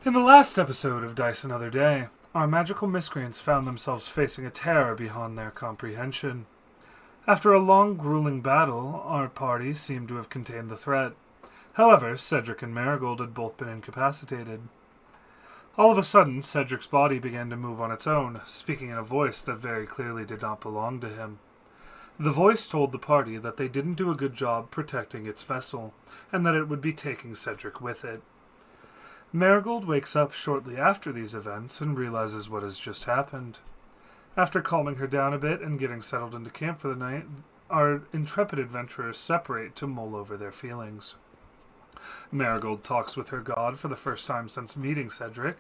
In the last episode of Dice Another Day, our magical miscreants found themselves facing a terror beyond their comprehension. After a long, grueling battle, our party seemed to have contained the threat. However, Cedric and Marigold had both been incapacitated. All of a sudden, Cedric's body began to move on its own, speaking in a voice that very clearly did not belong to him. The voice told the party that they didn't do a good job protecting its vessel, and that it would be taking Cedric with it. Marigold wakes up shortly after these events and realizes what has just happened. After calming her down a bit and getting settled into camp for the night, our intrepid adventurers separate to mull over their feelings. Marigold talks with her god for the first time since meeting Cedric.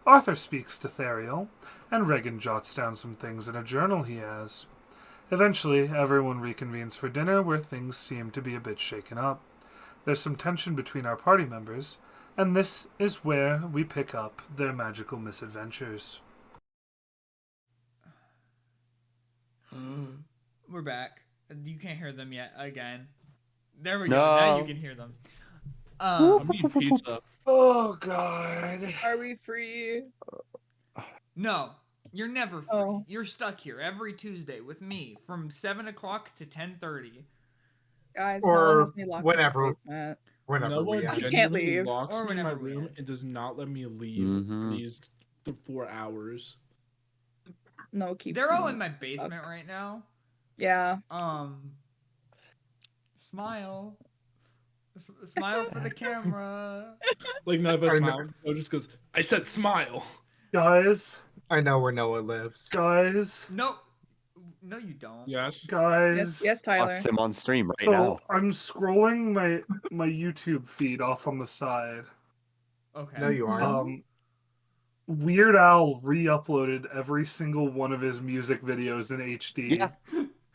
Arthor speaks to Theriel, and Reaghan jots down some things in a journal he has. Eventually, everyone reconvenes for dinner where things seem to be a bit shaken up. There's some tension between our party members, and this is where we pick up their magical misadventures. We're back. You can't hear them yet again. There we No. go. Now you can hear them. I'm eating pizza. Oh, God. Are we free? No, you're never free. Oh. You're stuck here every Tuesday with me from 7 o'clock to 10:30. Guys, Or no one has me locked whenever- in this basement. Whenever No we one I end. can't genuinely leave. locks Or me in my whenever we room end. and does not let me leave Mhm. these 4 hours. No, keep. They're all in my basement right now. Yeah. Smile. Smile for the camera. Like none of us I know. smile. No, just goes. I said smile. Guys, I know where Noah lives. guys, No, you don't. Yes. guys. Yes, Tyler. Watch him on stream right So now. I'm scrolling my YouTube feed off on the side. Okay. No, you aren't. Weird Al re-uploaded every single one of his music videos in HD. Yeah,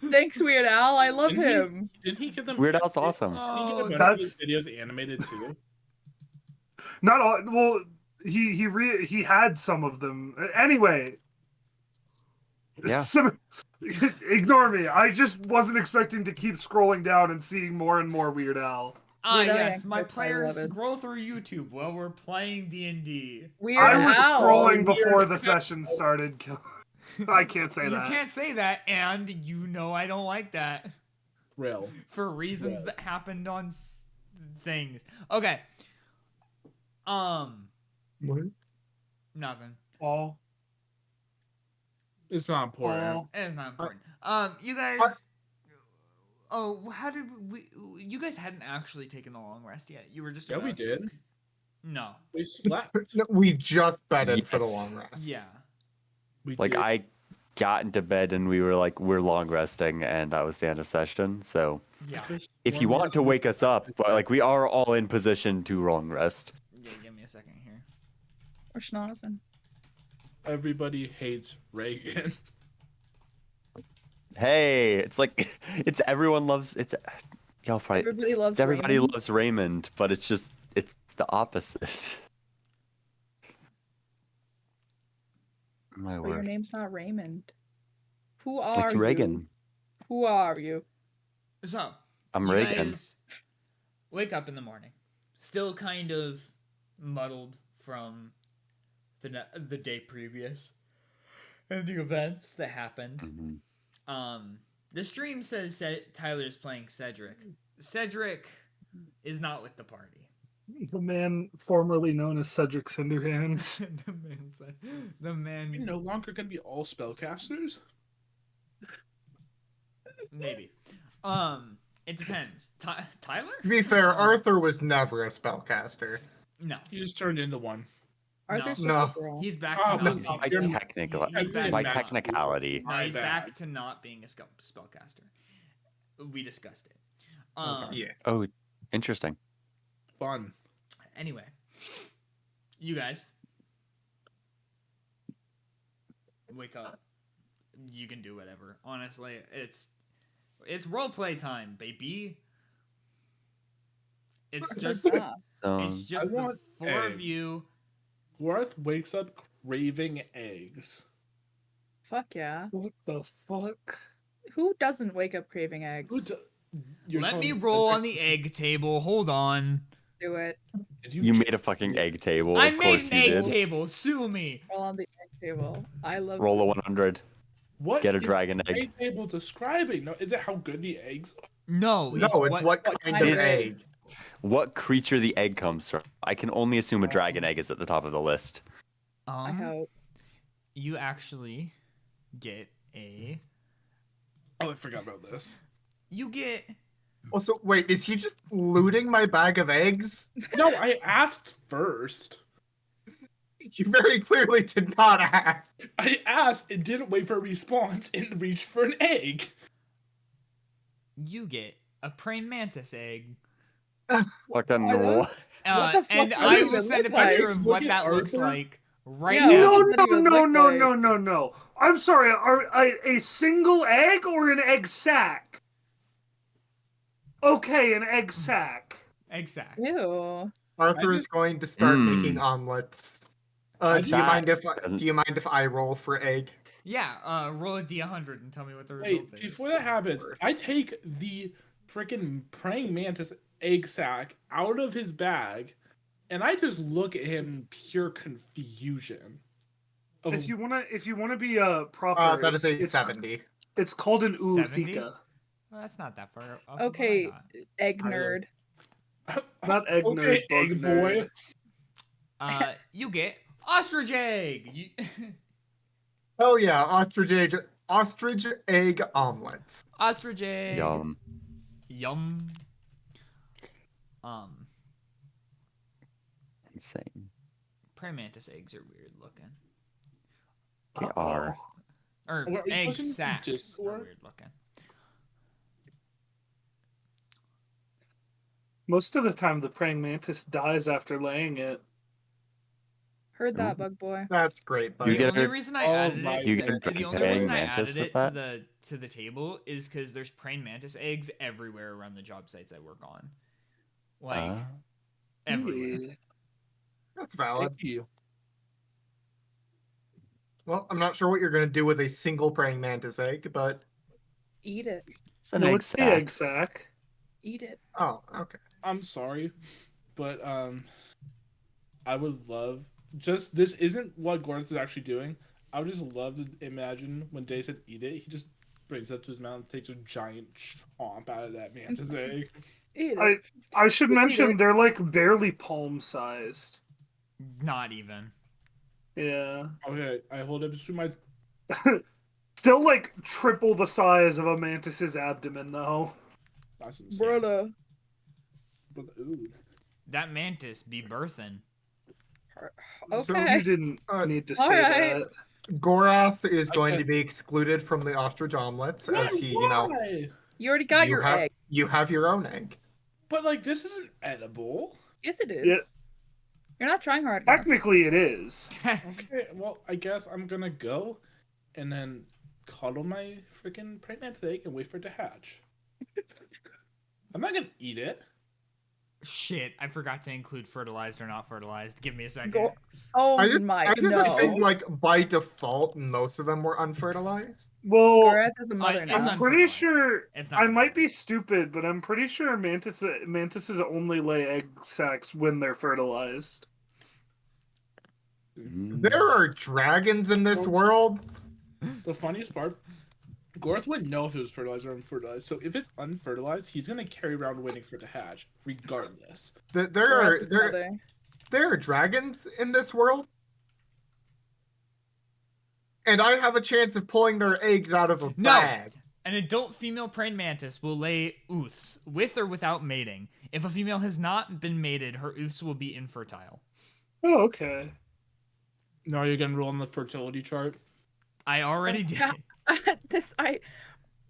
Thanks, Weird Al. I love Didn't he- him. Didn't he get them? Weird Al's awesome. Didn't he get a Oh, bunch of that's- his videos animated too? Not all. Well, he had some of them. Anyway. Yeah. Ignore me. I just wasn't expecting to keep scrolling down and seeing more and more Weird Al. Weird Al Yes, Yankovic, my I players love it. scroll through YouTube while we're playing D&D. Weird I was Al. scrolling before the session started. I can't say You that. can't say that, and you know I don't like that Real. for reasons Yeah. that happened on things. Okay. What? Nothing. All. It's not important. It's not important. You guys. Oh, how did we? You guys hadn't actually taken the long rest yet. You were just. Yeah, we about to. did. No. We slept. No, we just bedded for the Yes. long rest. Yeah. We Like did. I got into bed and we were like, we're long resting, and that was the end of session. So Yeah. if you want to wake us up, but like we are all in position to long rest. Yeah. Give me a second here. Or schnozzing. Everybody hates Reagan. Hey, it's like it's everyone loves it's. Y'all probably Everybody loves. everybody Raymond. loves Raymond, but it's just it's the opposite. My But your word. name's not Raymond. Who are It's you? Reagan. Who are you? So. I'm you Reagan. guys wake up in the morning, still kind of muddled from the day previous and the events that happened. Mhm. The stream says Tyler's playing Cedric. Cedric is not with the party. The man formerly known as Cedric Cinderhands. The man. We no longer gonna be all spellcasters. Maybe. It depends. Tyler? To be fair, Arthur was never a spellcaster. No. He just turned into one. Arthur's just No. a girl. He's back Oh, to no, not no, being By a you're- technical, he's back by to not- technicality. No, My he's bad. back to not being a spellcaster. We discussed it. Yeah. Oh, interesting. Fun. Anyway, you guys wake up. You can do whatever. Honestly, it's roleplay time, baby. It's just Ah, it's just the want four egg. of you. Worth wakes up craving eggs. fuck yeah. What the fuck? Who doesn't wake up craving eggs? Who d- You're Let telling me roll Cedric- on the egg table. Hold on. Do it. Did You made a fucking egg table. I Of made course an you egg did. table. Sue me. Roll on the egg table. I love Roll a it. 100. What Get a is dragon the egg. egg table describing? No, is it how good the eggs are? No, No, it's what what kind kind of of egg. What creature the egg comes from? I can only assume a dragon egg is at the top of the list. I hope. You actually get a. Oh, I forgot about this. You get. Also, wait, is he just looting my bag of eggs? No, I asked first. You very clearly did not ask. I asked and didn't wait for a response and reached for an egg. You get a praying mantis egg. Fucking Are those- what? What the fuck And does I it will even send a look like? picture of Look what at that looks Arthur. like right Yeah, now. what does that even look like? No. I'm sorry. A single egg or an egg sack? Okay, an egg sack. Exactly. Ew. Arthur is going to start making Mm. omelets. I Do you just- mind if doesn't- do you mind if I roll for egg? Yeah, roll a d100 and tell me what the Wait, result is. before that happens, I take the freaking praying mantis egg sack out of his bag, and I just look at him in pure confusion. Of- If you wanna be proper, That is a it's 70. It's called an 70? uthika. Well, that's not that far off. of what Okay, I got. egg Tyler. nerd. Not egg okay, nerd, bug egg nerd. boy. You get ostrich egg. Oh yeah, ostrich egg omelets. Ostrich egg. Yum. Yum. Insane. Praying mantis eggs are weird looking. They are. Or What, are you egg posting this in sacks are Discord? weird looking. Most of the time, the praying mantis dies after laying it. Heard that, bug boy. That's great, You buddy. The get only a- reason I Oh added my it, Do you to get a the, the only praying reason I mantis added with it that? to the table is because there's praying mantis eggs everywhere around the job sites I work on, like everywhere. That's valid. Thank you. Well, I'm not sure what you're gonna do with a single praying mantis egg, but Eat it. It's an No, egg it's the sack. egg sack. Eat it. oh, okay. I'm sorry, but I would love just this isn't what Gordon is actually doing. I would just love to imagine when Day said eat it, he just brings it up to his mouth and takes a giant chomp out of that mantis egg. Eat it. I should Just eat mention it. they're like barely palm sized. Not even. Yeah. Okay, I hold it between my. Still like triple the size of a mantis's abdomen, though. That's insane. Brother. But, ooh. That mantis be birthing. So Okay. You didn't Uh, need to say alright. that. Gorath is going Okay. to be excluded from the ostrich omelets as he, Why? You already got your have, egg. you have your own egg. But like this isn't edible. Yes, it is. Yeah. You're not trying hard enough. Technically, it is. Okay, well I guess I'm gonna go, and then cuddle my freaking pregnant egg and wait for it to hatch. I'm not gonna eat it. Shit, I forgot to include fertilized or not fertilized. Give me a second. Go- Oh I just my no. assumed like by default most of them were unfertilized. Well, Gorath is a mother it's now. I'm pretty unfertilized. sure. It's not I might be fertilized. stupid, but I'm pretty sure mantises only lay egg sacs when they're fertilized. There are dragons in this world. The funniest part, Gorth wouldn't know if it was fertilized or unfertilized. So if it's unfertilized, he's gonna carry around waiting for it to hatch, regardless. There Gorath is are mother. there are dragons in this world. And I have a chance of pulling their eggs out of a No. bag. An adult female praying mantis will lay ooths, with or without mating. If a female has not been mated, her ooths will be infertile. Oh, okay. Now you're gonna roll on the fertility chart. I already did. God. This I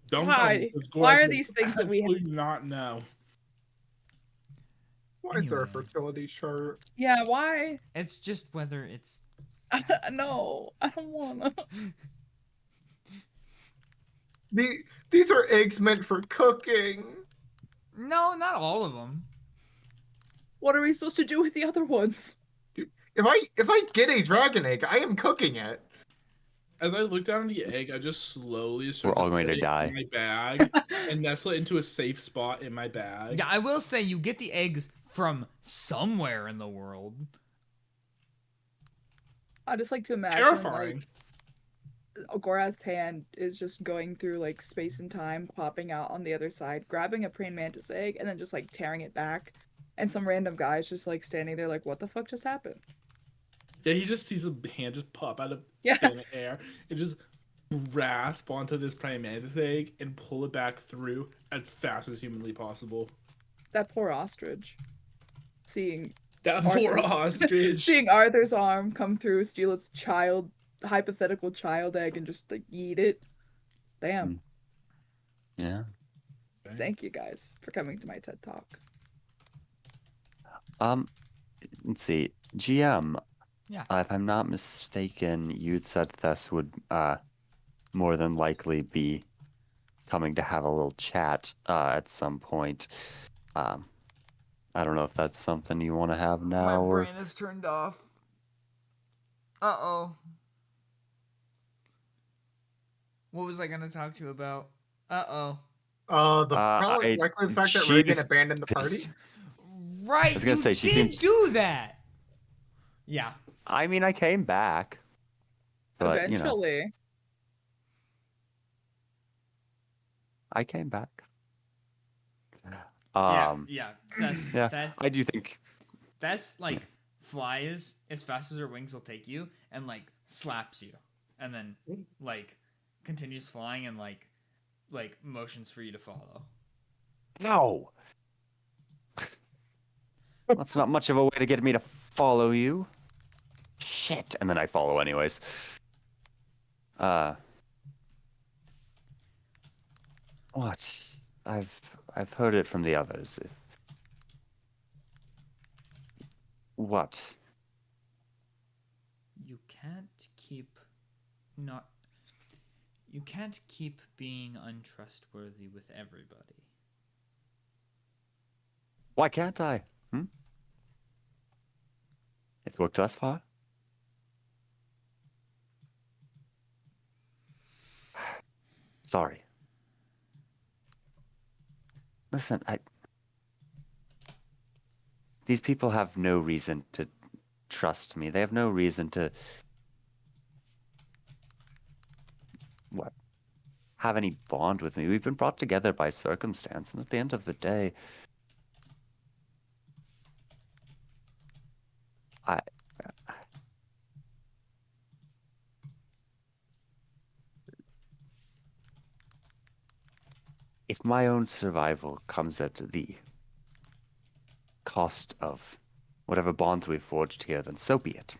Don't Why? tell me, 'cause Why Gorth are would these things that we have- absolutely not know? Why is there a Anyway. fertility chart? yeah, why? It's just whether it's. No, I don't wanna. These are eggs meant for cooking. No, not all of them. What are we supposed to do with the other ones? If I get a dragon egg, I am cooking it. As I look down at the egg, I just slowly start all going put to it die. in my bag and nestle it into a safe spot in my bag. Yeah, I will say you get the eggs somewhere in the world. I just like to imagine Terrifying. like Gorath's hand is just going through like space and time, popping out on the other side, grabbing a praying mantis egg, and then just like tearing it back. And some random guy's just like standing there, like, what the fuck just happened? Yeah, he just sees a hand just pop out of Yeah. thin air and just grasp onto this praying mantis egg and pull it back through as fast as humanly possible. That poor ostrich. Seeing That poor ostrich. seeing Arthur's arm come through, steal its hypothetical child egg, and just like eat it. Damn. Yeah. Thank you guys for coming to my TED Talk. Let's see. GM. Yeah. If I'm not mistaken, you'd said Thess would more than likely be coming to have a little chat at some point. I don't know if that's something you want to have now. My or... brain is turned off. Uh-oh. What was I going to talk to you about? Uh-oh. Probably likely the fact that Reaghan abandoned the party. Right, I was gonna say, she did seems... do that. Yeah. I mean, I came back. But, Eventually. you know, I came back. Yeah. That's I do think... That's like flies as fast as her wings will take you and like slaps you and then like continues flying and like motions for you to follow. No! That's not much of a way to get me to follow you. Shit. And then I follow anyways. What? I've heard it from the others. What? You can't keep being untrustworthy with everybody. Why can't I? It's worked thus far. Sorry. Listen, these people have no reason to trust me. They have no reason to... What? Have any bond with me. We've been brought together by circumstance, and at the end of the day... If my own survival comes at the cost of whatever bonds we've forged here, then so be it.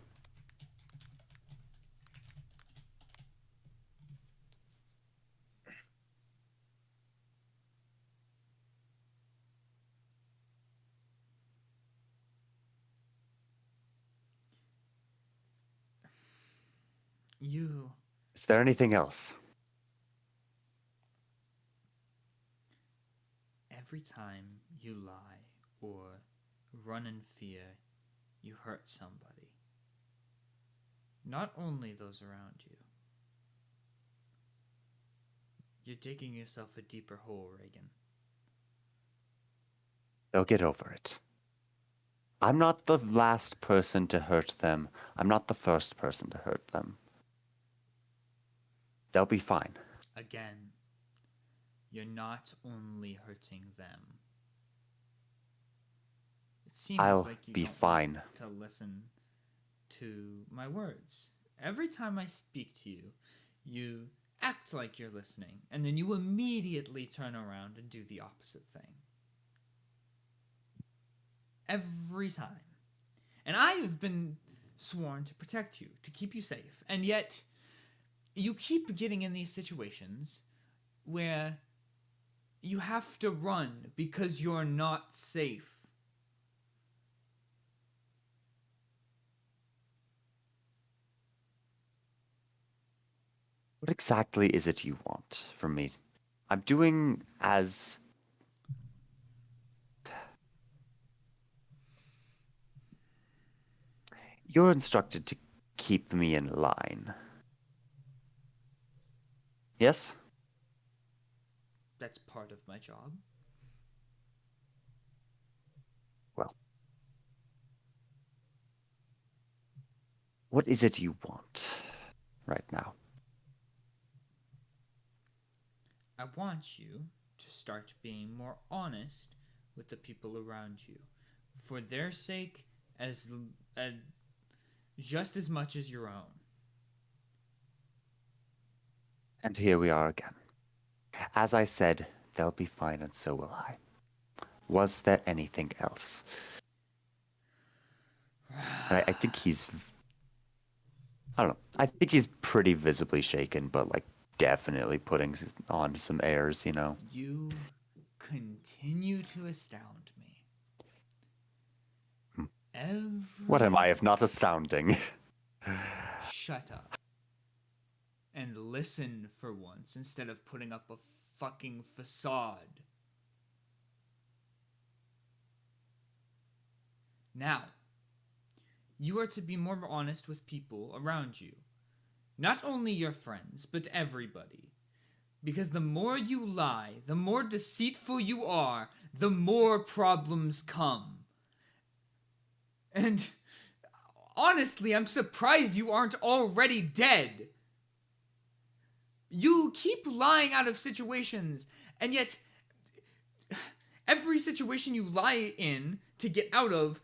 Is there anything else? Every time you lie or run in fear, you hurt somebody. Not only those around you. You're digging yourself a deeper hole, Reaghan. They'll get over it. I'm not the last person to hurt them. I'm not the first person to hurt them. They'll be fine. Again, you're not only hurting them. It seems I'll like you be don't fine. want to listen to my words. Every time I speak to you, you act like you're listening, and then you immediately turn around and do the opposite thing. Every time. And I have been sworn to protect you, to keep you safe, and yet you keep getting in these situations where you have to run because you're not safe. What exactly is it you want from me? I'm doing as... You're instructed to keep me in line. Yes? That's part of my job. Well, What is it you want right now? I want you to start being more honest with the people around you, for their sake as just as much as your own. And here we are again. As I said, they'll be fine, and so will I. Was there anything else? And I think he's... I don't know. I think he's pretty visibly shaken, but, like, definitely putting on some airs, you know? You continue to astound me. What am I if not astounding? Shut up. And listen for once instead of putting up a fucking facade. Now, you are to be more honest with people around you. Not only your friends, but everybody. Because the more you lie, the more deceitful you are, the more problems come. And honestly, I'm surprised you aren't already dead. You keep lying out of situations, and yet every situation you lie in to get out of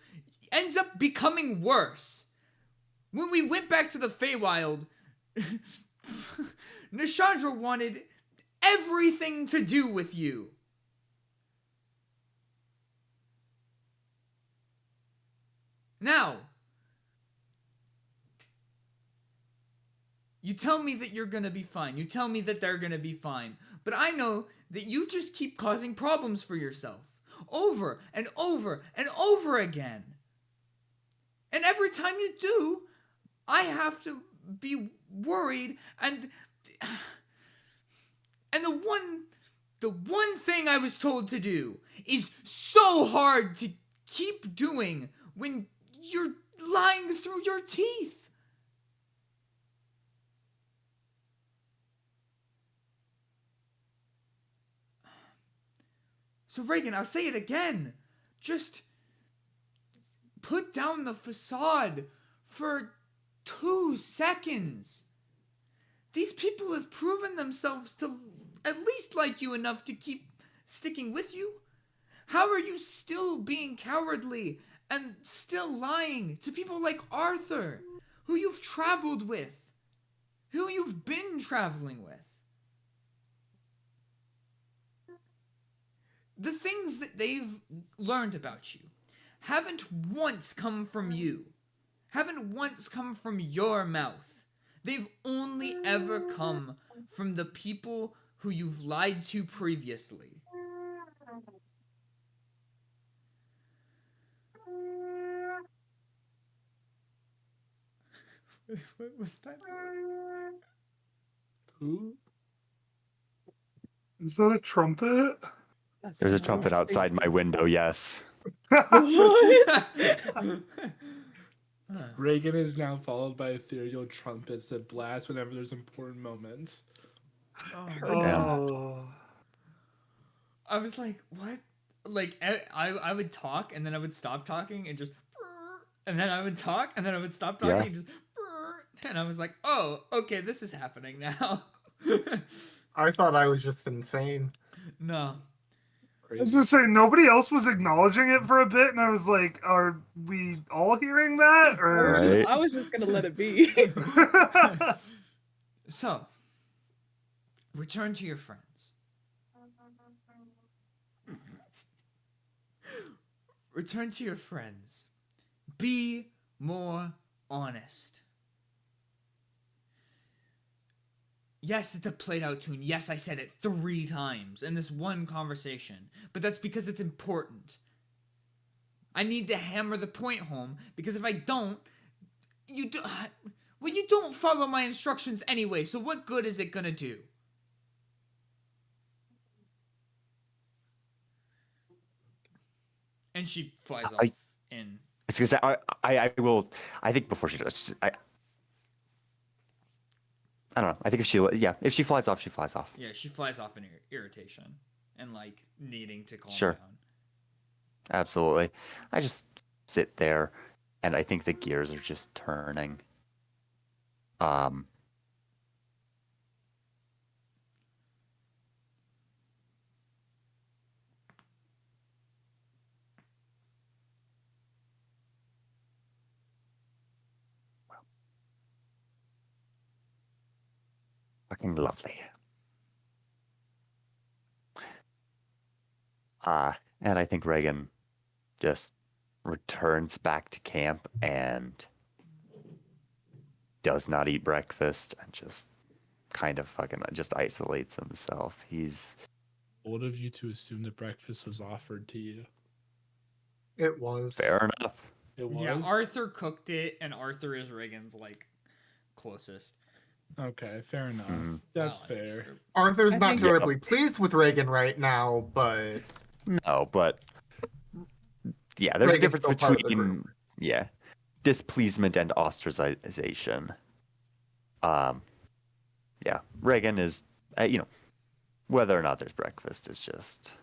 ends up becoming worse. When we went back to the Feywild, Nishandra wanted everything to do with you. Now, you tell me that you're gonna be fine. You tell me that they're gonna be fine. But I know that you just keep causing problems for yourself. Over and over and over again. And every time you do, I have to be worried and the one thing I was told to do is so hard to keep doing when you're lying through your teeth. So Reaghan, I'll say it again. Just put down the facade for 2 seconds. These people have proven themselves to at least like you enough to keep sticking with you. How are you still being cowardly and still lying to people like Arthor, who you've traveled with, who you've been traveling with? The things that they've learned about you haven't once come from you, haven't once come from your mouth. They've only ever come from the people who you've lied to previously. What was that? Who? Is that a trumpet? That's There's a what I trumpet was outside my window, yes. What? Reaghan is now followed by ethereal trumpets that blast whenever there's important moments. Heard that. Oh. I was like, what? Like, I would talk, and then I would stop talking, and just... And then I would talk, and then I would stop talking, Yeah. and just... And I was like, oh, okay, this is happening now. I thought I was just insane. No. I was gonna say, nobody else was acknowledging it for a bit, and I was like, are we all hearing that? Or... Right. I was just gonna let it be. So, return to your friends. Return to your friends. Be more honest. Yes, it's a played out tune. Yes, I said it 3 times in this one conversation, but that's because it's important. I need to hammer the point home, because if I don't, you don't follow my instructions anyway, so what good is it gonna do? And she flies off in. It's because I will. I think before she does, I don't know. I think if she flies off, she flies off. Yeah, she flies off in irritation and like needing to calm Sure. down. Absolutely. I just sit there, and I think the gears are just turning. Um, fucking lovely. And I think Reagan just returns back to camp and does not eat breakfast and just kind of fucking just isolates himself. He's Bold of you to assume that breakfast was offered to you. It was. fair enough. It was? Yeah, Arthur cooked it, and Arthur is Reagan's like closest. Okay, fair enough. Mhm. That's Well, fair. Arthur's I not think- terribly pleased with Reagan right now, but No, but yeah, there's a Reagan's difference still part of the between group. displeasement and ostracization. Yeah, Reagan is, whether or not there's breakfast is just.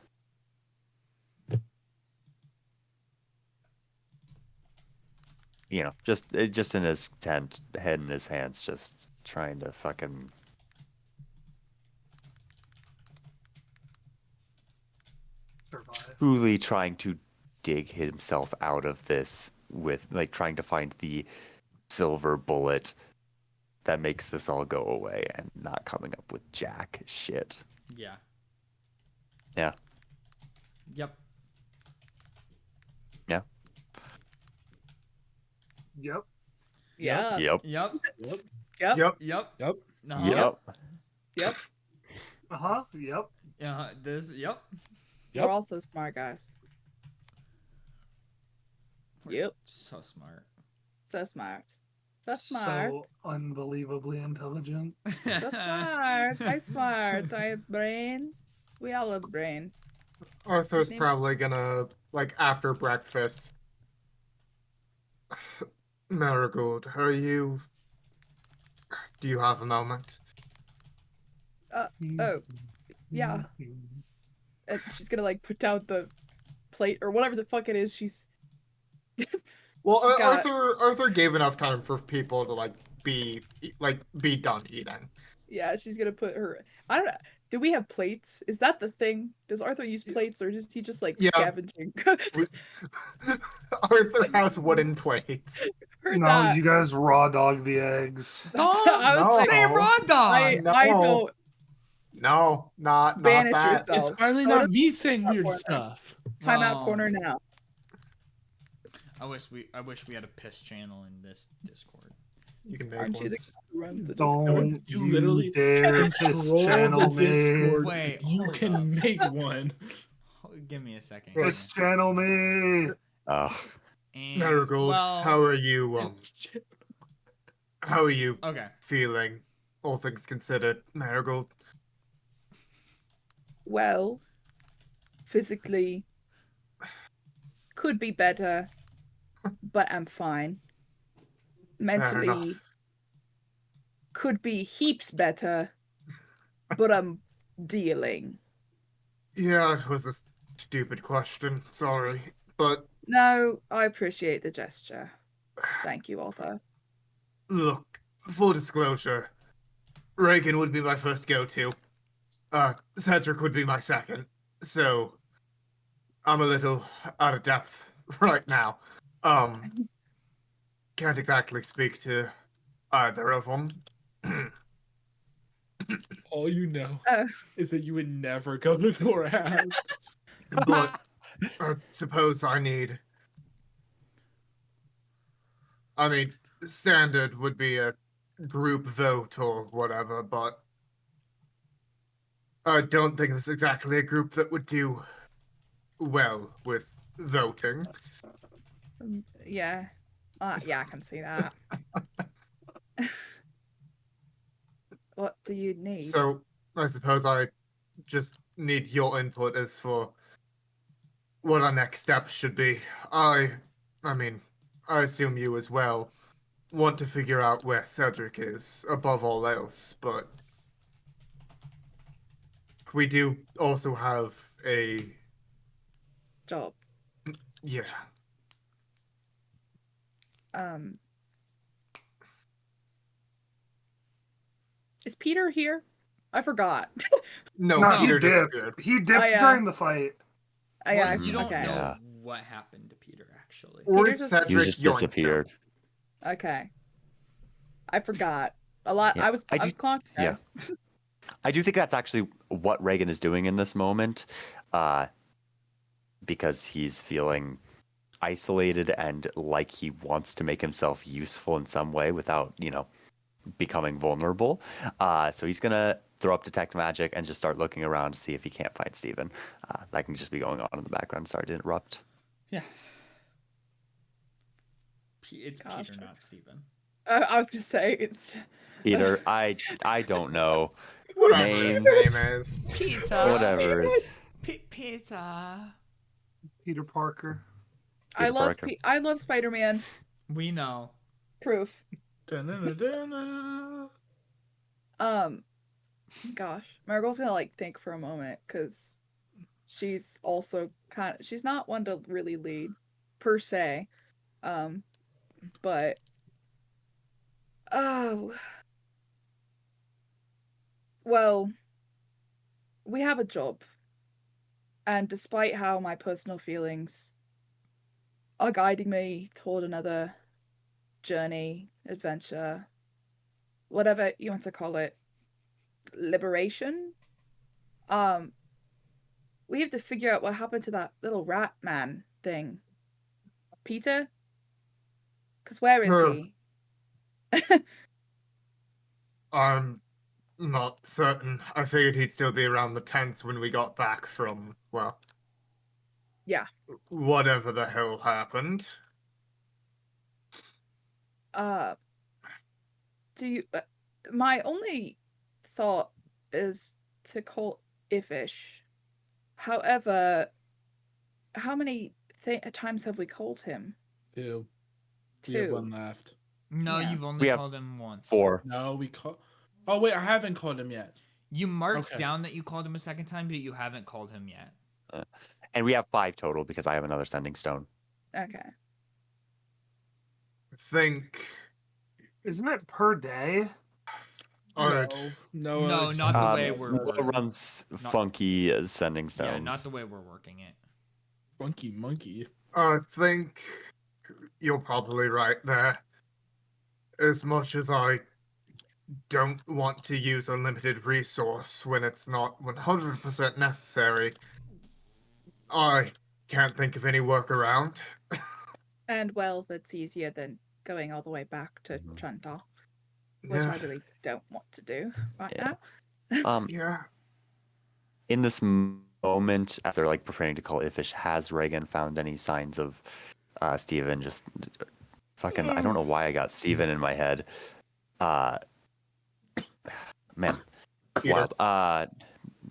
Just in his tent, head in his hands, just trying to fucking. Survive. Truly trying to dig himself out of this with, like, trying to find the silver bullet that makes this all go away and not coming up with jack shit. Yeah. Yeah. Yep. Yeah. Yep. Yeah. Yep. Yep. Yep. Yep. Yep. Yep. Yep. Uh-huh. Yep. Yep. Uh-huh. Yep. This. Yep. We're all so smart, guys. Yep. So smart. So smart. So smart. So unbelievably intelligent. So smart. I smart. I have brain. We all have brain. Arthur's His name's- probably gonna, like, after breakfast. Marigold, do you have a moment? Oh, yeah. And she's gonna like put down the plate or whatever the fuck it is. She's Well, She's got- Arthur gave enough time for people to be done eating. yeah, she's gonna put her. I don't know. Do we have plates? Is that the thing? Does Arthur use plates or is he just like Yeah. scavenging? Arthur has wooden plates. Heard No, that. you guys raw dog the eggs. Don't I was like, say raw dog. No. I don't No, not banish that. yourself. It's finally Oh, not that's me saying not weird corner. stuff. Timeout Oh. corner now. I wish we had a piss channel in this Discord. You can make Aren't you one. the guy who runs the Discord? Don't You you literally dare piss Control channel the me. Discord. Wait, You hold can up. make one. Give me a second. Piss channel me. Ugh. And, Marigold, well, how are you? How are you okay. feeling? All things considered, Marigold. Well, physically could be better, but I'm fine. Mentally enough. could be heaps better, but I'm dealing. Yeah, it was a stupid question. Sorry, but No, I appreciate the gesture. Thank you, Arthur. look, full disclosure, Reagan would be my first go-to. Cedric would be my second. So, I'm a little out of depth right now. Can't exactly speak to either of them. All you know Oh. is that you would never go to Gorab. But I suppose standard would be a group vote or whatever, but I don't think it's exactly a group that would do well with voting. Yeah. Yeah, I can see that. What do you need? So I suppose I just need your input as for what our next steps should be. I assume you as well want to figure out where Cedric is above all else, but we do also have a Job. yeah. Um. Is Peter here? I forgot. No, No, he Peter dipped. disappeared. He dipped yeah. during the fight. Yeah, Well, you don't okay. know Yeah. what happened to Peter actually. Or Peter just- He Cedric just yoinked him. disappeared. Okay. I forgot. A lot. Yeah, I was clocked, yeah. guys. I do think that's actually what Reaghan is doing in this moment, because he's feeling isolated and like he wants to make himself useful in some way without, becoming vulnerable. So he's gonna throw up detect magic and just start looking around to see if he can't find Steven. That can just be going on in the background. Sorry to interrupt. Yeah. It's Gosh. Peter, not Steven. I was gonna say it's Peter, I don't know. Whatever his Names. name is. Peter. Whatever is. Peter. Peter Parker. I Peter love Parker. I love Spider-Man. We know. Proof. Dun-dun-dun-dun. Gosh, Marigold's gonna like think for a moment because she's also she's not one to really lead per se, but oh well, we have a job, and despite how my personal feelings are guiding me toward another journey, adventure, whatever you want to call it, liberation, we have to figure out what happened to that little rat man thing. Peter? Because where is he? I'm not certain. I figured he'd still be around the tents when we got back from, well... Yeah. Whatever the hell happened. Do you... my only thought is to call Ifish. However, how many times have we called him? 2. We have 2. one left. No, Yeah. you've only We have called him once. 4. No, we call. Oh wait, I haven't called him yet. You marked Okay. down that you called him a second time, but you haven't called him yet. And we have 5 total because I have another sending stone. Okay. I think... Isn't it per day? Alright. No, No, it's not the fine. way It's we're- fine. Will runs Not- funky as sending stones. Yeah, not the way we're working it. Funky monkey. I think you're probably right there. As much as I don't want to use a limited resource when it's not 100% necessary, I can't think of any workaround. And well, that's easier than going all the way back to Trundle, which I really don't want to do right Yeah. now. Yeah. In this moment, after preparing to call Ifish, has Reaghan found any signs of Steven? Just fucking, I don't know why I got Steven in my head. Man, Peter. wild.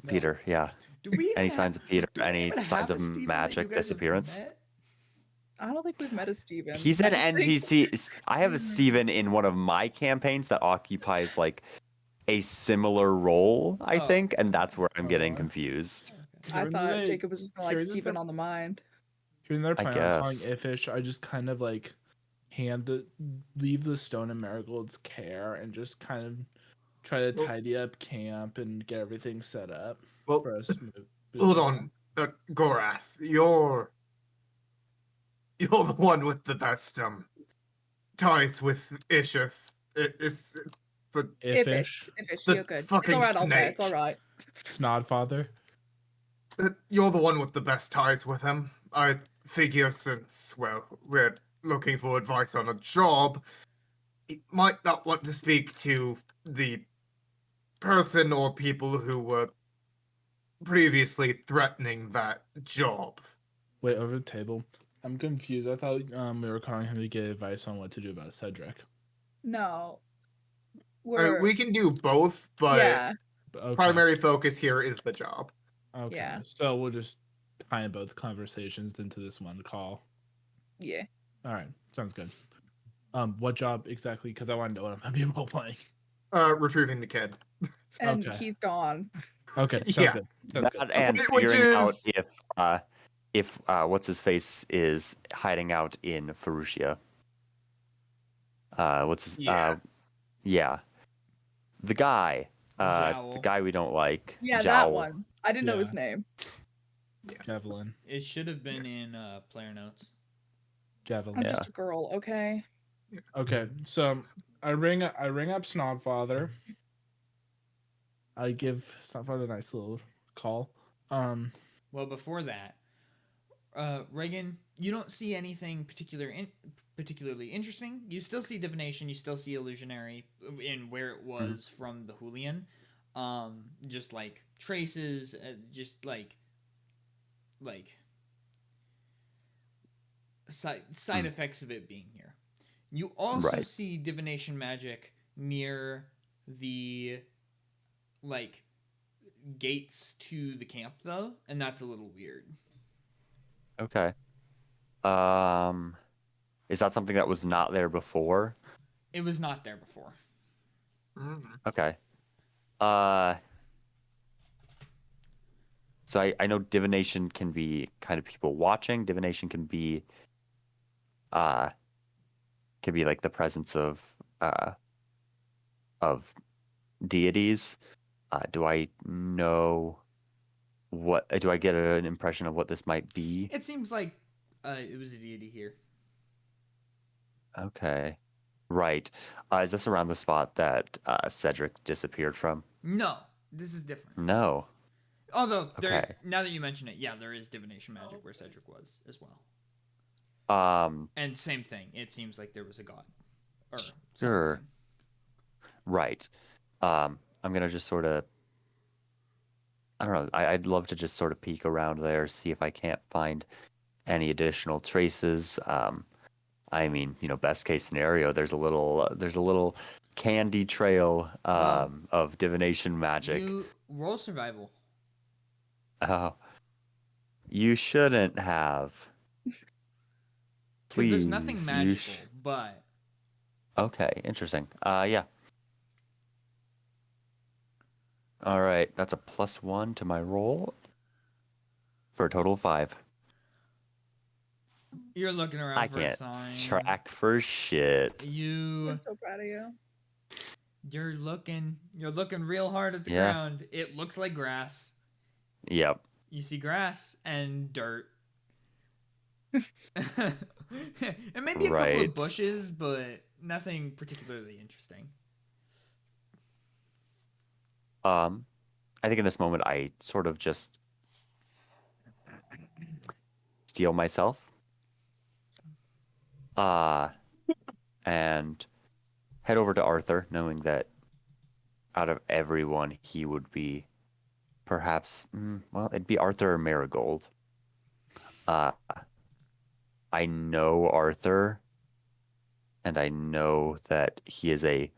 Peter, yeah. Do we Any even signs of Peter? do we Any even signs have of a Steven that magic you guys have disappearance? met? I don't think we've met a Steven. He's I an just think- NPC. I have a Steven in one of my campaigns that occupies a similar role, I Oh. think, and that's where I'm getting Uh, confused. I Hearing thought that- Jacob was just gonna like hearing that Steven they're- on the mind. Hearing they're I planning on calling guess. Ifish, I just kind of leave the stone in Marigold's care and just kind of try to Well- tidy up camp and get everything set up Well, for us. to move hold along. on. Gorath, you're the one with the best ties with Ishith. It's the Ifish, Ifish, The you're good. It's fucking alright, I'll bet. It's snake. alright. Snodfather. you're the one with the best ties with him. I figure since we're looking for advice on a job, you might not want to speak to the person or people who were previously threatening that job. Wait, over the table. I'm confused. I thought we were calling him to get advice on what to do about Cedric. No. We're We can do both, but yeah. Okay. primary focus here is the job. Okay. Yeah. So we'll just tie both conversations into this one call. Yeah. All right. Sounds good. What job exactly? Because I want to know what I'm gonna be role playing. Retrieving the kid. And Okay. he's gone. Okay. Sounds Yeah. good. Sounds That good. and Which figuring out is- if what's his face is hiding out in Ferucia. What's his Yeah. yeah. the guy, the Jowl. guy we don't like. Yeah, that Jowl. one. I didn't know his Yeah. name. Javelin. It should have been in player notes. Javelin. I'm Yeah. just a girl, okay? Okay, so I ring up Snobfather. I give Snobfather a nice little call. Well, before that, Reagan, you don't see anything particularly interesting. You still see divination. You still see illusionary in where it was from the Julian. Just like traces, just like side effects of it being here. You also Right. see divination magic near the like gates to the camp though, and that's a little weird. Okay. Is that something that was not there before? It was not there before. Okay. So I know divination can be kind of people watching. Divination can be like the presence of deities. Do I know what? Do I get an impression of what this might be? It seems like it was a deity here. Okay. Right. Is this around the spot that Cedric disappeared from? No, this is different. No. Although Okay. now that you mention it, yeah, there is divination magic where Cedric was as well. And same thing. It seems like there was a god or Sure. something. Right. I'm gonna just sort of. I don't know. I'd love to just sort of peek around there, see if I can't find any additional traces. I mean, best case scenario, there's a little candy trail of divination magic. You roll survival. Oh, you shouldn't have. Because Please, there's nothing magical, but Okay, interesting. Yeah. All right, that's a +1 to my roll for a total of 5. you're looking around I for a can't sign. track for shit. I'm so proud of you. You're looking real hard at the Yeah. ground. It looks like grass. Yep. You see grass and dirt. And maybe a couple Right. of bushes, but nothing particularly interesting. I think in this moment I sort of just steel myself. And head over to Arthur, knowing that out of everyone he would be perhaps well, it'd be Arthur or Marigold. I know Arthur, and I know that he is a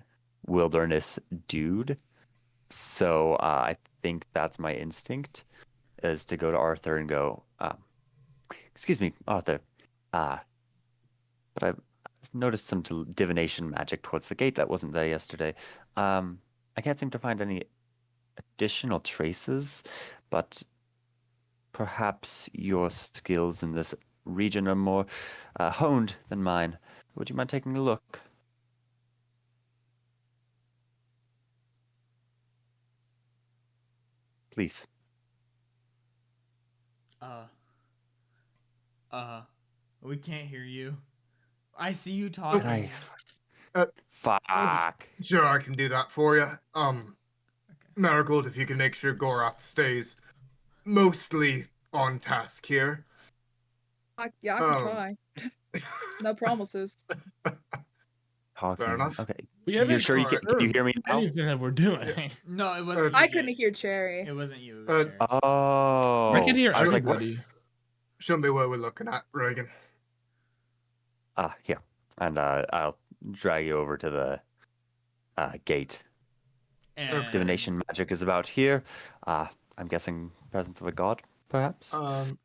wilderness dude. So I think that's my instinct, is to go to Arthur and go, excuse me, Arthur, but I've noticed some divination magic towards the gate that wasn't there yesterday. I can't seem to find any additional traces, but perhaps your skills in this region are more honed than mine. Would you mind taking a look? Please. We can't hear you. I see you Can talking. I? Fuck. Sure, I can do that for you. Okay. Marigold, if you can make sure Gorath stays mostly on task here. Yeah, I can try. No promises. Talking. Fair enough. Okay. We You're haven't sure can you hear me now? anything that we're doing. No, it wasn't. I you, couldn't Jake. hear Cherry. It wasn't you. It was Jerry. Oh. I can hear I was like, what? everybody. Show me what we're looking at, Reaghan. Here. And I'll drag you over to the gate. And Divination magic is about here. I'm guessing presence of a god, perhaps? And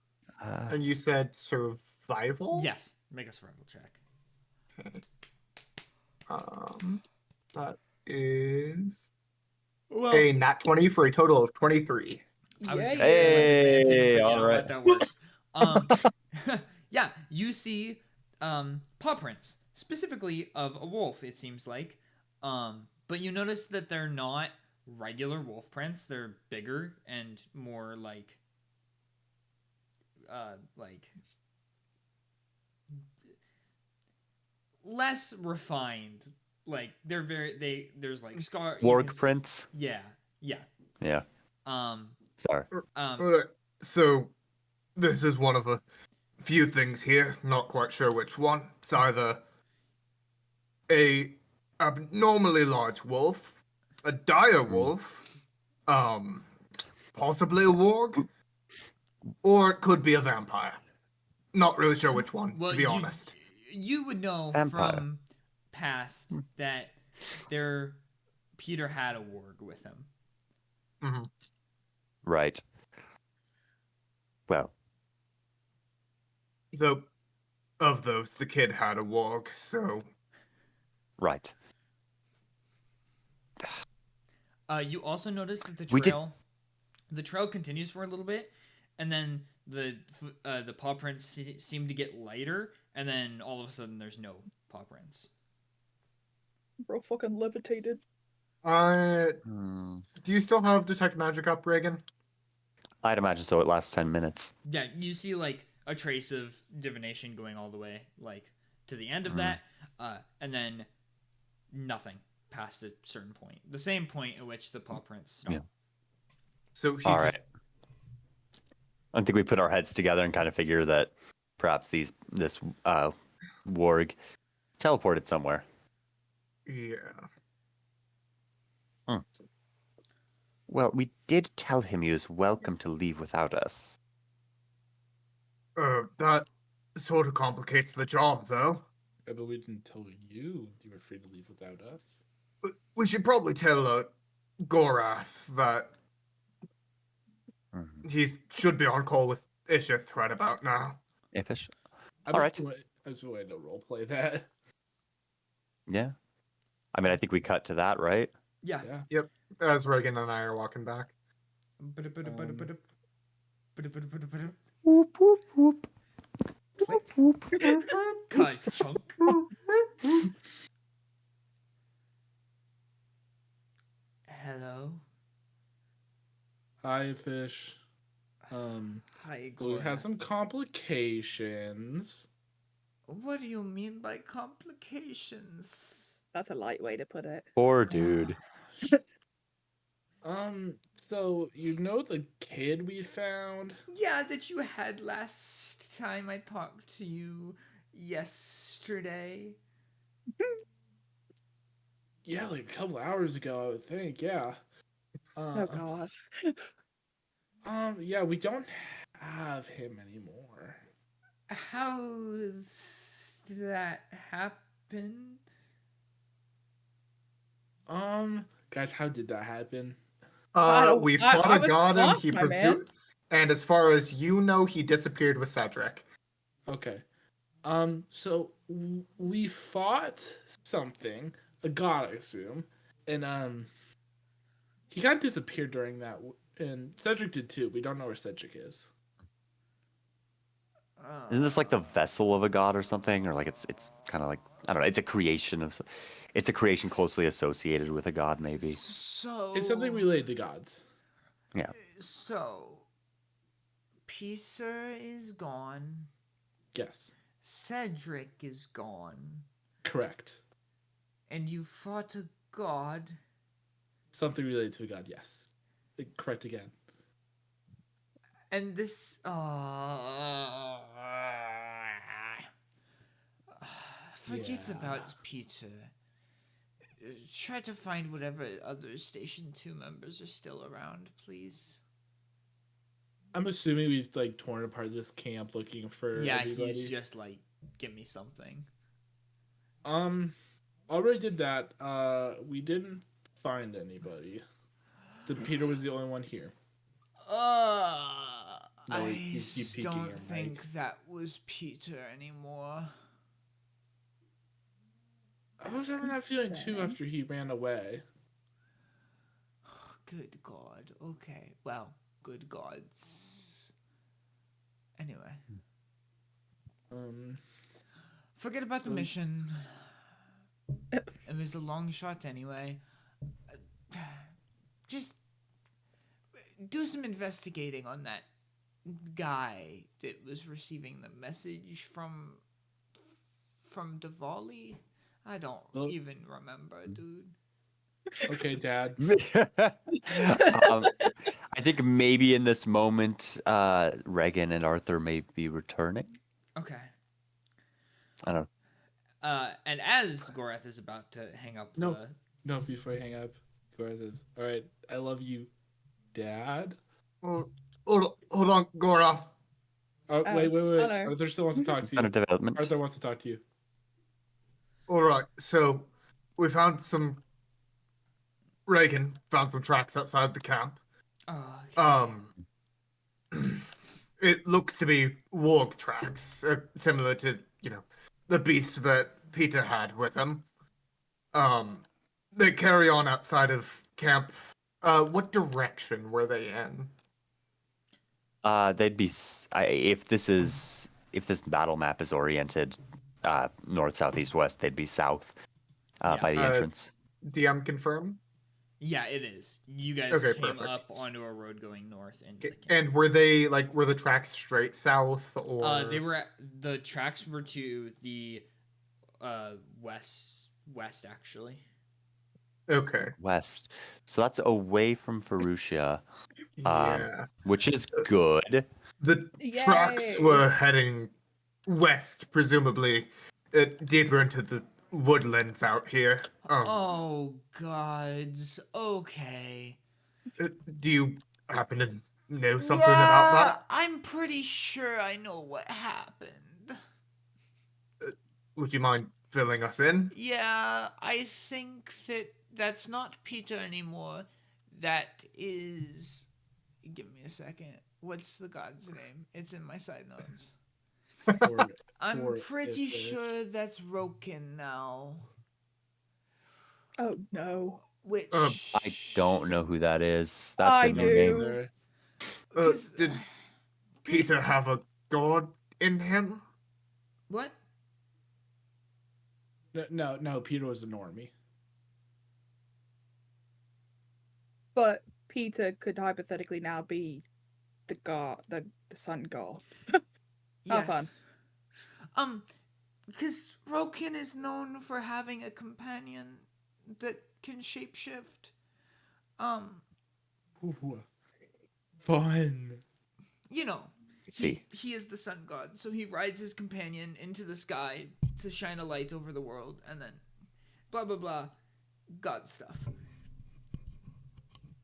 you said survival? yes, make a survival check. Okay. That is a nat 20 for a total of 23. I was Yeah, gonna say with advantage, Hey, but you know alright. what, that works. Yeah, you see paw prints, specifically of a wolf, it seems like. But But you notice that they're not regular wolf prints. They're bigger and more like less refined. Like they're there's like scar Warg prints. Yeah. Yeah. Um Sorry. Alright, so this is one of a few things here. Not quite sure which one. It's either a abnormally large wolf, a dire wolf, possibly a warg, or it could be a vampire. Not really sure which one, well, to be honest. you would know Vampire. from past that Peter had a warg with him. Hmm. Right. Well, So, of those, the kid had a warg, so right. You also notice that We did- the trail continues for a little bit, and then the paw prints seem to get lighter, and then all of a sudden there's no paw prints. Bro fucking levitated. Do you still have Detect Magic up, Reaghan? I'd imagine so. It lasts 10 minutes. Yeah, you see like a trace of divination going all the way like to the end of that, and then nothing past a certain point. The same point at which the paw prints stop. Yeah. So he All just- right. I think we put our heads together and kind of figure that perhaps this warg teleported somewhere. Yeah. Well, we did tell him he was welcome to leave without us. That sort of complicates the job, though. Yeah, but we didn't tell you were free to leave without us. But we should probably tell Gorath that he should be on call with Ishith right about now. Ifish? I All right. was waiting to roleplay that. Yeah. I mean, I think we cut to that, right? Yeah. Yeah. As Reaghan and I are walking back. Whoop, whoop, whoop. Ka-chunk. Hello. Hi, fish. Hi, So we Gordon. had some complications. What do you mean by complications? That's a light way to put it. Poor dude. So you know the kid we found? Yeah, that you had last time I talked to you yesterday. Yeah, like a couple hours ago, I would think. Yeah. Oh god. Yeah, we don't have him anymore. How's that happen? Guys, how did that happen? We fought I a was god and lost, he my pursued. man. And as far as you know, he disappeared with Cedric. Okay. So we fought something, a god, I assume, and he kind of disappeared during that, and Cedric did too. We don't know where Cedric is. Isn't this like the vessel of a god or something? Or like it's kind of like, I don't know, it's a creation closely associated with a god, maybe. So It's something related to gods. Yeah. So Peter is gone. Yes, Cedric is gone. correct. And you fought a god. Something related to a god. Yes, correct again. And this forget Yeah. about Peter. Try to find whatever other Station 2 members are still around, please. I'm assuming we've like torn apart this camp looking for Yeah, everybody. he's just like, give me something. Already did that. We didn't find anybody. Peter was the only one here. No, I you keep peeking don't your think mic. that was Peter anymore. I was having that feeling too Interesting. after he ran away. Good God. Okay. Well, good gods. Anyway, forget about the mission. It was a long shot anyway. just do some investigating on that guy that was receiving the message from Diwali. I don't Well- even remember, dude. Okay, Dad. I think maybe in this moment, Reaghan and Arthur may be returning. Okay. I don't know. And as Gorath is about to hang up No. the No, before I hang up, Gorthas. All right, I love you, Dad. Hold on, Gorath. Oh, wait. hello. Arthur still wants to talk It's to been a you. development. Arthur wants to talk to you. All right, so we found some. Reaghan found some tracks outside the camp. okay. It looks to be warg tracks, similar to the beast that Peter had with him. They carry on outside of camp. What direction were they in? They'd be if this battle map is oriented north, south, east, west. They'd be south by the entrance. DM confirm. Yeah, it is. You guys Okay, came perfect. up onto a road going north into the camp. And were the tracks straight south or? The tracks were to the west actually. Okay. West. So that's away from Ferucia, Yeah. which is good. The tracks Yay. were heading west, presumably, deeper into the woodlands out here. Oh gods. Okay. Do you happen to know something about that? I'm pretty sure I know what happened. Would you mind filling us in? Yeah, I think that's not Peter anymore. That is. Give me a second. What's the god's name? It's in my side notes. I'm Or pretty is it? sure that's Reaghan now. Oh no. Which I don't know who that is. That's I a new do. name. There. 'Cause- Did Peter have a god in him? What? No. Peter was the normie. But Peter could hypothetically now be the god, the sun god. Yes. fun. Because Reaghan is known for having a companion that can shapeshift. Ooh, fun. You know, See. he is the sun god, so he rides his companion into the sky to shine a light over the world, and then blah blah blah, god stuff.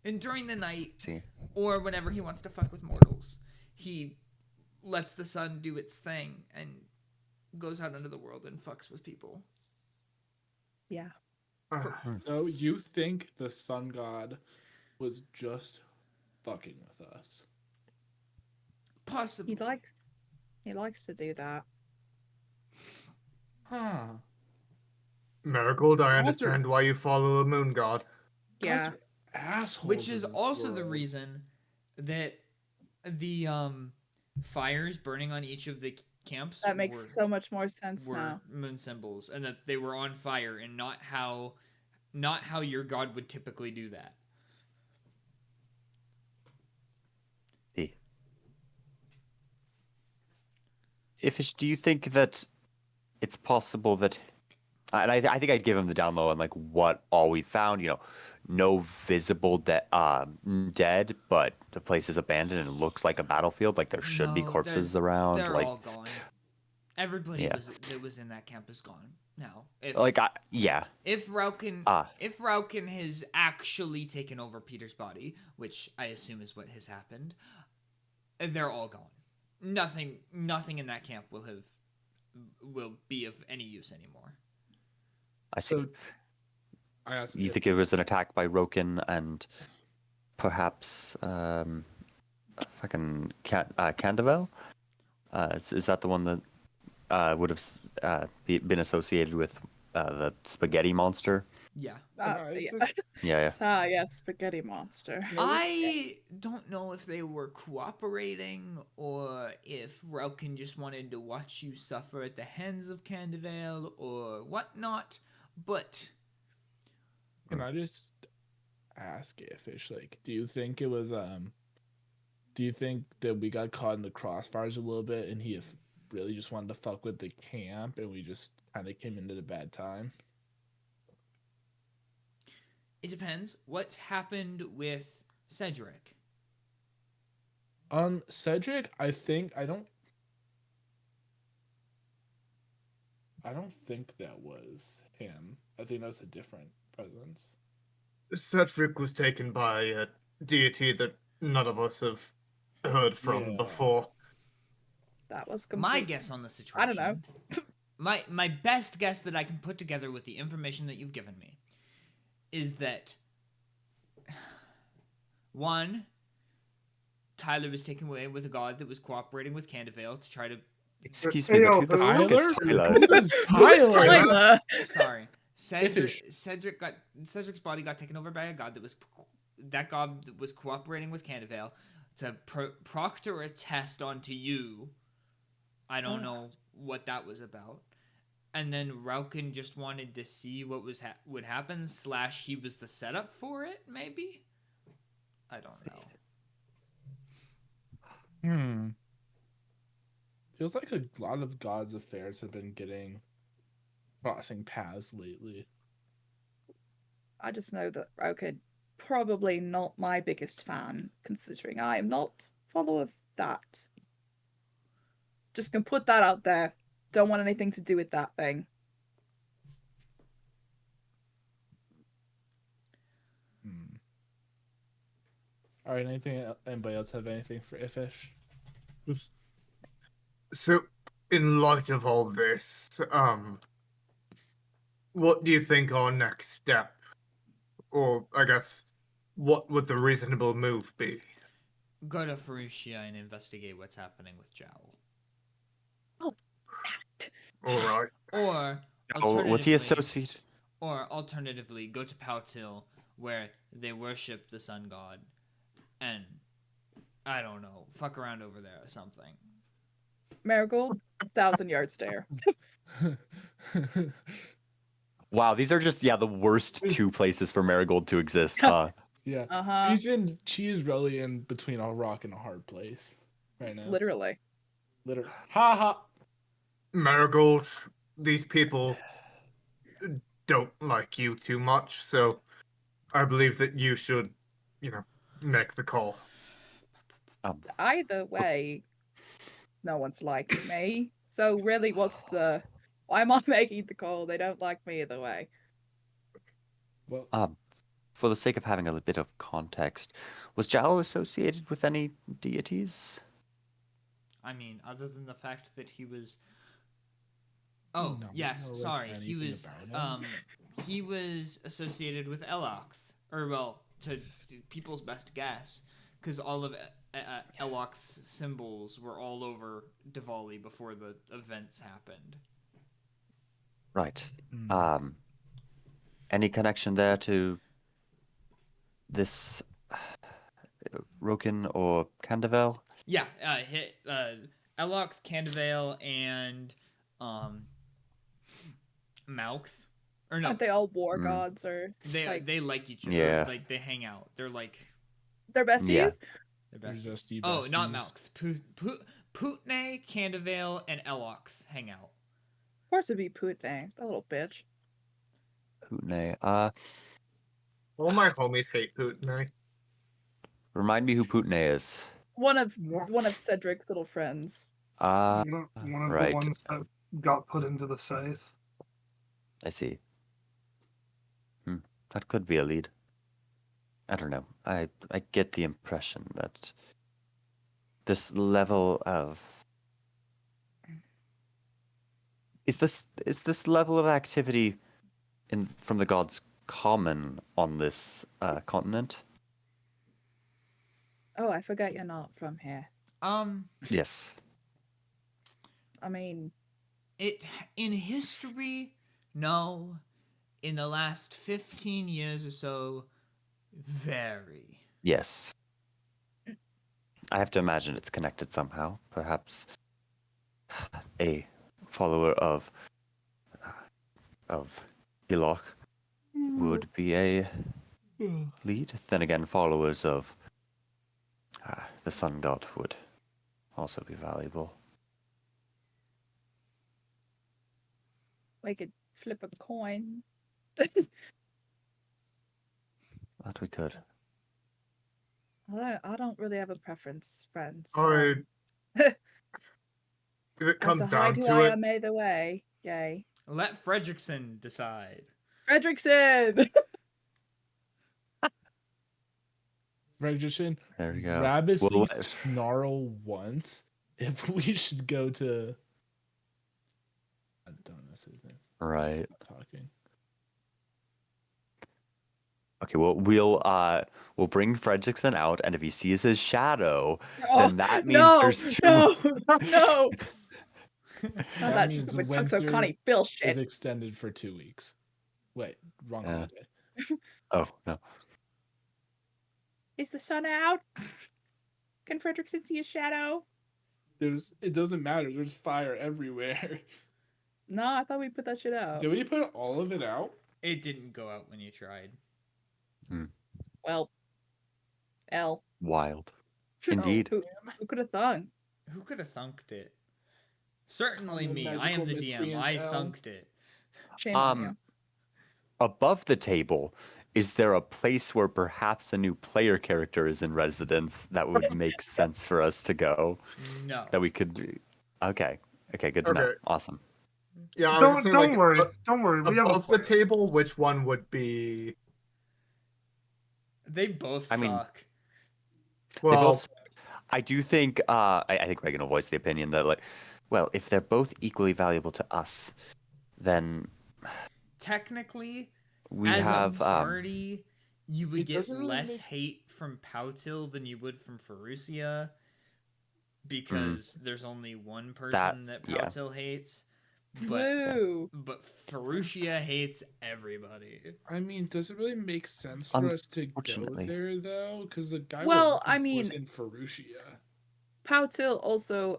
And during the night, See. or whenever he wants to fuck with mortals, he lets the sun do its thing and goes out into the world and fucks with people. Yeah. So you think the sun god was just fucking with us? Possibly. He likes to do that. Huh. Marigold, I Arthur- understand why you follow a moon god. Yeah. Guys are assholes. Which in is this also the world. reason that the fires burning on each of the camps That makes so much more sense were now. moon symbols, and that they were on fire, and not how your god would typically do that. See. Do you think that it's possible that, and I think I'd give him the down low on like what all we found. No visible dead, but the place is abandoned and it looks like a battlefield. Like there should be No, corpses around. They're Like all gone. Everybody Yeah. that was in that camp is gone now. If yeah. if Reaghan Ah. if Reaghan has actually taken over Peter's body, which I assume is what has happened, they're all gone. Nothing in that camp will be of any use anymore. I see. So I asked You think it was an attack by Reaghan and perhaps fucking Candavel? Is that the one that would have been associated with the spaghetti monster? Yeah. Yeah. Yeah. Yes, spaghetti monster. I don't know if they were cooperating or if Reaghan just wanted to watch you suffer at the hands of Candavel or whatnot, but Can I just ask Ifish, like, do you think it was do you think that we got caught in the crossfires a little bit and he really just wanted to fuck with the camp and we just kind of came into the bad time? It depends. What's happened with Cedric? Cedric, I don't think that was him. I think that was a different presence. Cedric was taken by a deity that none of us have heard from Yeah. before. That was My complete. guess on the situation. I don't know. My best guess that I can put together with the information that you've given me is that one, Tyler was taken away with a god that was cooperating with Candavale to try to. Excuse me, but who the fuck is Tyler? Who is Who's Tyler? Tyler? Sorry, Ifish. Cedric's body got taken over by a god that god that was cooperating with Candavale to proctor a test onto you. I don't know what that was about. And then Reaghan just wanted to see what would happen. / he was the setup for it. Maybe. I don't know. Feels like a lot of God's affairs have been crossing paths lately. I just know that Reaghan probably not my biggest fan, considering I am not follower of that. Just gonna put that out there. Don't want anything to do with that thing. All right. Anybody else have anything for Ifish? So, in light of all this, what do you think our next step, or I guess, what would the reasonable move be? Go to Ferucia and investigate what's happening with Jowl. Oh, All right. Or Was he associated? Or alternatively, go to Poutil, where they worship the sun god, and I don't know, fuck around over there or something. Marigold, 1,000-yard stare. Wow, these are just the worst two places for Marigold to exist, huh? Yeah. Uh-huh. She's really in between a rock and a hard place right now. Literally. Literally. Ha ha. Marigold, these people don't like you too much, so I believe that you should, make the call. Either way, no one's liking me. So really, why am I making the call? They don't like me either way. Well, For the sake of having a bit of context, was Jowl associated with any deities? I mean, other than the fact that he was. Oh No, yes, no, sorry. like He anything was about him. he was associated with Elox, or well, to people's best guess, because all of Elox's symbols were all over Diwali before the events happened. Right. Any connection there to this Reaghan or Candavale? Yeah, Elox, Candavale, and Mouth, or no, Aren't they all war gods or they like each other. Yeah. Like they hang out. They're like they're besties? Yeah. they're besties. Besties. Oh, not Mouth. Putne, Candavale, and Elox hang out. Of course it'd be Putne, that little bitch. Putne. All my homies hate Putin. Remind me who Putne is. One of Cedric's little friends. One of right. the ones that got put into the scythe. I see. That could be a lead. I don't know. I get the impression that this level of is this level of activity from the gods common on this continent? Oh, I forgot you're not from here. Yes. I mean, in history, no. In the last 15 years or so, very. Yes. I have to imagine it's connected somehow. Perhaps a follower of Iloch would be a lead. Then again, followers of the sun god would also be valuable. We could flip a coin. That we could. I don't really have a preference, friends. I, if it have comes to down hide who to I it, am either way. Yay. Let Fredrickson decide. Fredrickson! Registration. There we go. Rabbids Well, snarl once if we should go to. I don't know. right. Talking. Okay, well, we'll bring Fredrickson out, and if he sees his shadow, Oh, then that means no, there's two. no, no. Not that means stupid winter Tuxo-Connie Bill Is shit. extended for 2 weeks. Wait, wrong holiday. Oh no. Is the sun out? Can Fredrickson see a shadow? It doesn't matter. There's fire everywhere. No, I thought we put that shit out. Did we put all of it out? It didn't go out when you tried. Well, L. Wild. Indeed. Who could have thought? Who could have thunked it? Certainly I'm a me. I am magical the DM. miscreant, I Al. thunked it. Shame on you. Above the table, is there a place where perhaps a new player character is in residence that would make sense for us to go? No. That we could do? Okay, good to know. Okay. Awesome. yeah, I was just saying, Don't like, worry. Don't worry. We have a above the plan. table, which one would be? They both I mean, suck. They Well, both. I do think. I think Reaghan will voice the opinion that, like, well, if they're both equally valuable to us, then Technically, we as have. a party, you would It get doesn't really less make hate from Poutil than you would from Ferucia, because there's only one person That's- that yeah. Poutil hates. Woo! But Ferucia hates everybody. I mean, does it really make sense for us to go Unfortunately. there though? Because the guy Well, we're looking I for mean- is in Ferucia. Poutil also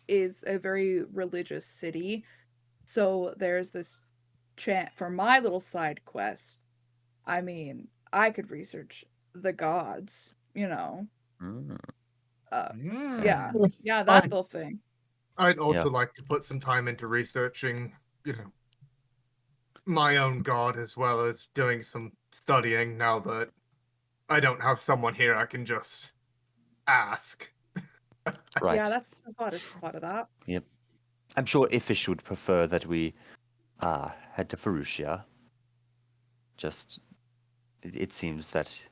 is a very religious city. So there's this chant for my little side quest. I mean, I could research the gods, you know. Mm. Yeah. Yeah, that whole thing. I'd also like to put some time into researching, my own god as well as doing some studying now that I don't have someone here I can just ask. Right. Yeah, that's the hottest part of that. Yep. I'm sure Ifish would prefer that we head to Ferucia. Just, it seems that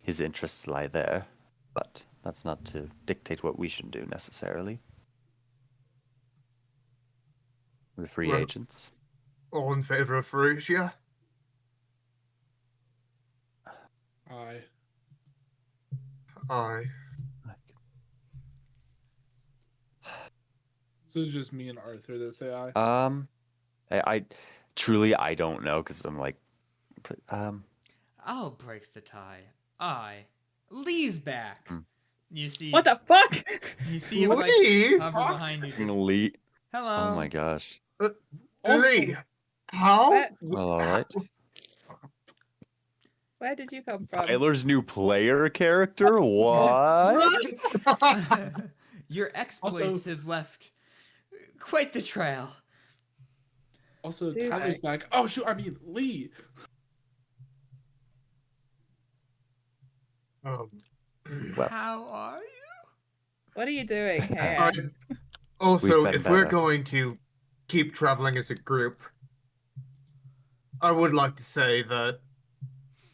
his interests lie there, but that's not to dictate what we should do necessarily. We're free Well- agents. All in favor of Ferucia? Aye. Aye. So it's just me and Arthur that say aye. I truly I don't know because I'm like, I'll break the tie. Lee's back. You see What the fuck? You see him like Lee? hover behind you. Just, Lee. hello. Oh my gosh. Lee, how? What? All right. Where did you come from? Tyler's new player character? What? Your exploits have left quite the trail. Also, Dude, Tyler's back. Oh shoot! I mean Lee. Well- How are you? What are you doing here? I- also, We've been if we're better. going to keep traveling as a group, I would like to say that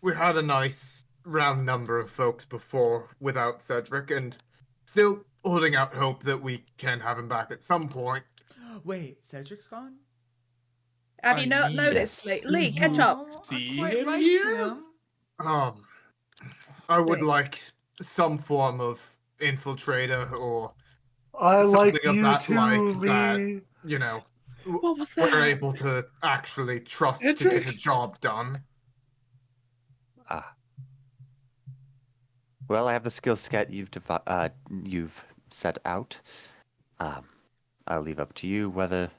we had a nice round number of folks before without Cedric, and still holding out hope that we can have him back at some point. Wait, Cedric's gone? Have you I not mean, noticed? yes. Lee, catch you up. Oh, I see quite him liked here? him. I would Wait. like some form of infiltrator or I like something of you that too, like that. Lee. What was We're that? able to actually trust to get a Cedric! job done. Well, I have the skill set you've set out. I'll leave up to you whether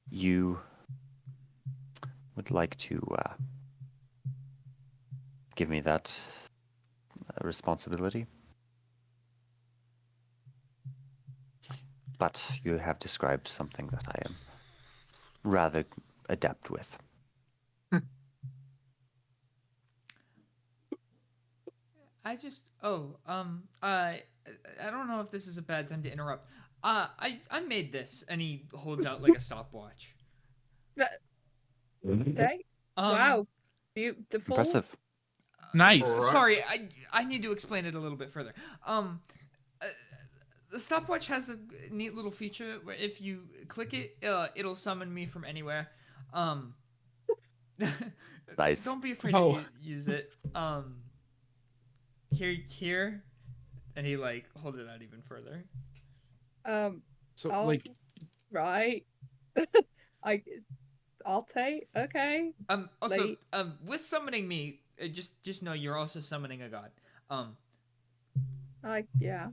you would like to give me that responsibility. But you have described something that I am rather adept with. I don't know if this is a bad time to interrupt. I made this, and he holds out like a stopwatch. Okay. Um, Wow. Beautiful. Impressive. Nice. Alright. Sorry, I need to explain it a little bit further. Uh, the stopwatch has a neat little feature where if you click it, it'll summon me from anywhere. Nice. Don't be afraid Oh. to use it. Here, and he like holds it out even further. So I'll- like, Right. I'll take. Okay. Also, Like- with summoning me, just know you're also summoning a god. Yeah.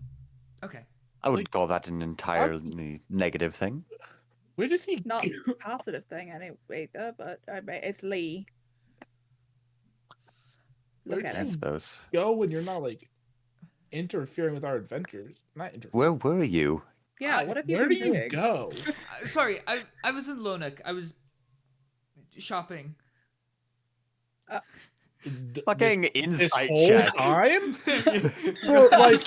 Okay. I wouldn't call that an entirely negative thing. where does he Not go? a positive thing anyway, though, but I mean, it's Lee. Look Where at I him. suppose. go when you're not like interfering with our adventures? Not interfering. Where were you? Yeah, what have you Where been do you doing? go? Sorry, I was in Lonak. I was shopping. Fucking This insight whole check. time? For like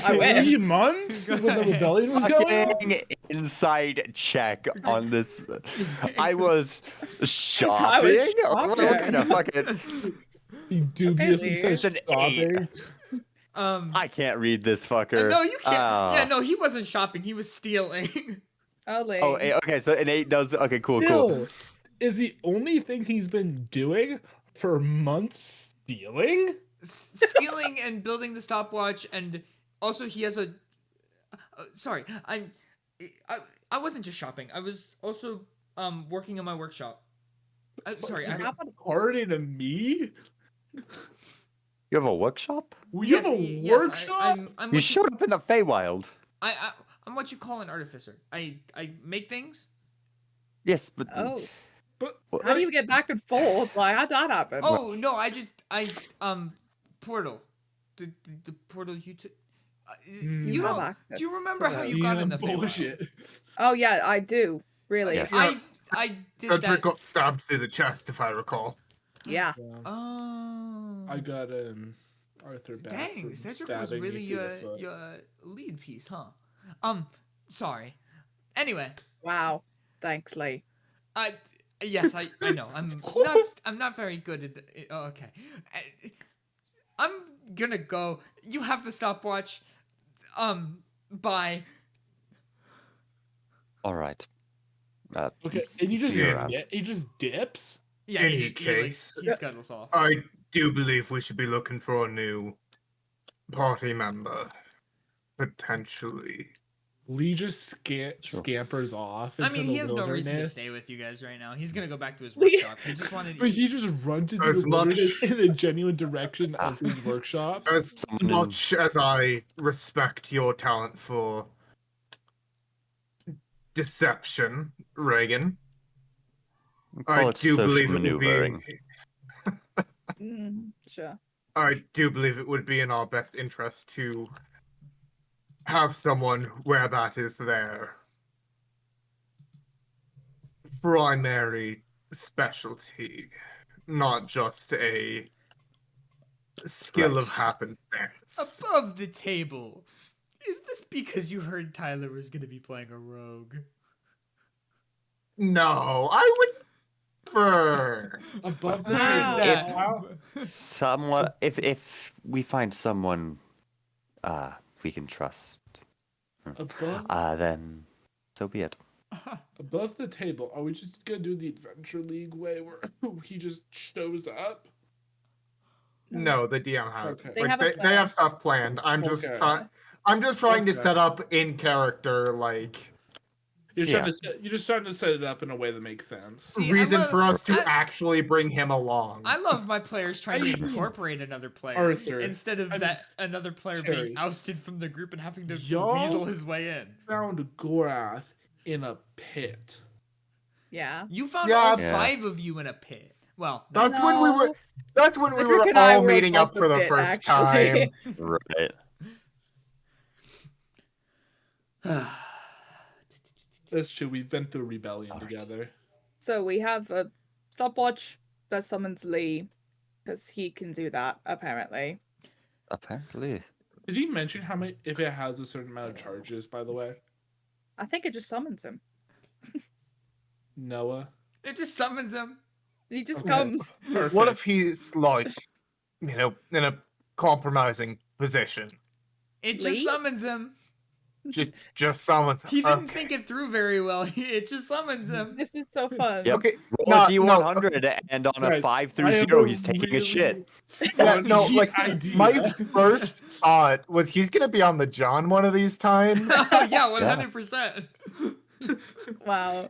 I wish. 3 months when the rebellion was going on? Fucking insight check on this. I was I shopping. was What kind of fucking? He dubiously Lee. says It's an 8. shopping. I can't read this fucker. No, you can't. Yeah, Ah. no, he wasn't shopping. He was stealing. Oh, Lee. Oh, okay. So an 8 does. Okay, cool. Still, is the only thing he's been doing for months stealing? Stealing and building the stopwatch, and also he has a. Sorry, I wasn't just shopping. I was also working in my workshop. Sorry, How about According to me, You have a workshop? you have a workshop. I'm You what showed up in the Feywild. I'm what you call an artificer. I make things. Yes, but Oh, But how do you get back and forth? Like, how'd that happen? Oh no, portal, the portal you took. You have don't. access Do you remember to how those. you got in Damn the Feywild? bullshit. Oh, yeah, I do. Really. Yes. I did Cedric that. got stabbed through the chest, if I recall. Yeah. Oh. I got Arthur back. Dang, from Cedric was stabbing me really through the foot. your lead piece, huh? Sorry. Anyway, Wow. Thanks, Lee. yes, I know. I'm not very good at it. Oh, okay. I'm gonna go. You have the stopwatch. Bye. all right. Okay, and see you around. he just dips. Yeah, Any he case, he scuttles off. I do believe we should be looking for a new party member. Potentially. Lee just Sure. scampers off. I into mean, the he has no reason to wilderness. stay with you guys right now. He's gonna go back to his Lee- workshop. He just wanted. But he just runs into As the wilderness much- in the genuine direction of his workshop. As Someone in- much as I respect your talent for deception, Reaghan, Call I it do social believe it would maneuvering. be. Sure. I do believe it would be in our best interest to have someone where that is their primary specialty, not just a skill of Right. happenstance. Above the table. Is this because you heard Tyler was gonna be playing a rogue? No, I would prefer. Above the Wow. table. That- Wow. Somewhat. If we find someone, we can trust, Above, then so be it. above the table. Are we just gonna do the Adventure League way where he just shows up? No, the DM has. Okay. They Like, have a they plan. have stuff planned. I'm just Okay. I'm just trying to Okay. set up in character, like You're Yeah. just trying to set it up in a way that makes sense. See, I reason love- for us to I- actually bring him along. I love my players trying to I mean, incorporate another player Arthur, instead of I mean, that another player Terry. being ousted from the group and having to Y'all- weasel his way in. Found Gorath in a pit. Yeah. You found Yeah. all Yeah. 5 of you in a pit. Well, That's when we were. No. That's when we Cedric were and I all were meeting above up the for the pit, first actually. time. Right. That's true. We've been through rebellion Alright. together. So we have a stopwatch that summons Lee, because he can do that, apparently. Apparently. Did he mention how many? If it has a certain amount of charges, by the way, I think it just summons him. Noah. it just summons him. He just Okay. comes. Perfect. What if he's like, in a compromising position? It just Lee? summons him. Just summons. He didn't Okay. think it through very well. It just summons him. This is so fun. Yep. Okay. Roll a No, no. D100, and on a Guys, 5 I through have 0, a he's taking a really shit. Yeah, funny no, like idea. my first thought was he's gonna be on the John one of these times. Oh, yeah, 100%. Wow.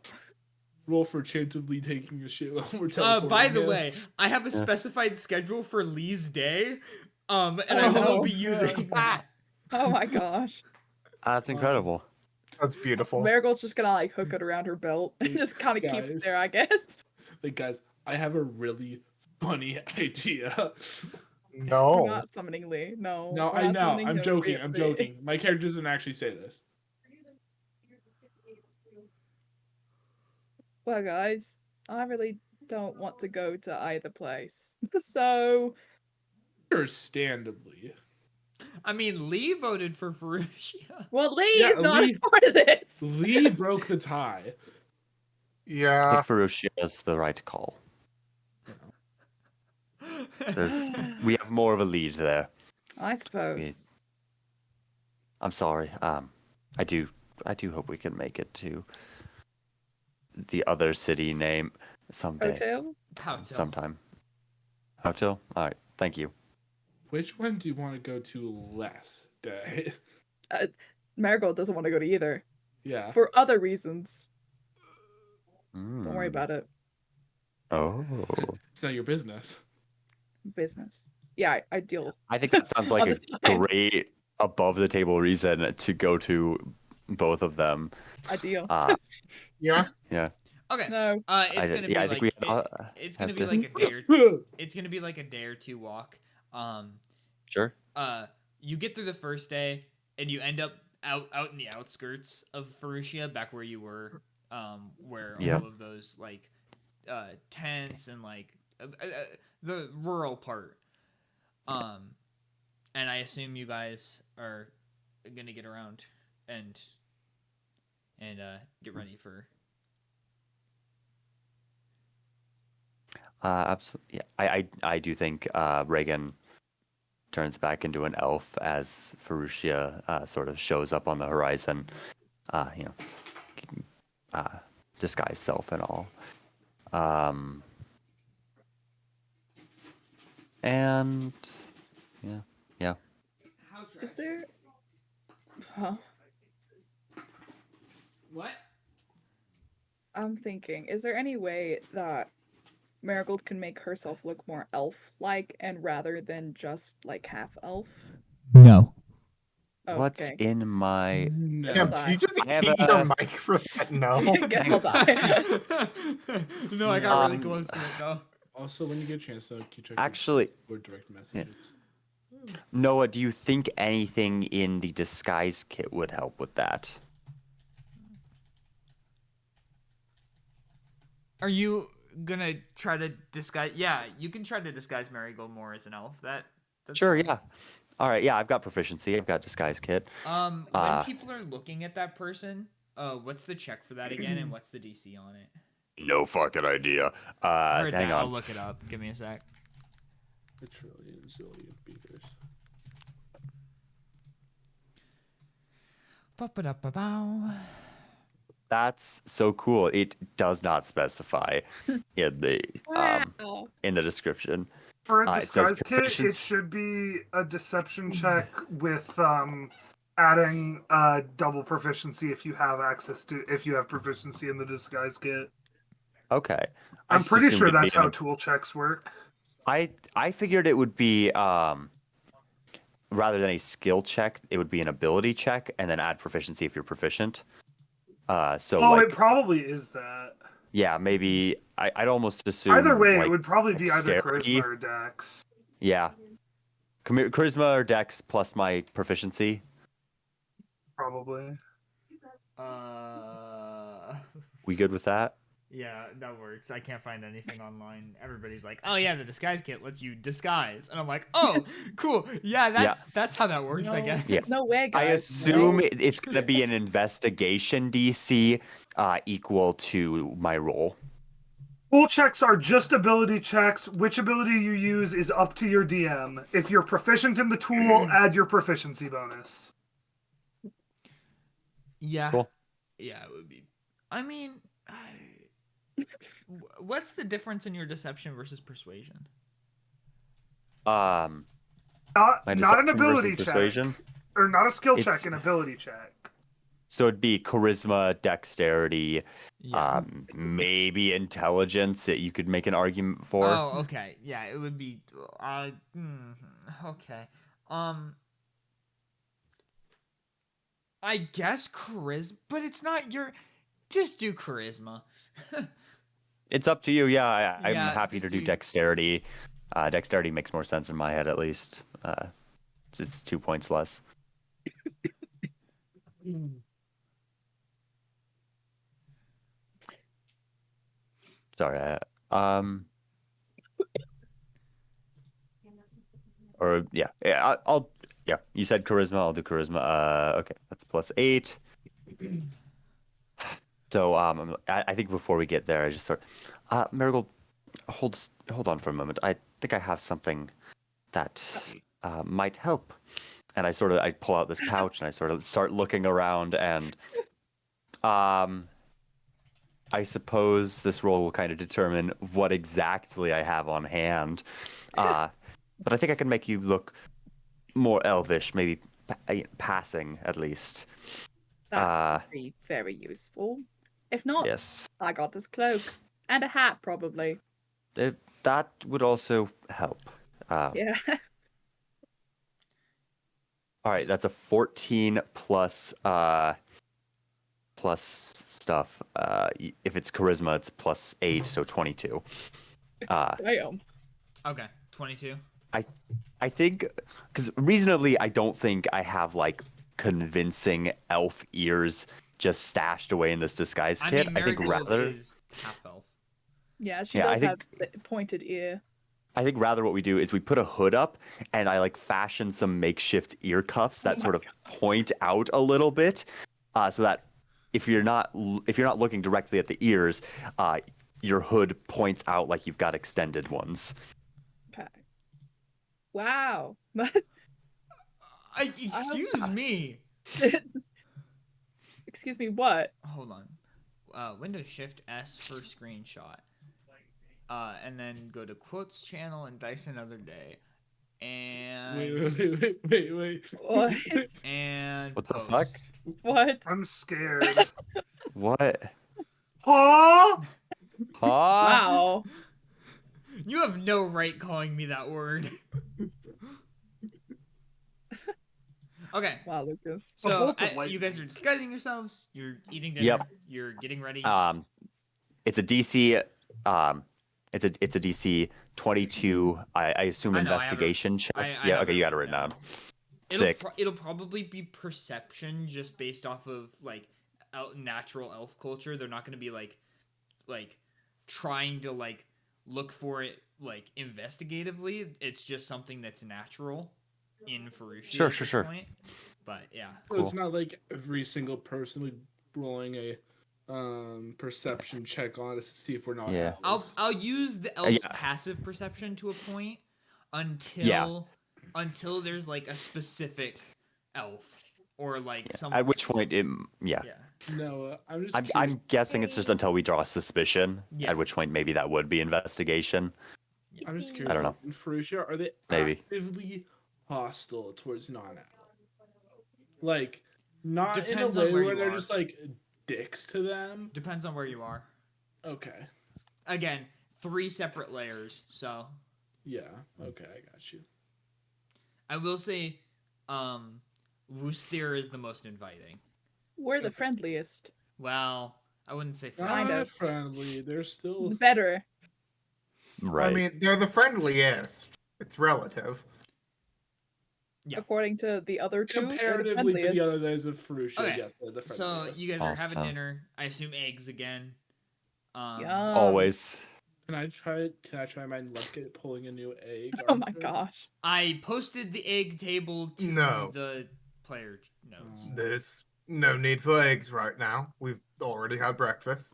Roll for chance of Lee taking a shit while we're By teleporting the him. way, I have a specified schedule for Lee's day, and I Oh, will no. be using that. Oh my gosh. That's incredible. That's beautiful. Marigold's just gonna like hook it around her belt and just kind of keep Guys. it there, I guess. Like, guys, I have a really funny idea. We're No. not summoning Lee. No. No, we're I not know. summoning I'm him joking. via I'm fate. joking. My character doesn't actually say this. Well, guys, I really don't want to go to either place. So, Understandably. I mean, Lee voted for Ferucia. well, Lee Yeah, is not Lee- a part of this. Lee broke the tie. I Yeah. think Ferucia is the right call. We have more of a lead there. I suppose. I'm sorry. I do hope we can make it to the other city name someday. Hotel? Sometime. Hotel? Alright, thank you. Which one do you want to go to less day? Marigold doesn't want to go to either. Yeah. For other reasons. Don't worry Mm. about it. Oh. It's not your business. Business. Yeah, I deal. I think that sounds like On a the side. great above the table reason to go to both of them. I deal. Yeah. Okay. No. It's gonna be I like think we it's gonna have be to- like a day or two. It's gonna be like a day or two walk. Sure. You get through the first day and you end up out in the outskirts of Ferucia, back where you were, where Yeah. all of those like tents and like the rural part. And I assume you guys are gonna get around and get ready for. Absolutely. Yeah. I do think Reaghan turns back into an elf as Ferucia sort of shows up on the horizon. Disguise self and all. And yeah. Is there. Huh? What? I'm thinking, is there any way that Marigold can make herself look more elf-like and rather than just like half elf? No. Oh, What's okay. in my No. Damn, die. you just I have hit a- your mic for that. No. Guess I'll die. No, I got really Um, close to it though. Also, when you get a chance, keep checking Actually- or direct messages. Noah, do you think anything in the disguise kit would help with that? Are you gonna try to disguise? Yeah, you can try to disguise Marigold more as an elf. That's Sure, fine. yeah. All right, yeah, I've got proficiency. I've got disguise kit. When people are looking at that person, what's the check for that again, and what's the DC on it? No fucking idea. Heard Hang that. I'll on. look it up. Give me a sec. A zillion beakers. Ba-ba-da-ba-bow. That's so cool. It does not specify in the Wow. in the description. For a It says disguise kit, it proficiency- should be a deception check with adding double proficiency if you have proficiency in the disguise kit. Okay. I I'm just pretty assumed sure it'd be that's an how ab- tool checks work. I figured it would be rather than a skill check, it would be an ability check, and then add proficiency if you're proficient. So Oh, like it probably is that. Yeah, maybe I'd almost assume Either way, it like would probably be either dexterity. charisma or dex. Yeah, charisma or dex plus my proficiency. Probably. We good with that? Yeah, that works. I can't find anything online. Everybody's like, "Oh yeah, the disguise kit lets you disguise," and I'm like, "Oh, cool. Yeah, that's how that works, I No, guess." Yeah. no way, I guys. assume No. it's gonna be an investigation DC equal to my roll. Full checks are just ability checks. Which ability you use is up to your DM. If you're proficient in the tool, add your proficiency bonus. Yeah. Cool. Yeah, it would be. I mean, what's the difference in your deception versus persuasion? Um, Not, my not an deception versus ability persuasion. check. Or not a skill It's check, an ability check. so it'd be charisma, dexterity, Yeah. maybe intelligence that you could make an argument for. Oh, okay. Yeah, it would be. Okay. I guess charisma, but it's not your. Just do charisma. It's up to you. Yeah, I'm Yeah, happy just to do do- dexterity. Dexterity makes more sense in my head, at least. It's 2 points less. Sorry. Or yeah. I'll yeah. You said charisma. I'll do charisma. Okay, that's +8. So I think before we get there, I just Marigold, hold on for a moment. I think I have something that might help. And I pull out this pouch and I sort of start looking around, and I suppose this roll will kind of determine what exactly I have on hand. But I think I can make you look more elvish, maybe passing at least. That would be very useful. If not, Yes. I got this cloak and a hat, probably. That would also help. Yeah. All right, that's a 14 plus stuff. If it's charisma, it's +8, so 22. Damn. Okay, 22. I think, because reasonably, I don't think I have like convincing elf ears just stashed away in this disguise I kit. mean, I think Marigold rather, is half elf. Yeah, she yeah, does have the pointed ear. I think rather what we do is we put a hood up and I like fashion some makeshift ear cuffs that Oh my sort of point out a little bit, so that if you're not looking directly at the ears, your hood points out like you've got extended ones. Okay. Wow. Excuse me. Excuse me, what? Hold on. Windows Shift S for screenshot. And then go to quotes channel and dice another day. And Wait. What? and What the post. fuck? What? I'm scared. What? Huh? Huh? Wow. You have no right calling me that word. Okay. Wow, Lucas. So bolt of you guys are disguising yourselves. You're eating dinner. Yep. You're getting ready. It's a DC. It's a DC 22. I assume I know, I have it. investigation check. I Yeah. have Okay, it you got it written written down. It'll Sick. it'll probably be perception just based off of like natural elf culture. They're not going to be like trying to like look for it like investigatively. It's just something that's natural in Ferucia at this point. But yeah. So Cool. it's not like every single person would rolling a perception check on us to see if we're not. Yeah. elves. I'll use the elf's Yeah. passive perception to a point until there's like a specific elf or like some. At which point, Yeah. No, I'm just. I'm curious. guessing it's just until we draw suspicion. Yeah. At which point, maybe that would be investigation. I'm just curious. I don't know. In Ferucia, are they Maybe. actively hostile towards non-elves? Like, not Depends in a on way where where you they're are. just like dicks to them. Depends on where you are. Okay. Again, 3 separate layers. So Yeah. Okay, I got you. I will say, Wustir is the most inviting. We're the friendliest. Well, I wouldn't say Kind friendly. of. Not friendly. They're still. Better. Right. I mean, they're the friendliest. It's relative. Yeah. According to the other two, they're the Comparatively to the friendliest. other days of Ferucia, Okay. yes, they're the So friendliest. you guys are having Awesome. dinner. I assume eggs again. Yum. Always. Can I try my luck at pulling a new egg? Oh my Arthur? gosh. I posted the egg table to No. the player notes. There's no need for eggs right now. We've already had breakfast.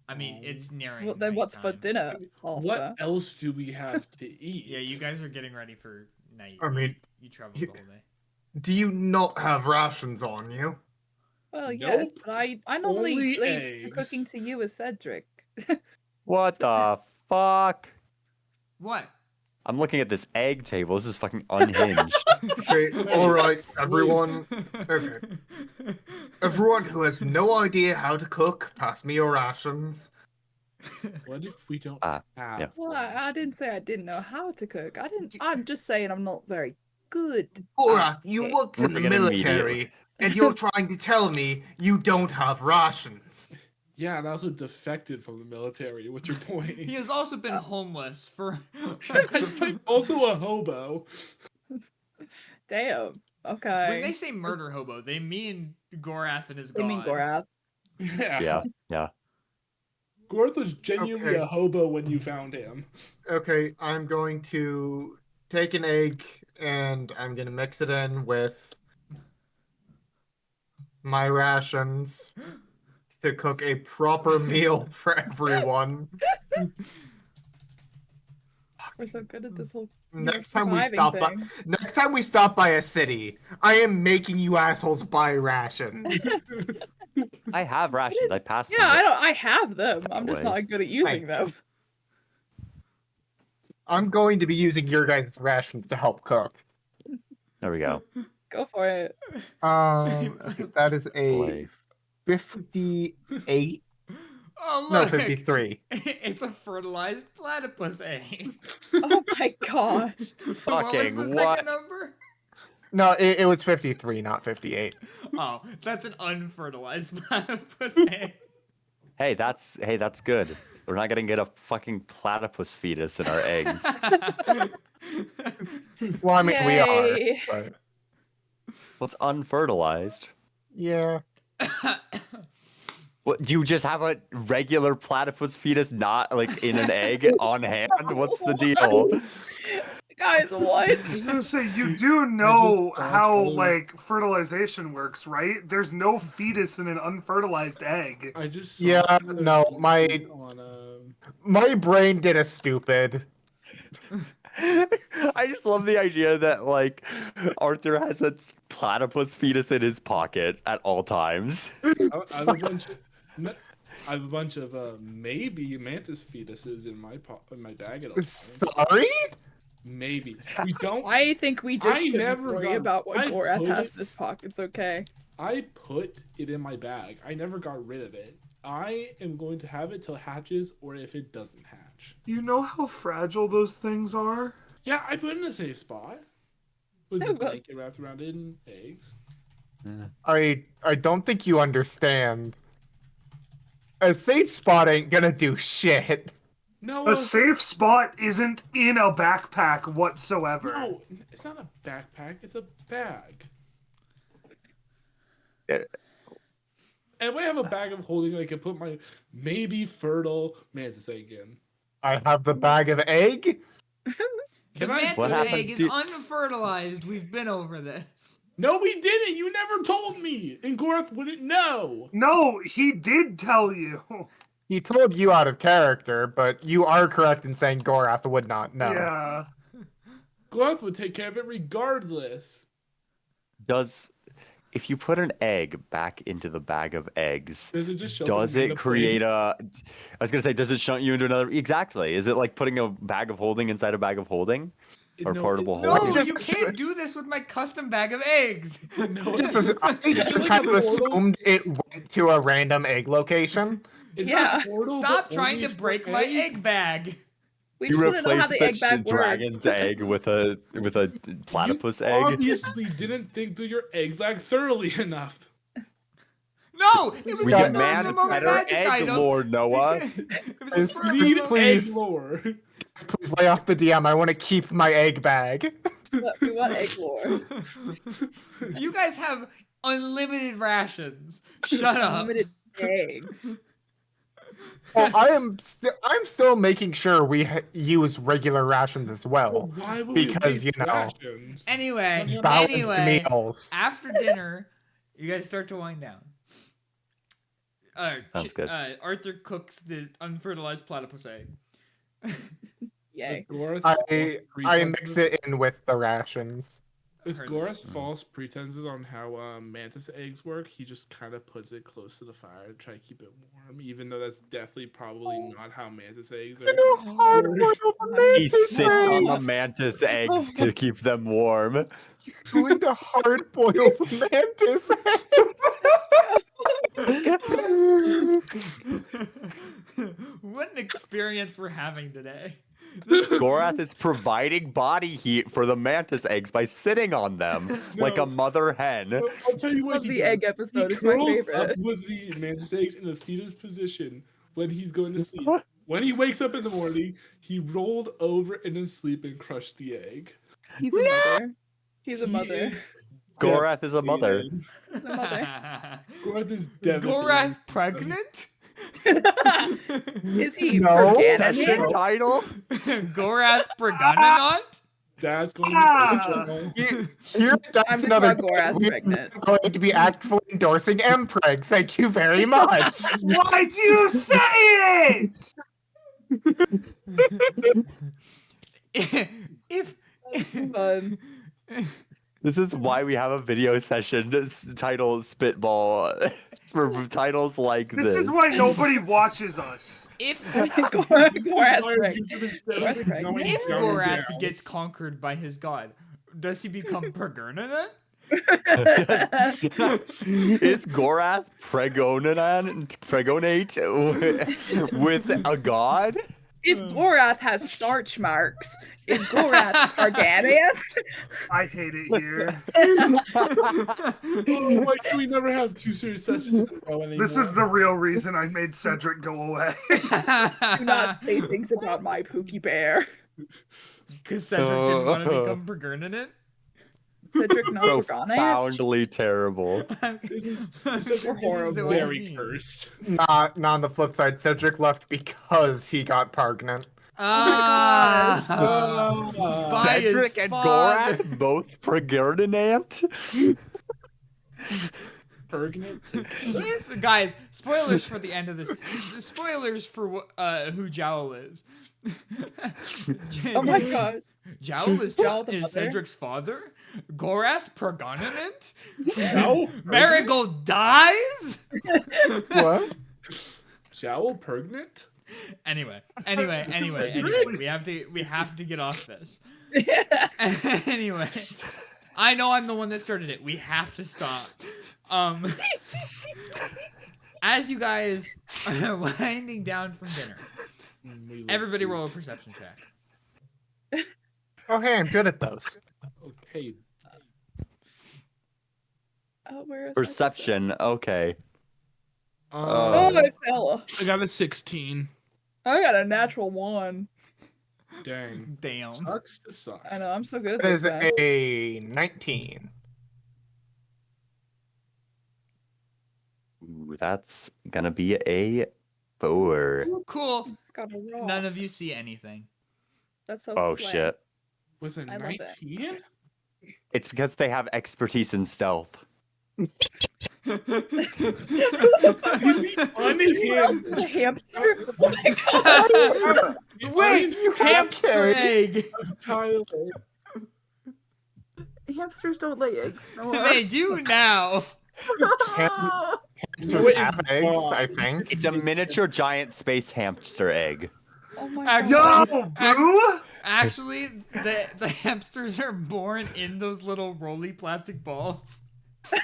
I mean, it's nearing. Well, then what's for nighttime. dinner? What Arthur? else do we have to eat? Yeah, you guys are getting ready for night. I mean, you traveled the whole day. Do you not have rations on you? Well, yes, Nope. but I normally Only leave the eggs. cooking to you as Cedric. What the fuck? What? I'm looking at this egg table. This is fucking unhinged. Okay, alright, everyone. Okay. Everyone who has no idea how to cook, pass me your rations. What if we don't Ah, have? yeah. Well, I didn't say I didn't know how to cook. I'm just saying I'm not very good. Borath, you work in the Reaghan immediately. military, and you're trying to tell me you don't have rations. Yeah, and I also defected from the military. What's your point? He has also been homeless for. I'm also a hobo. Damn. Okay. When they say murder hobo, they mean Gorath and his god. They mean Gorath. Yeah. Yeah. Gorth was genuinely Okay. a hobo when you found him. Okay, I'm going to take an egg and I'm going to mix it in with my rations to cook a proper meal for everyone. We're so good at this whole Next time we surviving stop by, thing. next time we stop by a city, I am making you assholes buy rations. I have rations. I passed Yeah, them. I have them. I'm just way. not good at using them. I'm going to be using your guys' rations to help cook. There we go. Go for it. That is a Slay. 58. Oh No, look! 53. It's a fertilized platypus egg. Oh my gosh. What was Fucking the what? second number? No, it was 53, not 58. Oh, that's an unfertilized platypus egg. Hey, that's good. We're not gonna get a fucking platypus fetus in our eggs. Well, I mean, we are. Yay. But What's unfertilized? yeah. What? Do you just have a regular platypus fetus, not like in an egg on hand? What's the deal? Guys, what? I was gonna say, you do know thought how, I was- like, fertilization works, right? There's no fetus in an unfertilized egg. I just saw Yeah, the no, my- feed on My brain did a stupid. I just love the idea that like Arthur has a platypus fetus in his pocket at all times. I have a bunch of I have a bunch of maybe mantis fetuses in my bag at all times. Sorry? Maybe we don't. I think we just I shouldn't never worry got- about what I Gorath put has it- in his pockets, okay? I put it in my bag. I never got rid of it. I am going to have it till it hatches, or if it doesn't hatch. You know how fragile those things are? Yeah, I put it in a safe spot with Oh, a but- blanket wrapped around it and eggs. I don't think you understand. A safe spot ain't gonna do shit. No, A safe spot isn't in a backpack whatsoever. no, it's not a backpack. It's a bag. Yeah. And we have a bag of holding. I can put my maybe fertile mantis egg in. I have the bag of egg. The Can I? mantis What happens egg is to- unfertilized. We've been over this. No, we didn't. You never told me. And Gorth wouldn't know. No, he did tell you. He told you out of character, but you are correct in saying Gorath would not know. Yeah. Gorth would take care of it regardless. If you put an egg back into the bag of eggs, Does it just show does up in it the create place? I was gonna say, does it shunt you into another? Exactly. Is it like putting a bag of holding inside a bag of holding? Or No, portable No, holding? just you assume- can't do this with my custom bag of eggs. No, Just as, I just like kind a of portal? assumed it went to a random egg location. It's Yeah. not a portal, Stop but trying only to for break my egg bag. We You just want to know how replace the egg that bag works. dragon's egg with a platypus you egg. obviously didn't think through your egg bag thoroughly enough. No, it was We just demand a moment better magic egg, item. Lord Noah. It was just for a Need moment. Please. egg lore. Please lay off the DM. I want to keep my egg bag. We want egg lore. You guys have unlimited rations. Shut up. Unlimited eggs. Well, I'm still making sure we use regular rations as well. Why would Because, we you waste know, rations? Anyway, balanced meals. after dinner, you guys start to wind down. Sounds good. Arthur cooks the unfertilized platypus egg. Yay. I mix it in with the rations. With Heard Gora's false pretenses on how mantis eggs work, he just kind of puts it close to the fire to try to keep it warm, even though that's definitely probably not how mantis eggs are. He sits on the mantis eggs to keep them warm. Going to hard boiled mantis. What an experience we're having today. Gorath is providing body heat for the mantis eggs by sitting on them like a mother hen. I'll tell you what Love he the does. egg episode. He It's my curls up favorite. with the mantis eggs in the fetus position when he's going to sleep. When he wakes up in the morning, he rolled over in his sleep and crushed the egg. He's a mother. He's a He mother. is Gorath is a mother. He's a mother. Gorath is devastated. Gorath pregnant? Is he No. Session Organic? title? Gorath Pregananot? Dad's going Ah! to Here, that's I'm just another about Gorath we're pregnant. going to be actively endorsing Mpreg. Thank you very much. Why'd you say it? If This is fun. This is why we have a video session titled Spitball for titles like this. This is why nobody watches us. if Gorath pregnant. if Gorath gets conquered by his god, does he become Pergernanut? Is Gorath pregonate with a god? If Gorath has starch marks, is Gorath organic? I hate it here. Why do we never have 2 serious sessions in a row anymore? This is the real reason I made Cedric go away. Do not say things about my Pookie Bear. Because Cedric didn't want to become Pergernanut? Cedric not organic? Profoundly terrible. This is horrible. very cursed. Not on the flip side, Cedric left because he got pregnant. Ah, Oh. by his Cedric and father. Gorath both Pergernant? Pregnant. Yes, guys, spoilers for the end of this. Spoilers for who Jowl is. Oh my god. Jowl is Jowl the mother? Cedric's father. Gorath Pergonanant. No. Marigold dies. What? Jowl pregnant? Anyway, we have to get off this. Anyway, I know I'm the one that started it. We have to stop. As you guys are winding down from dinner, everybody roll a perception check. Oh, hey, I'm good at those. Okay. Oh, where is my Perception, okay. Oh, I fell. I got a 16. I got a natural 1. Dang. Damn. Sucks to suck. I know, I'm so good at That this. is guys. a 19. Ooh, that's gonna be a 4. Cool. Got a roll. None of you see anything. That's so Oh slay. shit. With a I love it. 19? It's because they have expertise in stealth. Unhinged. A hamster? Oh my god. Wait, hamster egg. Tyler. Hamsters don't lay eggs. No. They do now. Hamsters What have is eggs, wrong? I think. It's a miniature giant space hamster egg. Oh my Actually- god. Yo, boo! Actually, the hamsters are born in those little roly plastic balls.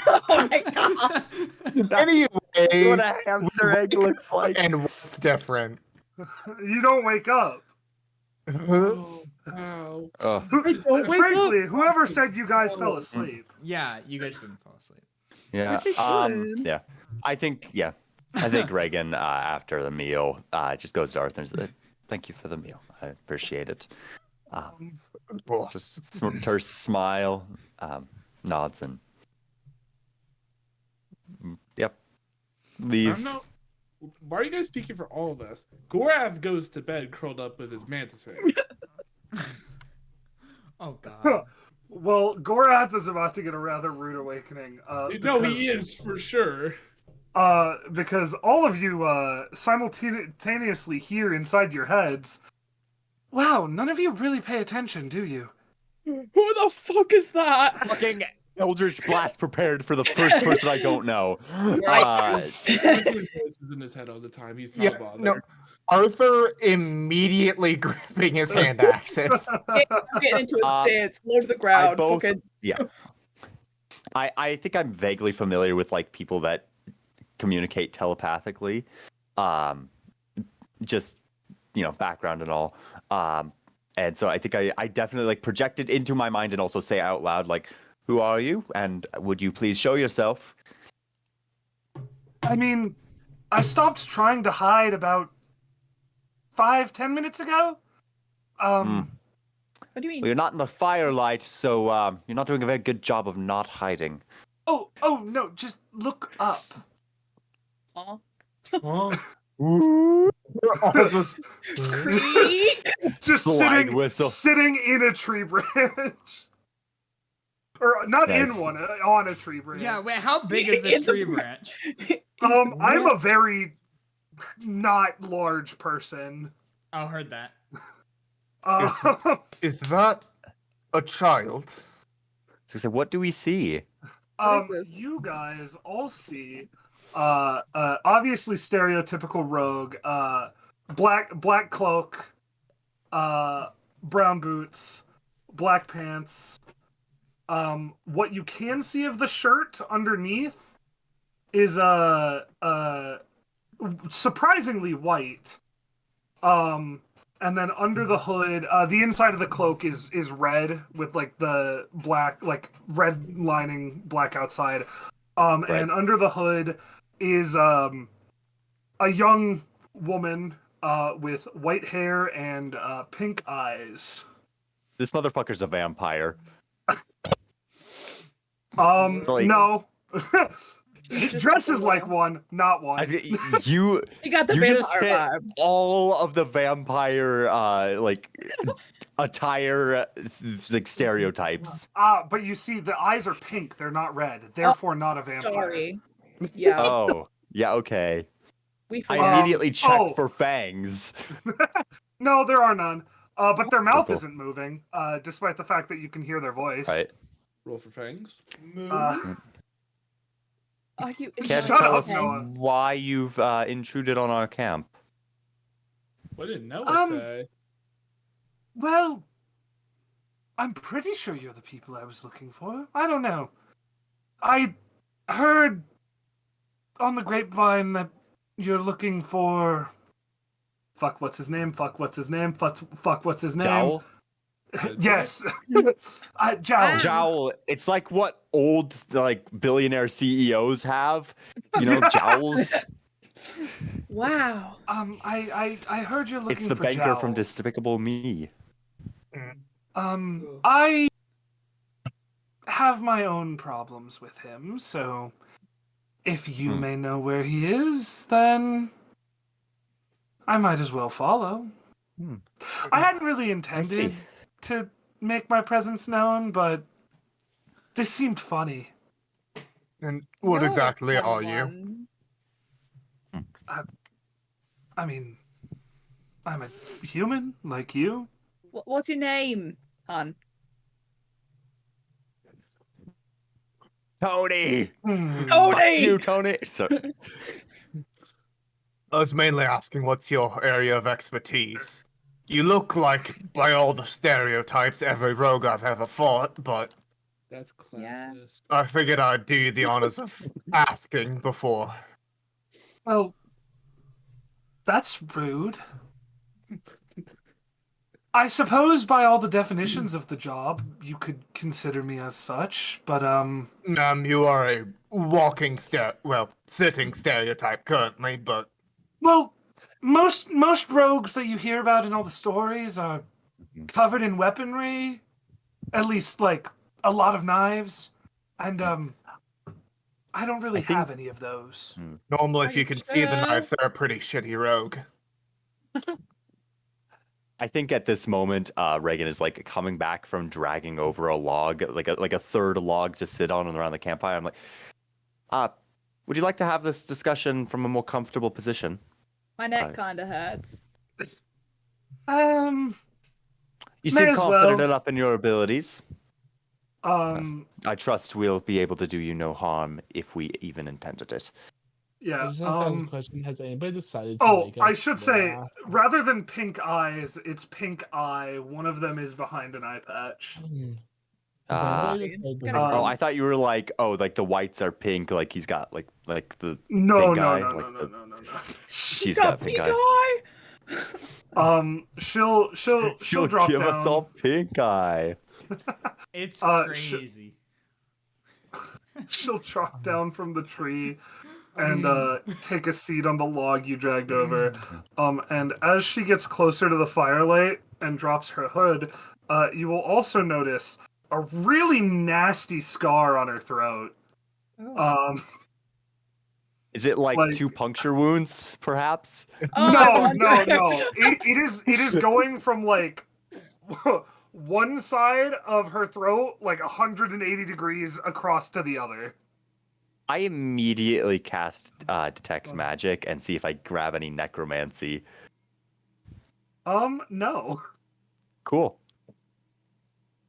Oh my god. Anyway, What a hamster egg looks like. and what's different? You don't wake up. Oh, wow. Oh, I don't wake Frankly, whoever said you guys fell asleep? Yeah, you guys didn't fall asleep. Yeah. Pretty good. Yeah. I think Reagan after the meal just goes to Arthur and says, "Thank you for the meal. I appreciate it." Of course. Just terse smile, nods, and yep, I'm leaves. not. Why are you guys speaking for all of us? Gorath goes to bed curled up with his mantis egg. Oh God. Well, Gorath is about to get a rather rude awakening. No, he is for sure. Because all of you simultaneously hear inside your heads, wow, none of you really pay attention, do you? Who the fuck is that? Fucking Eldritch Blast prepared for the first person I don't know. Arthur's voice is in his head all the time. He's not bothered. No. Arthur immediately gripping his hand axes. Getting into a stance, low to the ground. Fucking... Yeah. I think I'm vaguely familiar with like people that communicate telepathically. Just background and all. And so I think I definitely like projected into my mind and also say out loud like, "Who are you? And would you please show yourself?" I mean, I stopped trying to hide about 5-10 minutes ago. What do you mean? Well, you're not in the firelight, so you're not doing a very good job of not hiding. Oh no, just look up. We're all just Just Slide whistle. sitting in a tree branch. Or not Nice. in one, on a tree branch. Yeah, wait, how big is this In the tree branch. branch? I'm a very not large person. Oh, heard that. Is that a child? So what do we see? What is this? You guys all see, obviously stereotypical rogue, black cloak, brown boots, black pants. What you can see of the shirt underneath is surprisingly white. And then under the hood, the inside of the cloak is red with like the black, like red lining, black outside. Right. And under the hood is a young woman with white hair and pink eyes. This motherfucker's a vampire. No. Just Dresses a like little. one, not one. You got the you just vampire hit vibe. all of the vampire like attire like stereotypes. But you see, the eyes are pink; they're not red. Therefore, not a vampire. Sorry. Yeah. Oh, yeah, okay. We I forgot. immediately checked oh. for fangs. No, there are none. But their mouth Cool. isn't moving, despite the fact that you can hear their voice. Right. Roll for fangs. Are you Care to Shut tell up, us Noah. why you've intruded on our camp? What did Noah say? Well, I'm pretty sure you're the people I was looking for. I don't know. I heard on the grapevine that you're looking for... Fuck, what's his name? Fuck, what's his name? Fuck, what's his name? Jowl? Yes. Jowl. Jowl. It's like what old like billionaire CEOs have. You know, jowls. Wow. I heard you're looking It's the for banker Jowl. from Despicable Me. I have my own problems with him, so if you may know where he is, then I might as well follow. I hadn't really intended to make my presence known, but this seemed funny. And what You're exactly a are fun you? one. I mean, I'm a human like you. What's your name, hon? Tony! Hmm. Fuck you, Tony! Sorry. I was mainly asking what's your area of expertise. You look like, by all the stereotypes, every rogue I've ever fought, but That's Yeah. classist. I figured I'd do you the honors of asking before. Well, that's rude. I suppose by all the definitions of the job, you could consider me as such, but You are a sitting stereotype currently, but well, most rogues that you hear about in all the stories are covered in weaponry, at least like a lot of knives, and I don't really I think- have any of those. normally Are if you you can see the sure? knives, they're a pretty shitty rogue. I think at this moment, Reagan is like coming back from dragging over a log, like a third log to sit on and around the campfire. I'm like, would you like to have this discussion from a more comfortable position? My neck kind of hurts. You May seem as confident well. enough in your abilities. I trust we'll be able to do you no harm if we even intended it. I yeah. just have to ask a question. Has anybody decided to Oh, wake up? I should say, Laura? rather than pink eyes, it's pink eye. One of them is behind an eye patch. Has Ah. anybody decided to Gotta wake Oh, up? I thought you were like, like the whites are pink, like he's got like the No, pink no, eye, no, like no, no, no, no, no. she's got pink eye. She'll You'll drop give down. us all pink eye. It's sh- crazy. She'll drop down from the tree and take a seat on the log you dragged over. And as she gets closer to the firelight and drops her hood, you will also notice a really nasty scar on her throat. Oh. Is it like Like- 2 puncture wounds, perhaps? Oh, No, I no, wonder. no. It is going from like one side of her throat, like 180 degrees across to the other. I immediately cast detect magic and see if I grab any necromancy. No. Cool.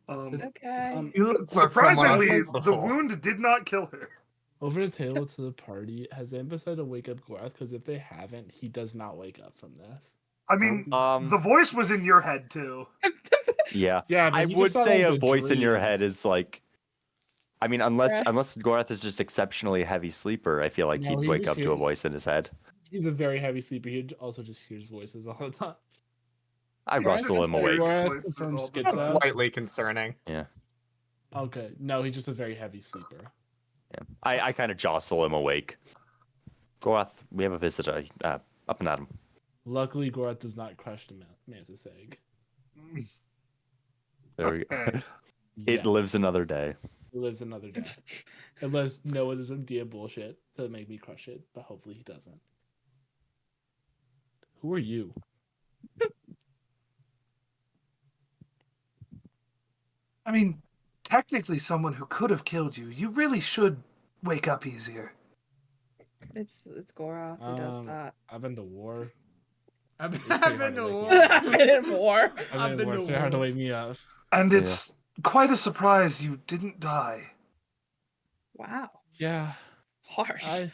Okay. You look like someone I've Surprisingly, seen the before. wound did not kill her. Over the table to the party, has anybody decided to wake up Gorath? Because if they haven't, he does not wake up from this. I mean, Um, the voice was in your head too. yeah. Yeah, but I he would just thought say it a was voice in your dream. head is like, I mean, unless Yeah. Gorath is just exceptionally heavy sleeper, I feel like No, he'd he wake just up to a hears- voice in his head. He's a very heavy sleeper. He also just hears voices all the time. I He rustle just him awake. hears Gorath voices confirms all the Skitza. time. Slightly concerning. Yeah. Okay, no, he's just a very heavy sleeper. Yeah. I kind of jostle him awake. Gorath, we have a visitor. Up and at him. Luckily, Gorath does not crush the mantis egg. There we go. Okay. It Yeah, lives another day. he lives another day. Unless Noah doesn't do bullshit to make me crush it, but hopefully he doesn't. Who are you? I mean, technically someone who could have killed you. You really should wake up easier. It's Gorath who does that. I've been to war. I've It's pretty hard been to to wake war. me up. I've been in war. I've been to war. It's very hard to wake me up. And Yeah. it's quite a surprise you didn't die. Wow. Yeah, Harsh.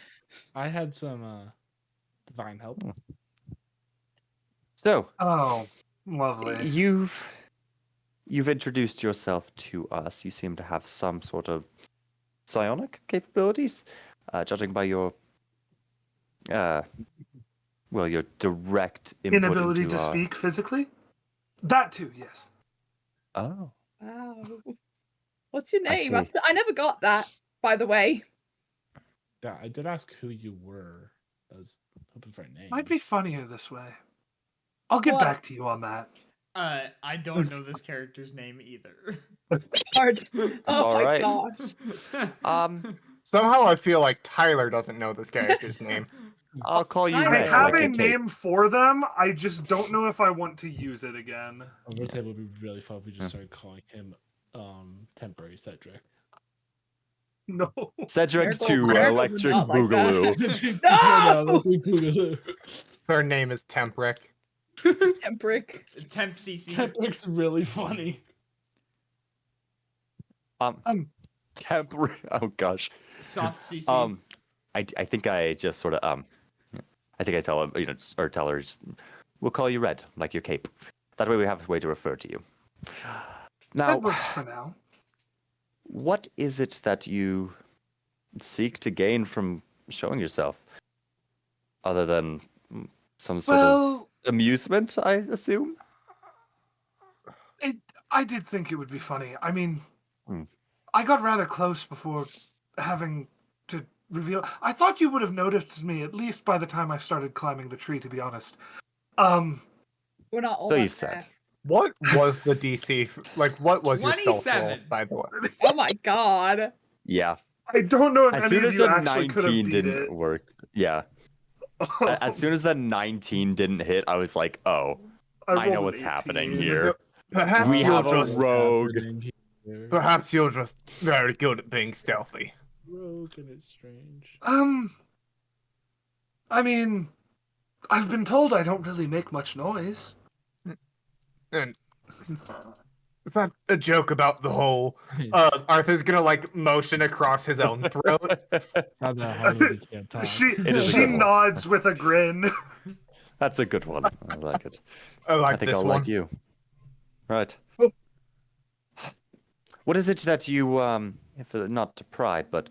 I had some divine help. So, Oh, lovely. you've introduced yourself to us. You seem to have some sort of psionic capabilities, judging by your your direct input Inability into to speak physically? That too, yes. Oh, Wow. What's your I name? see. I never got that, by the way. Yeah, I did ask who you were. I was hoping for a name. Might be funnier this way. I'll get What? back to you on that. I don't know this character's name either. Hard. Oh all my right. gosh. Somehow I feel like Tyler doesn't know this character's name. I'll call you I I Red. have like a your cape. name for them, I just don't know if I want to use it again. Over the table would be really fun if we just started calling him temporary Cedric. No. Cedric Marigold- to Marigold would Electric not like that. Boogaloo. No! Her name is Temprick. Temprick. Temp CC. Tempric's really funny. Oh gosh. Soft CC. I think I just sort of I think I tell him, or tell her, we'll call you Red, like your cape. That way we have a way to refer to you. Now, That works for now. what is it that you seek to gain from showing yourself, other than some sort of Well, amusement? I assume. I did think it would be funny. I mean, Hmm. I got rather close before having to reveal. I thought you would have noticed me at least by the time I started climbing the tree, to be honest. We're not all So that you've said. bad. What was the DC? Like, what was your stealth roll, 27. by the way? Oh my god. Yeah. I don't know if As any soon of as you the actually could have 19 beat didn't it. work, yeah. As soon as the 19 didn't hit, I was like, oh, I know rolled an what's happening 18. here. Perhaps We you're have a just rogue. perhaps you're just very good at being stealthy. Rogue and it's strange. I mean, I've been told I don't really make much noise. And is that a joke about the whole Arthur's gonna like motion across his own throat? Not that hard when you can't talk. It is a She good one. nods with a grin. That's a good one. I like it. I like I think this I'll one. like you. Right. Oh. What is it that you, if not to pry, but...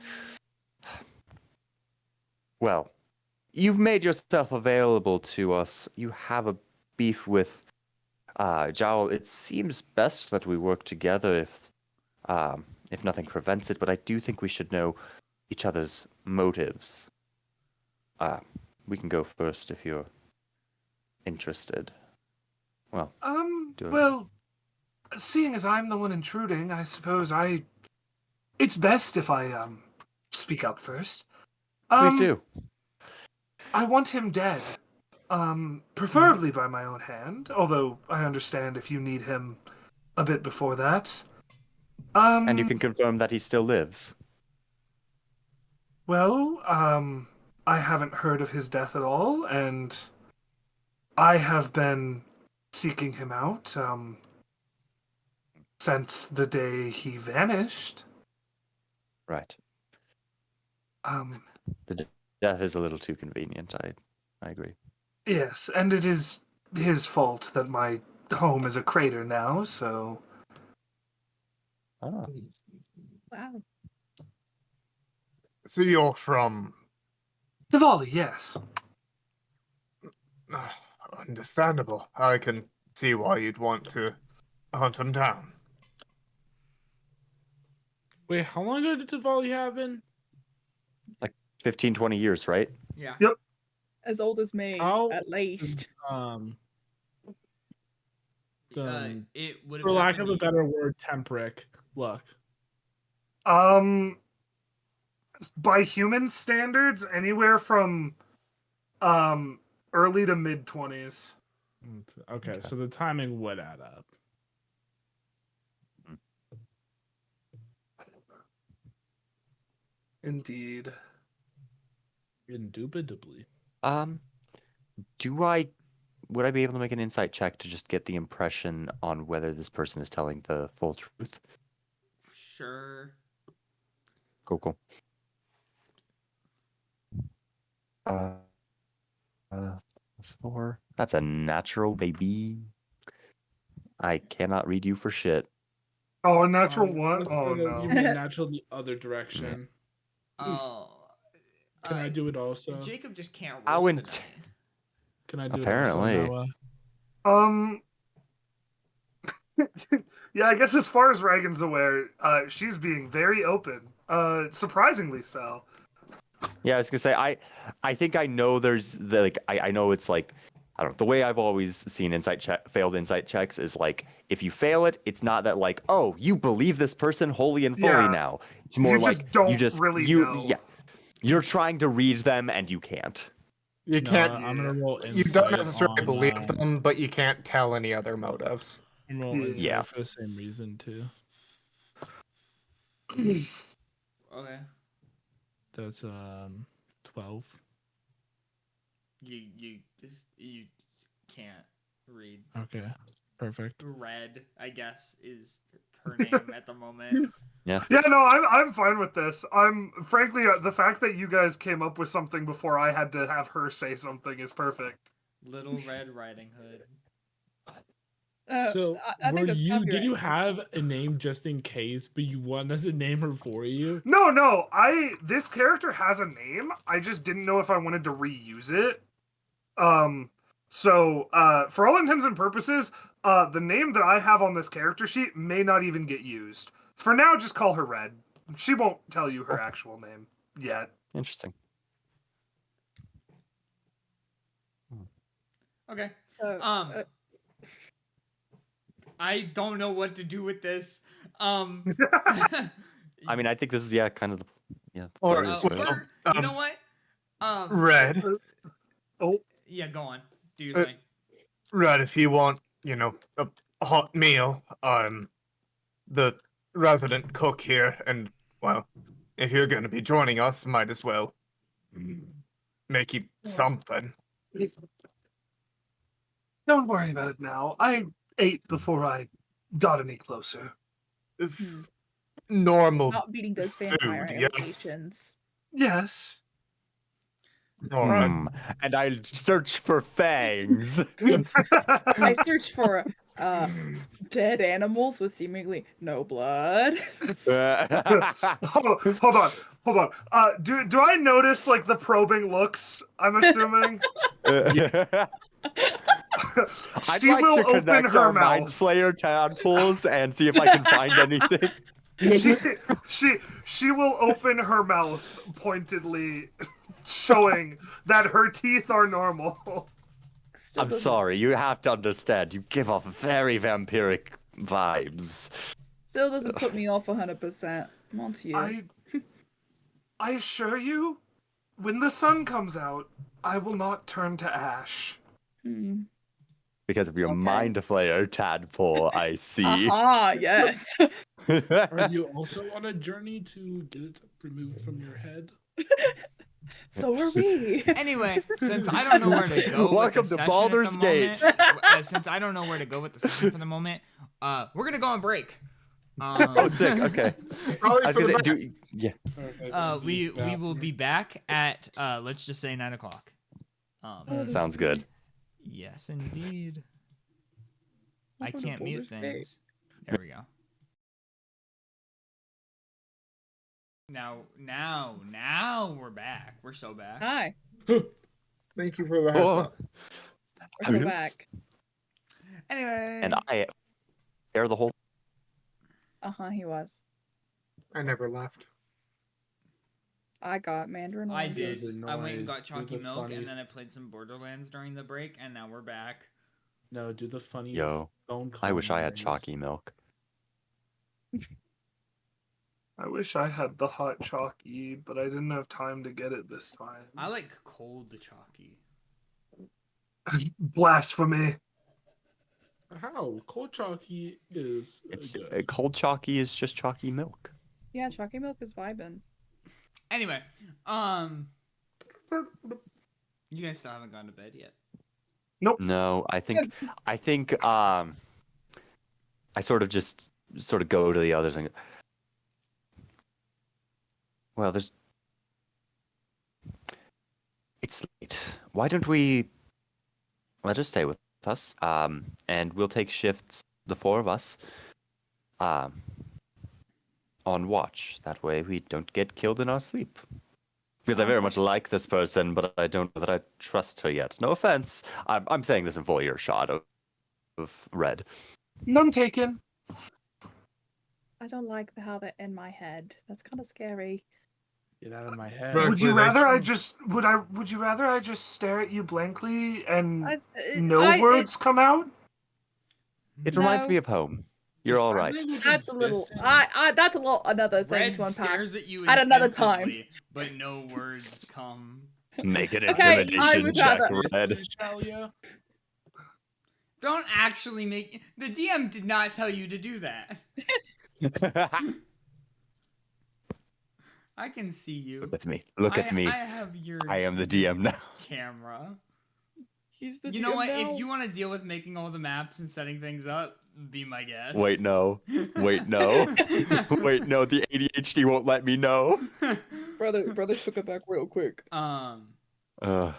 Well, you've made yourself available to us. You have a beef with Jowl. It seems best that we work together if nothing prevents it, but I do think we should know each other's motives. We can go first if you're interested. Well, do it. Well, seeing as I'm the one intruding, I suppose it's best if I, speak up first. Please do. I want him dead. Preferably by my own hand, although I understand if you need him a bit before that. And you can confirm that he still lives. Well, I haven't heard of his death at all, and I have been seeking him out, since the day he vanished. Right. The death is a little too convenient. I agree. Yes, and it is his fault that my home is a crater now, so... Ah. Wow. So you're from Diwali, yes. Understandable. I can see why you'd want to hunt him down. Wait, how long ago did Diwali happen? Like 15, 20 years, right? Yeah. Yep. As old as me, How at least. It would have For lack of a happened- better word, temperic look. By human standards, anywhere from early to mid 20s. Okay, so the timing would add up. Indeed. Indubitably. Would I be able to make an insight check to just get the impression on whether this person is telling the full truth? Sure. Cool. That's 4. That's a natural, baby. I cannot read you for shit. Oh, a natural one? Oh, You no. mean natural the other direction. Oh. Can I do it also? Jacob just can't I roll wouldn't- tonight. Can I do Apparently. it also, Noah? Yeah, I guess as far as Reaghan's aware, she's being very open. Surprisingly so. Yeah, I was gonna say I think I know I know it's like I don't know, the way I've always seen failed insight checks is like if you fail it, it's not that like, oh, you believe this person wholly and fully Yeah. now. It's more You like just don't you just really you know. yeah. You're trying to read them and you can't. You No, can't. I'm gonna roll insight. You don't necessarily on, believe them, but you can't tell any other motives. I'm rolling insight Yeah. for the same reason too. Okay. That's 12. You can't read. Okay, perfect. Red, I guess, is her name at the moment. Yeah, no, I'm fine with this. Frankly, the fact that you guys came up with something before I had to have her say something is perfect. Little Red Riding Hood. So I think that's did you copyright. have a name just in case, but you want us to name her for you? No, this character has a name. I just didn't know if I wanted to reuse it. So, for all intents and purposes, The name that I have on this character sheet may not even get used. For now, just call her Red. She won't tell you her actual name yet. Interesting. Okay. So, I don't know what to do with this. I mean, I think this is kind of the the Or- player's you choice. know what? Red. Oh, Yeah, go on. Do your Uh, thing. Red, if you want, a hot meal, the resident cook here, and, well, if you're going to be joining us, might as well make you something. don't worry about it now. I ate before I got any closer. Normal not beating those vampire food, yes. allegations. Yes. All right. And I search for fangs. I searched for dead animals with seemingly no blood. Hold on. Do I notice like the probing looks? I'm assuming. I'd She like will to open connect her our mind mouth. flayer tadpoles and see if I can find anything. She will open her mouth pointedly, showing that her teeth are normal. Still I'm doesn't- sorry, you have to understand. You give off very vampiric vibes. Still doesn't put me off 100%. I'm on to you. I assure you, when the sun comes out, I will not turn to ash. Because of your Okay. mind flayer tadpole, I see. Aha, yes. Are you also on a journey to get it removed from your head? So are we. Anyway, since I don't know where to go Welcome with the to session Baldur's at the Gate. moment, since I don't know where to go with the session for the moment, we're gonna go on break. Oh, sick. Okay. Probably I was for gonna the say, best. yeah. Okay, We will be back at let's just say 9 o'clock. Sounds good. Yes, indeed. I Welcome to can't mute Baldur's Gate. things. There we go. Now we're back. We're so back. Hi. Thank you for the heads Oh, up. We're so back. Anyway. and I air the whole. He was. I never left. I got Mandarin I oranges. did. the I went and noise, got do chalky the milk, and funny- then I played some Borderlands during the break, and now we're back. No, do the funny Yo, phone I call wish I had noise. chalky milk. I wish I had the hot chalky, but I didn't have time to get it this time. I like cold chalky. Blasphemy. How? Cold chalky is good. Cold chalky is just chalky milk. Yeah, chalky milk is vibing. Anyway, you guys still haven't gone to bed yet. No, I think I sort of go to the others and go, well, it's late. Why don't we let her stay with us? And we'll take shifts, the four of us, on watch. That way we don't get killed in our sleep. Because I very much like this person, but I don't know that I trust her yet. No offense. I'm saying this in full earshot of Red. None taken. I don't like how they're in my head. That's kind of scary. Get out of my head. Right. Would you Were they rather I trying- just would you rather I just stare at you blankly and no I- words come out? It reminds No. me of home. You're all right. That's a little. That's a little another thing Red to unpack. stares at you at another time. intensively, but no words come. Make an Okay, I intimidation would check, rather- Red. Ishallio? Don't actually make. The DM did not tell you to do that. I can see you. Look at me. Look at me. I have your I am the DM now. camera. He's the You know DM what? now. If you want to deal with making all the maps and setting things up, be my guest. Wait, no. Wait, no. Wait, no. The ADHD won't let me know. brother took it back real quick. Ugh. Okay.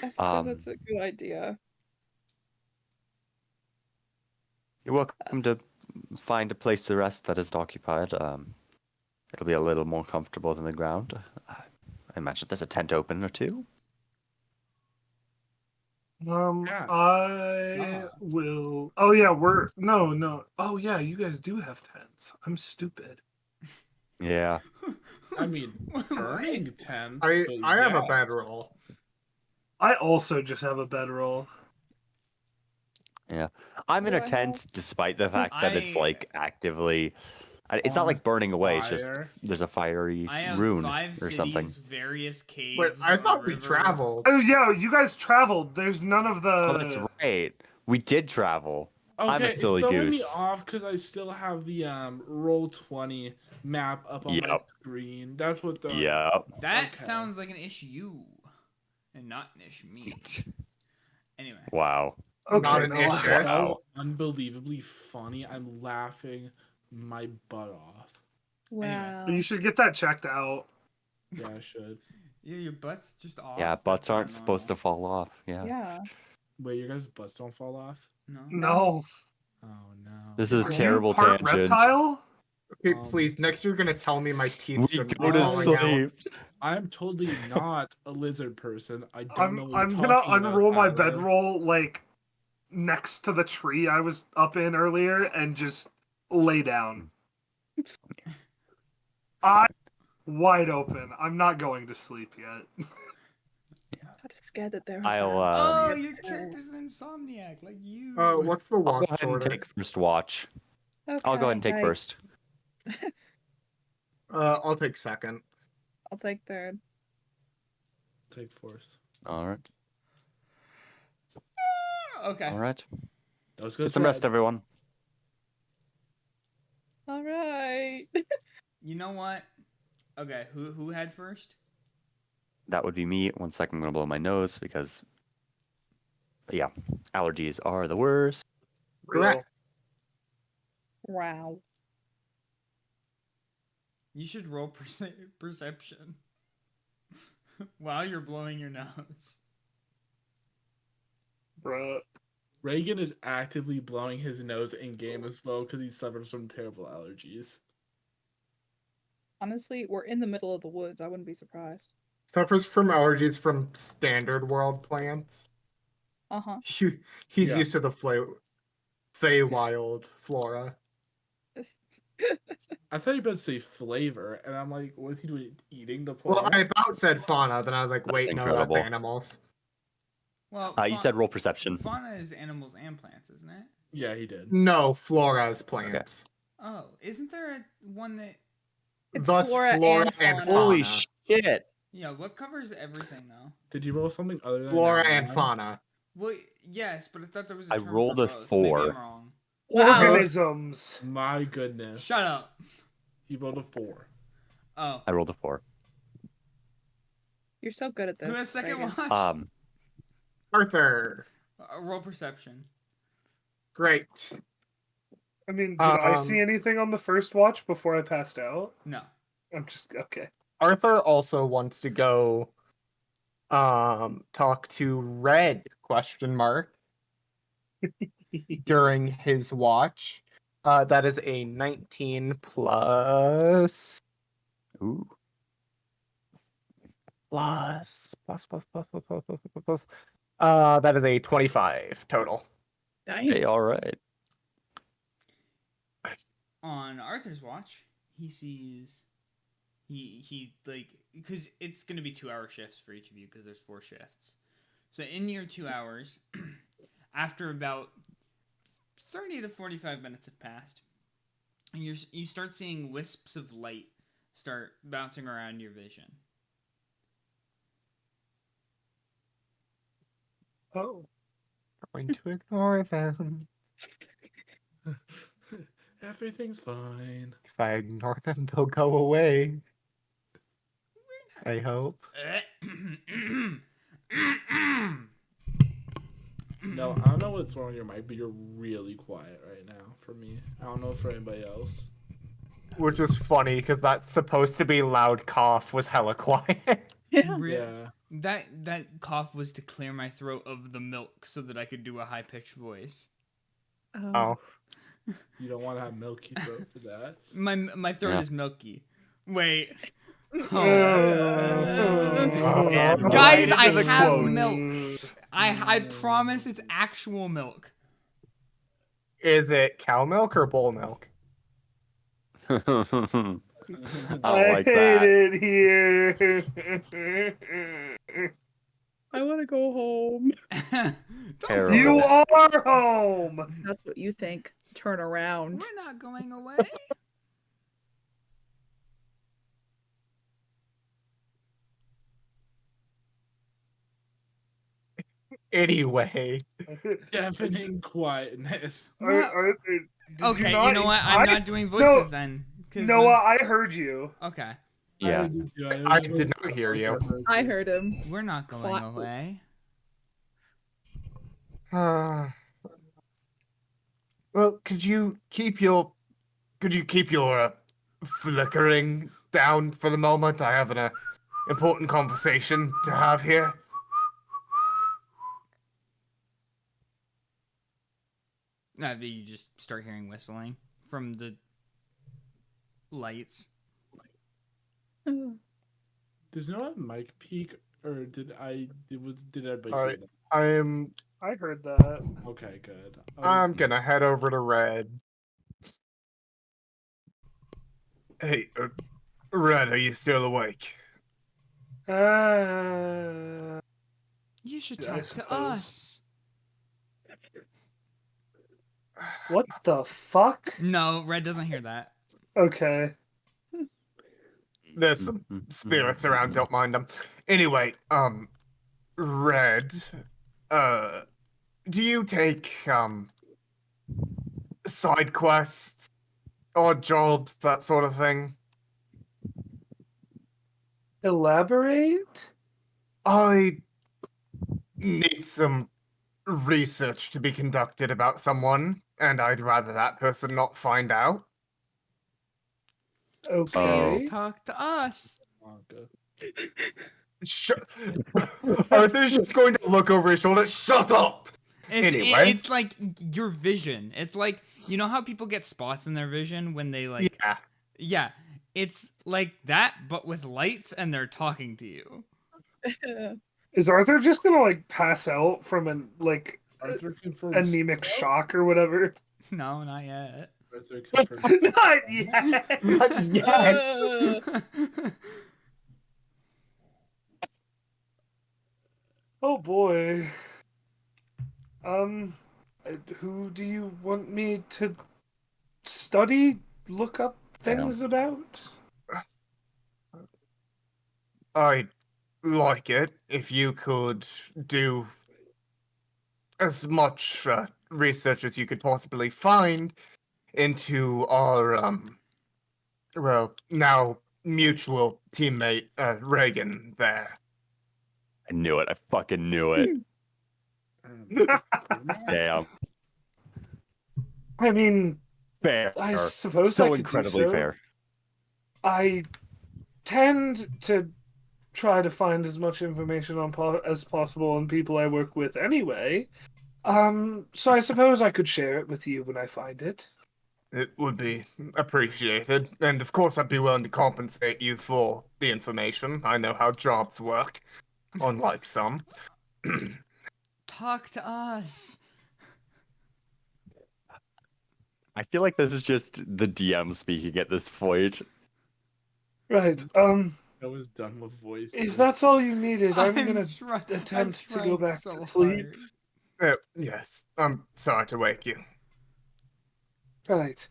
I suppose that's a good idea. You're welcome to find a place to rest that isn't occupied. It'll be a little more comfortable than the ground. I imagine there's a tent open or two. Yeah. I will. Oh yeah, no. Oh yeah, you guys do have tents. I'm stupid. Yeah. I mean, What? burning tents. I but I have a yes. bedroll. I also just have a bedroll. Yeah. I'm in Do a I have- tent despite the fact that it's I- like actively. It's not On like burning away. It's just fire. there's a fiery I have rune 5 or cities, something. various caves. Wait, I a thought we river. traveled. Oh yeah, you guys traveled. There's none of the. Oh, that's right. We did travel. I'm a Okay, it's silly throwing me goose. off because I still have the Roll20 map up on my Yep. screen. That's what the Yeah. That Okay. sounds like an issue, and not an issue me. Anyway, Wow. Okay, Not an no, issue. so Wow. unbelievably funny. I'm laughing my butt off. Wow. You should get that checked out. Yeah, I should. yeah, your butt's just off. Yeah, butts That's not aren't supposed to normal. fall off. Yeah. Yeah. Wait, your guys' butts don't fall off? No. No. Oh no. This is a Are you terrible part tangent. reptile? Okay, Um, please. Next, you're gonna tell me my teeth We shouldn't go be to falling out. sleep. I'm totally not a lizard person. I don't know what I'm you're gonna talking about, unroll my Tyler. bedroll like next to the tree I was up in earlier and just lay down. I wide open. I'm not going to sleep yet. I'm just scared that they're. I'll, Oh, um, your character's an insomniac, like you. What's the I'll go watch ahead and order? take first watch. Okay, I'll go ahead and take yikes. first. I'll take second. I'll take third. Take fourth. All right. Okay. All right. Let's go. Get some rest, everyone. All right. You know what? Okay, who had first? That would be me. 1 second, I'm gonna blow my nose because, yeah, allergies are the worst. Correct. Wow. You should roll perception while you're blowing your nose. Bruh. Reaghan is actively blowing his nose in game as well because he suffers from terrible allergies. Honestly, we're in the middle of the woods. I wouldn't be surprised. Suffers from allergies from standard world plants. Uh-huh. He's Yeah. used to the Feywild flora. I thought you were about to say flavor, and I'm like, what is he doing? Eating the plant? Well, I about said fauna, then I was like, That's wait, no, incredible. that's animals. Well, You said roll perception. fauna is animals and plants, isn't it? Yeah, he did. No, flora is plants. Oh, isn't there one that? It's Thus, flora and and fauna. Holy fauna. shit! Yeah, what covers everything though? Did you roll something other than Flora that and one? fauna. Well, yes, but I thought there was a I term rolled for a both. 4. Maybe I'm wrong. Wow. Organisms. My goodness. Shut up. He rolled a 4. Oh, I rolled a 4. You're so good at this. who has second Reaghan. watch? Arthur. Roll perception. Great. I mean, did I Um, see anything on the first watch before I passed out? No. I'm just okay. Arthur also wants to go talk to Red question mark during his watch. That is a 19 plus Ooh. plus. That is a 25 total. Hey, all right. On Arthur's watch, he sees he like because it's gonna be 2-hour shifts for each of you because there's 4 shifts. So in your 2 hours, after about 30 to 45 minutes have passed, and you start seeing wisps of light start bouncing around your vision. Oh. Going to ignore them. Everything's fine. If I ignore them, they'll go away. I hope. No, I don't know what's wrong with your mic, but you're really quiet right now for me. I don't know for anybody else. Which is funny because that's supposed to be loud cough was hella quiet. Yeah. Yeah. That cough was to clear my throat of the milk so that I could do a high pitched voice. Oh. You don't want to have milky throat for that. My throat Yeah. is milky. Wait. And Right guys, into I the have quotes. milk. I promise it's actual milk. Is it cow milk or bull milk? I I like hate that. it here. I want to go home. Don't Terrible. You go. are home. That's what you think. Turn around. We're not going away. Anyway, Deafening quietness. Did you Okay, not? you know what? I'm not doing No, voices then. 'cause, Noah, I heard you. Okay, Yeah. I did not hear you. I heard him. we're not going Quiet. away. Well, could you keep your flickering down for the moment? I have an important conversation to have here. You just start hearing whistling from the lights. Does no one mic peak, or did everybody All hear right. that? I heard that. Okay, good. I'm gonna head over to Red. Hey, Red, are you still awake? You should I talk to suppose. us. What the fuck? No, Red doesn't hear that. Okay. There's some spirits around, don't mind them. Anyway, Red, do you take, side quests, odd jobs, that sort of thing? Elaborate? I need some research to be conducted about someone, and I'd rather that person not find out. Okay. Please talk to us. Arthur's just going to look over his shoulder. Shut up! Anyway. It's like your vision. It's like, you know how people get spots in their vision when they like. Yeah. Yeah. It's like that, but with lights, and they're talking to you. Is Arthur just gonna like pass out from an like Arthur confirms. anemic shock or whatever? No, not yet. Arthur confirms. Not yet. Not yet. Oh boy. Who do you want me to study? Look up things about? I'd like it if you could do as much research as you could possibly find into our, well, now mutual teammate, Reaghan there. I knew it. I fucking knew it. Damn. I mean, Fair. I suppose so I could incredibly do so. fair. I tend to try to find as much information on as possible on people I work with anyway. So I suppose I could share it with you when I find it. It would be appreciated, and of course I'd be willing to compensate you for the information. I know how jobs work, unlike some. Talk to us. I feel like this is just the DM speaking at this point. Right. I was done with voices. If that's all you needed, I'm gonna I'm attempt to go trying back so to sleep. hard. Yes, I'm sorry to wake you. Right.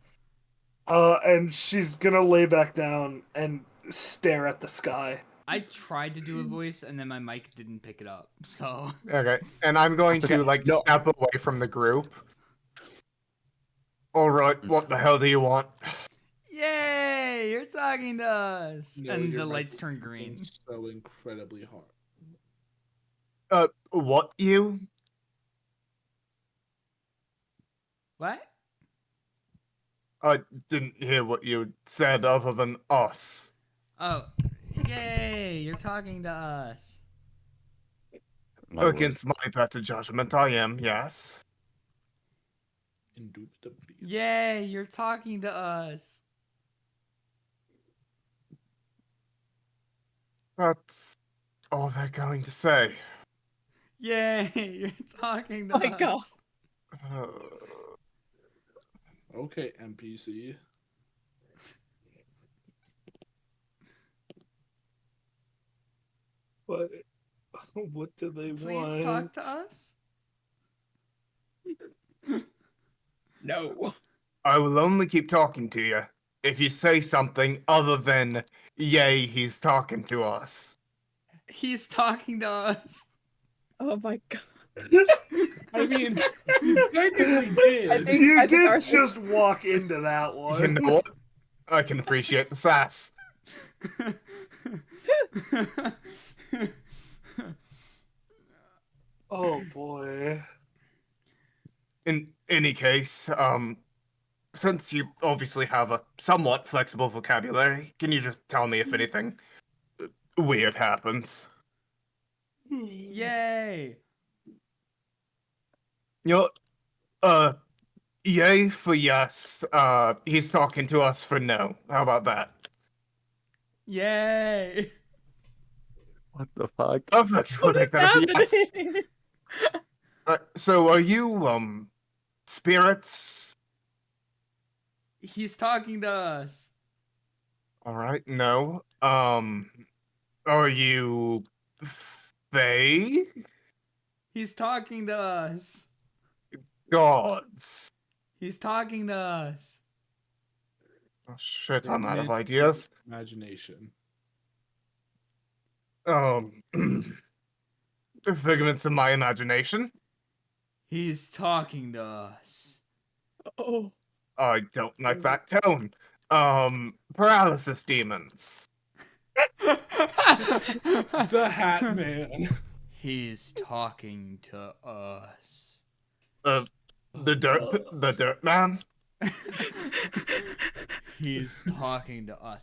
And she's gonna lay back down and stare at the sky. I tried to do a voice, and then my mic didn't pick it up. So Okay, and I'm going That's to okay. No. step away from the group. All right, what the hell do you want? yay, you're talking to us. No, and your the mic lights is turn going green. So incredibly hard. What you? What? I didn't hear what you said other than us. Oh, yay, you're talking to us. My word. Against my better judgment, I am, yes. Indubitably. Yay, you're talking to us. That's all they're going to say. Yay! You're talking to My us. God. Uh, Okay, NPC. What? What do they Please want? talk to us. No. I will only keep talking to you if you say something other than, yay, he's talking to us. He's talking to us. Oh my God. I mean, you technically I did. think You I think did Arthur's just walk into that You one. know what? I can appreciate the sass. Oh boy. In any case, since you obviously have a somewhat flexible vocabulary, can you just tell me if anything weird happens? Yay! You know, yay for yes. He's talking to us for no. How about that? Yay! What the fuck? Perfect. We'll What take is that as a yes. happening? So are you, spirits? He's talking to us. Alright, no. Are you fae? He's talking to us. Gods? He's talking to us. Oh shit, I'm out of Figments ideas. Imagination. Figments of my imagination. He's talking to us. Oh. I don't like that tone. Paralysis demons. The Hat Man. He's talking to us. The dirt man. He's talking to us.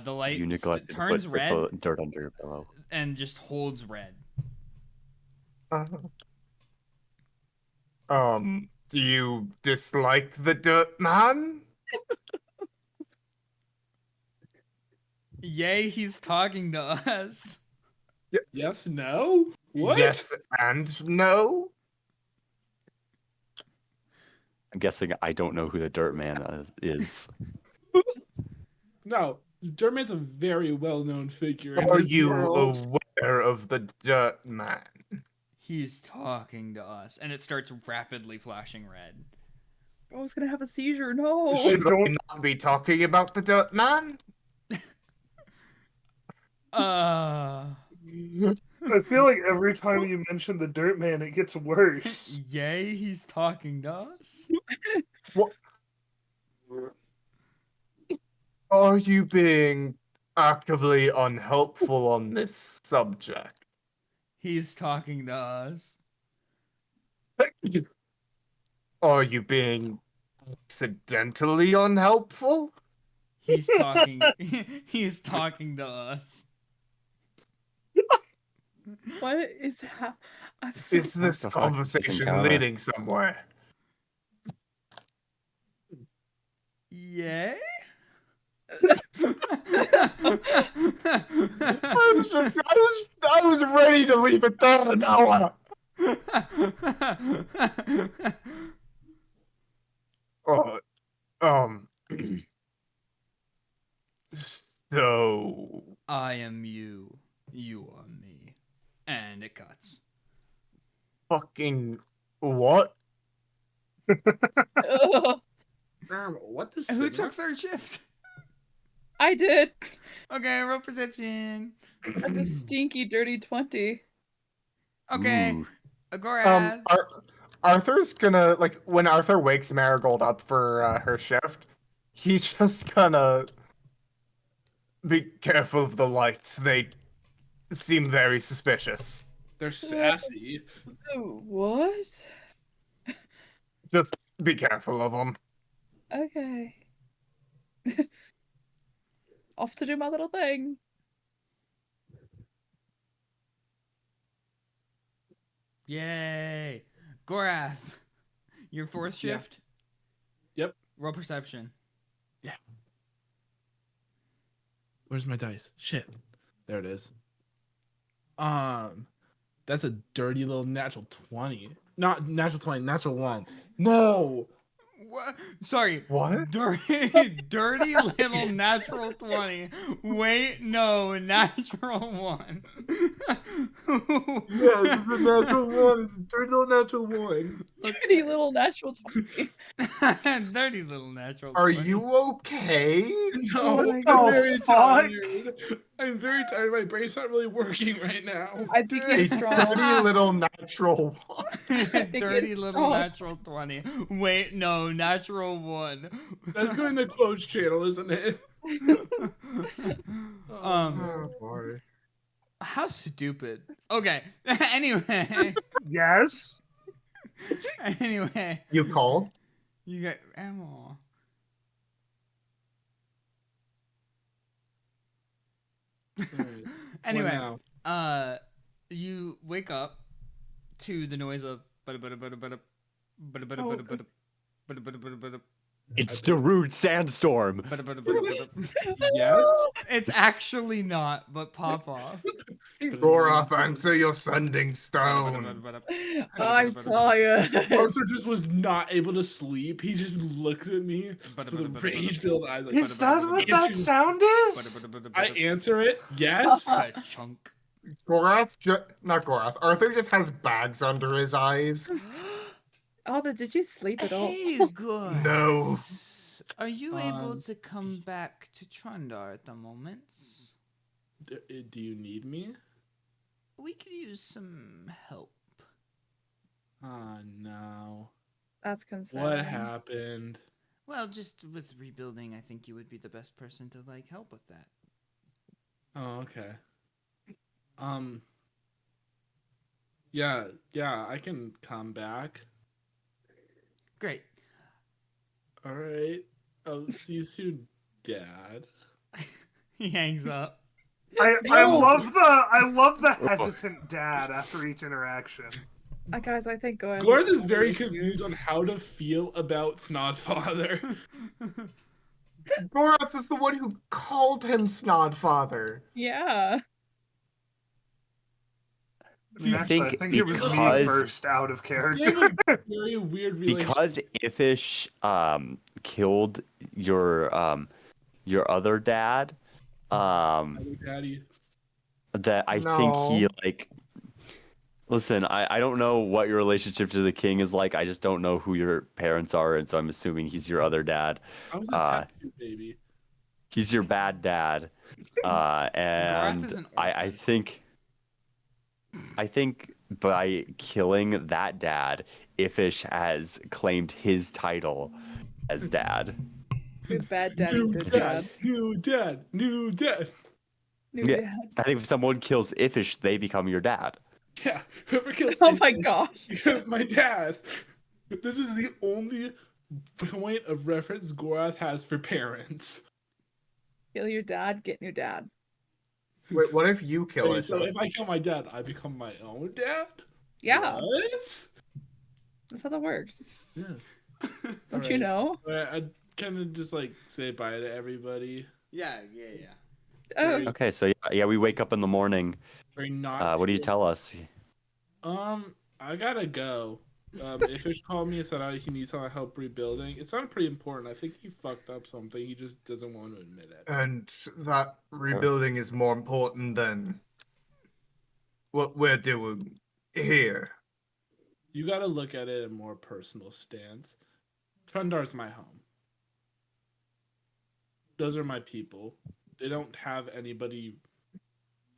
The light You neglected to turns put red dirt under your pillow. and just holds red. Do you dislike the dirt man? Yay, he's talking to us. Yes, no? What? Yes and no. I'm guessing I don't know who the dirt man is. No. Dirtman's a very well-known figure in Are this you world. aware of the dirt man? He's talking to us, and it starts rapidly flashing red. I was gonna have a seizure. No. Should I not be talking about the dirt man? Uh, I feel like every time you mention the Dirt Man, it gets worse. Yay, he's talking to us. What? Are you being actively unhelpful on this subject? He's talking to us. Are you being accidentally unhelpful? He's talking. He's talking to us. What is I'm so Is this the fuck is this conversation encounter? leading somewhere? Yay. I was ready to leave it there an hour. Oh, so I am you. You are me. And it cuts. fucking what? Ugh, What the Who cinema? took third shift? I did. Okay, roll perception. That's a stinky, dirty 20. Okay, Ooh. Agorath. Arthur's gonna like when Arthur wakes Marigold up for her shift, he's just gonna be careful of the lights. They seem very suspicious. They're sassy. What? Just be careful of them. Okay. Off to do my little thing. Yay. Gorath. Your fourth Yeah. shift? Yep. Roll perception. Where's my dice? Shit. There it is. That's a dirty little natural 20. Not natural 20, natural 1. No. What? Sorry. What? Dirty little natural 20. Wait, no, natural 1. Yes, it's a natural 1. It's a dirty little natural 1. Dirty little natural 20. Dirty little natural 20. Are you okay? Oh No, my I'm God. very fuck? tired. I'm very tired. My brain's not really working right now. I think A he's strong. dirty little natural one. think Dirty it's little strong. natural 20. Wait, no, natural 1. That's going to quotes channel, isn't it? Oh boy. How stupid. Okay. Anyway. Yes. Anyway. You called? You got ammo. Alright, Anyway, what now? you wake up to the noise of It's the rude sandstorm. Yes. It's actually not, but pop off. Goroth, answer your sending stone. I'm tired. Arthur just was not able to sleep. He just looks at me with a rage-filled eyes. Like, Is that what that sound is? I answer it. Yes. A chunk. Goroth, not Goroth. Arthur just has bags under his eyes. Arthur, did you sleep at all? Hey, good. No. Are you able Um, to come back to Trundar at the moment? Do you need me? We could use some help. Oh no. That's concerning. What happened? Well, just with rebuilding, I think you would be the best person to like help with that. Oh, okay. Yeah, I can come back. Great. All right. I'll see you soon, Dad. He hangs up. I No. love the hesitant dad after each interaction. Guys, I think Gorath Gordon has is very issues. confused on how to feel about Snodfather. Goroth is the one who called him Snodfather. Yeah. I mean, I actually, I think think it was me because- first out of They character. have a very weird relationship. Because Ifish killed your other dad, Daddy. that I think he No. like. Listen, I don't know what your relationship to the king is like. I just don't know who your parents are, and so I'm assuming he's your other dad. I was a test tube baby. He's your bad dad, and is an I think by killing that dad, Ifish has claimed his title as dad. Good bad dad New and good dad, dad. new dad, new dad. New Yeah. dad. I think if someone kills Ifish, they become your dad. Yeah, whoever kills Oh my Ifish gosh. becomes my dad. This is the only point of reference Gorath has for parents. Kill your dad, get new dad. Wait, what if you kill Wait, it? so if I kill my dad, I become my own dad? Yeah, What? that's how that works. Yeah. Don't you know? I kind of just like say bye to everybody. Yeah. Oh, Very, Okay, so yeah, we wake up in the morning. very not. What do you tell us? I gotta go. Ifish called me and said he needs our help rebuilding. It sounded pretty important. I think he fucked up something. He just doesn't want to admit it. And that rebuilding is more important than what we're doing here. You gotta look at it in a more personal stance. Trundar's my home. Those are my people. They don't have anybody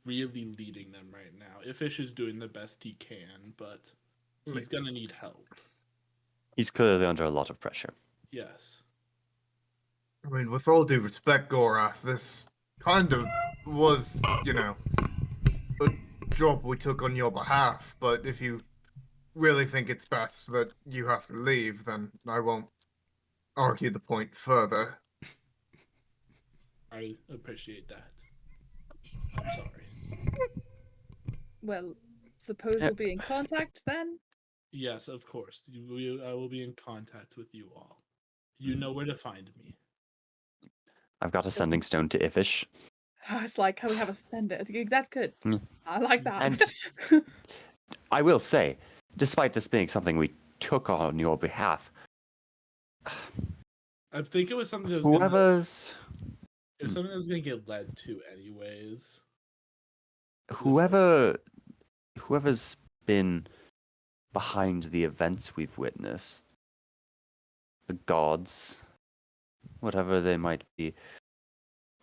really leading them right now. Ifish is doing the best he can, but he's gonna need help. He's clearly under a lot of pressure. Yes. I mean, with all due respect, Gorath, this kind of was, a job we took on your behalf, but if you really think it's best that you have to leave, then I won't argue the point further. I appreciate that. I'm sorry. well, suppose we'll be in contact then? Yes, of course. I will be in contact with you all. You know where to find me. I've got a sending stone to Ifish. It's like how we have a standard. I think that's good. Mm. I like that. And I will say, despite this being something we took on your behalf, I think it was something that was whoever's it was something that was gonna get led to anyways. whoever's been behind the events we've witnessed, the gods, whatever they might be,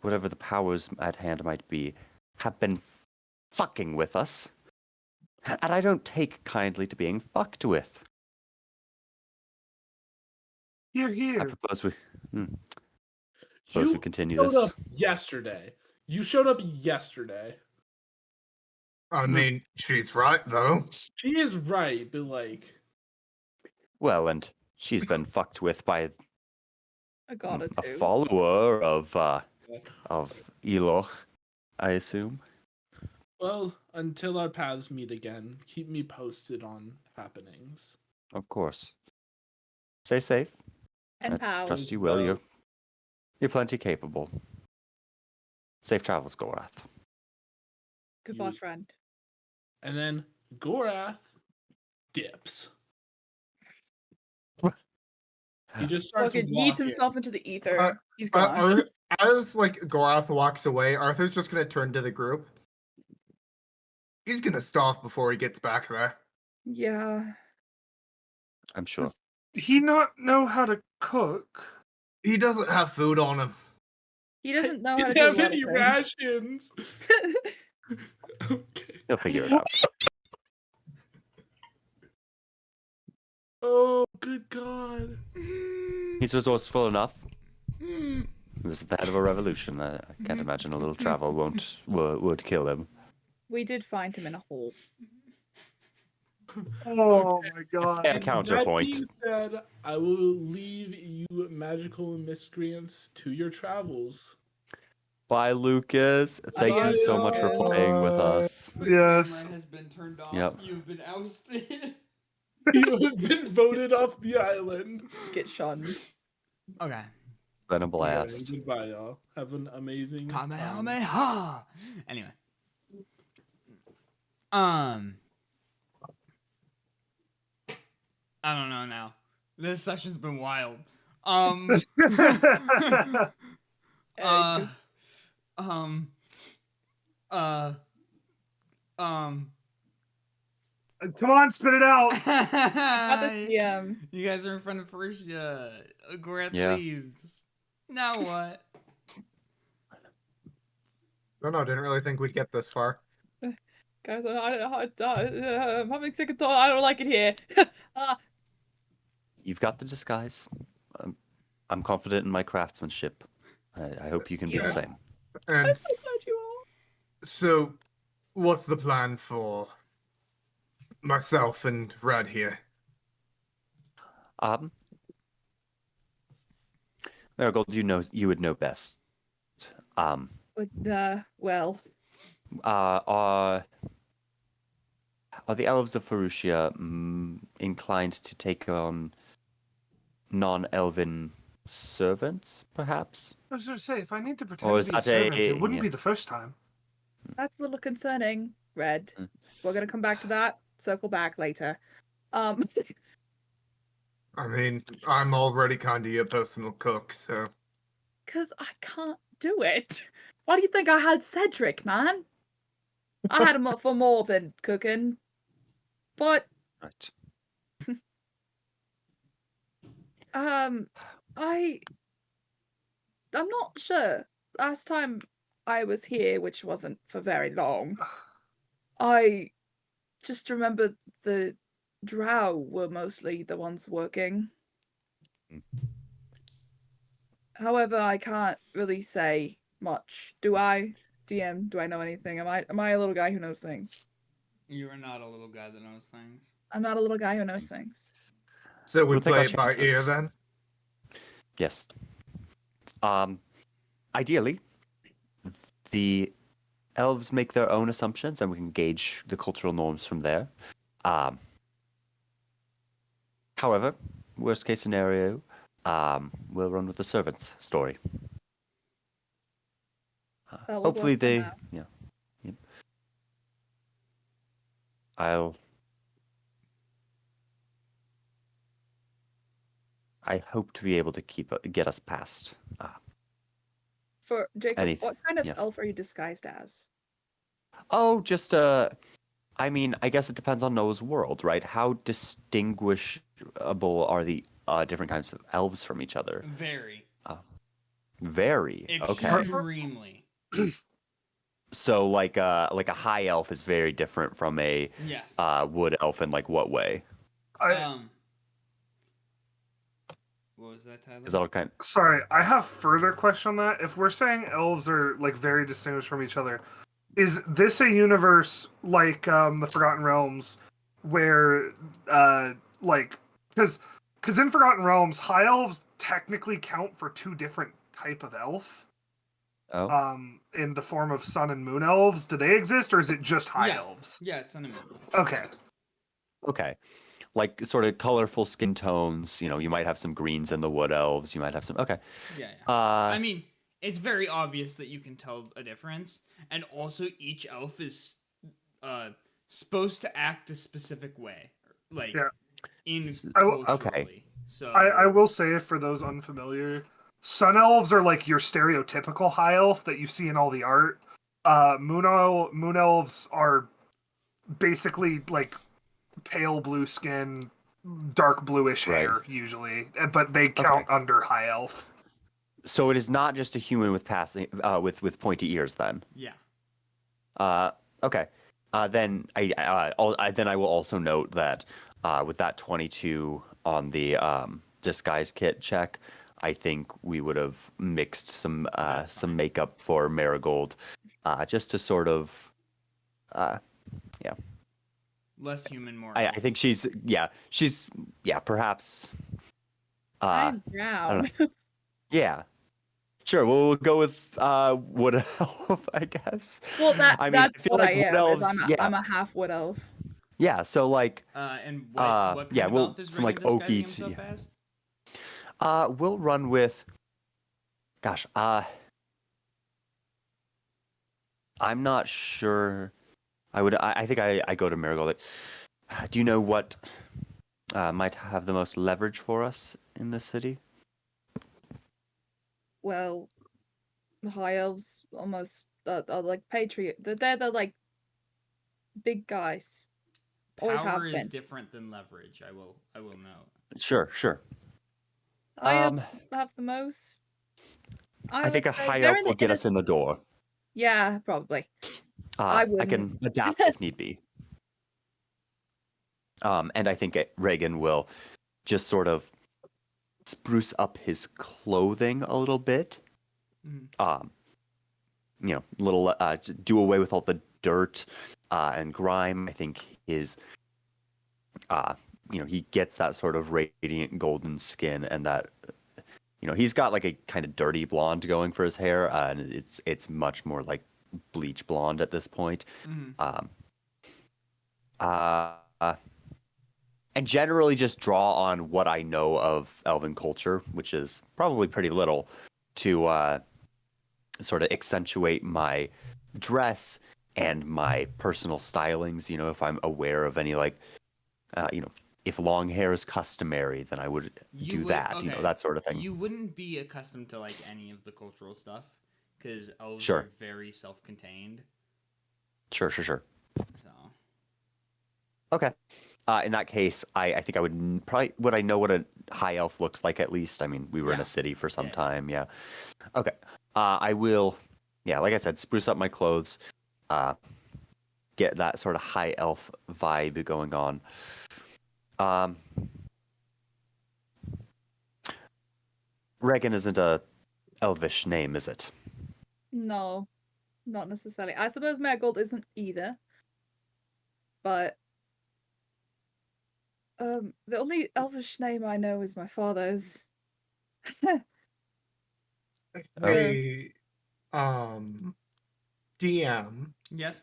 whatever the powers at hand might be, have been fucking with us. And I don't take kindly to being fucked with. You're I here. propose we continue showed this. up yesterday. You showed up yesterday. I mean, she's right though. She is right, but like, Well, and she's been fucked with by I got it a too. follower of Eloch, I assume. well, until our paths meet again, keep me posted on happenings. Of course. Stay safe. And I pals. trust you Well. will. You're plenty capable. Safe travels, Gorath. Goodbye, Use- friend. And then Gorath dips. He just starts Fucking walking. yeets himself into the ether. He's gone. As like Gorath walks away, Arthur's just gonna turn to the group. He's gonna stop before he gets back there. Yeah. I'm sure. He not know how to cook. He doesn't have food on him. He doesn't know He how to didn't do have a lot any of rations. things. Okay. He'll figure it out. Oh, good God. He's resourceful enough. He was at the head of a revolution. I can't imagine a little travel would kill him. We did find him in a hole. Oh my god. Fair That counterpoint. being said, I will leave you magical miscreants to your travels. Bye, Lucas. Thank you so much for Lucas. playing with us. The Yes. camera has been turned off. Yep. You've been ousted. You have been voted off the island. Get shunned. Okay. Been a Anyway, blast. goodbye, y'all. Have an amazing time. Kamehameha. Anyway. I don't know now. This session's been wild. Egg. Come on, spit it out. Got the DM. You guys are in front of Ferucia. Gorath Yeah. leaves. Now what? No, didn't really think we'd get this far. Guys, I'm having second thought. I don't like it here. You've got the disguise. I'm confident in my craftsmanship. I hope you can be the same. And I'm so glad you are. so, what's the plan for myself and Red here? Marigold, you would know best. Well, Are the elves of Ferucia inclined to take on non-elven servants, perhaps? I was going to say, if I need to Or pretend is to be a that servant, it wouldn't yeah. be the first time. that's a little concerning, Red. Mm. We're gonna come back to that. Circle back later. I mean, I'm already kind of your personal cook, so. Because I can't do it. Why do you think I had Cedric, man? I had him up for more than cooking. But, Right. I'm not sure. Last time I was here, which wasn't for very long, I just remember the drow were mostly the ones working. Mm. However, I can't really say much. Do I? DM, do I know anything? Am I a little guy who knows things? You are not a little guy that knows things. I'm not a little guy who knows things. So we We'll take play our it by ear chances. then? Yes. Ideally, the elves make their own assumptions, and we can gauge the cultural norms from there. However, worst case scenario, we'll run with the servants story. We'll Hopefully work on they, that. yeah. Yep. I'll. I hope to be able to get us past For Jacob, anything. what kind of Yeah. elf are you disguised as? Oh, just I mean, I guess it depends on Noah's world, right? How distinguishable are the different kinds of elves from each other? Very. Very. Okay. Extremely. So like a high elf is very different from a Yes. wood elf in like what way? What was that, Tyler? Is that all kind? Sorry, I have further question on that. If we're saying elves are like very distinguished from each other, is this a universe like the Forgotten Realms, where like because in Forgotten Realms, high elves technically count for two different type of elf. Oh. In the form of sun and moon elves, do they exist, or is it just high Yeah. elves? Yeah, it's sun and moon. Okay. Okay. Like sort of colorful skin tones. You know, you might have some greens in the wood elves. You might have some. Okay. Yeah, yeah. I mean, it's very obvious that you can tell a difference, and also each elf is supposed to act a specific way, like Yeah. culturally. Okay. So I will say, for those unfamiliar, sun elves are like your stereotypical high elf that you see in all the art. Moon elves are basically like pale blue skin, dark bluish Right. hair usually, but they count under high elf. So it is not just a human with passing with pointy ears then. yeah. Okay. Then I will also note that with that 22 on the disguise kit check, I think we would have mixed some That's fine. makeup for Marigold, just to sort of yeah. Less human, more I elf. think she's perhaps I'm I don't brown. know. Yeah. Sure, we'll go with wood elf, I guess. Well, I mean, that's I feel what like I wood am. Is elves, yeah. I'm a half wood elf. Yeah, so like And what kind of we'll elf is some Reaghan like disguising oaky himself as? we'll run with gosh, I'm not sure. I think I go to Marigold. Like, do you know what might have the most leverage for us in this city? Well, the high elves almost are like patriot. They're the like big guys. Always have Power is been. different than leverage. I will note. Sure. High elves have the most. I think would a say high they're elf will get us in the door. Yeah, probably. I I wouldn't. can adapt if need be. And I think Reagan will just sort of spruce up his clothing a little bit. Mhm. Little do away with all the dirt and grime. I think his he gets that sort of radiant golden skin, and that he's got like a kind of dirty blonde going for his hair, and it's much more like bleach blonde at this point. Mhm. And generally just draw on what I know of elven culture, which is probably pretty little, to sort of accentuate my dress and my personal stylings. If I'm aware of any like, if long hair is customary, then I would do that. Okay. That sort of thing. You wouldn't be accustomed to like any of the cultural stuff because elves Sure. are very self-contained. Sure. So. Okay. In that case, I think I would I know what a high elf looks like at least. I mean, we were in a city for some time. Yeah. Okay. I will, like I said, spruce up my clothes, get that sort of high elf vibe going on. Reagan isn't a elvish name, is it? No, not necessarily. I suppose Marigold isn't either. But the only elvish name I know is my father's. The DM Yes.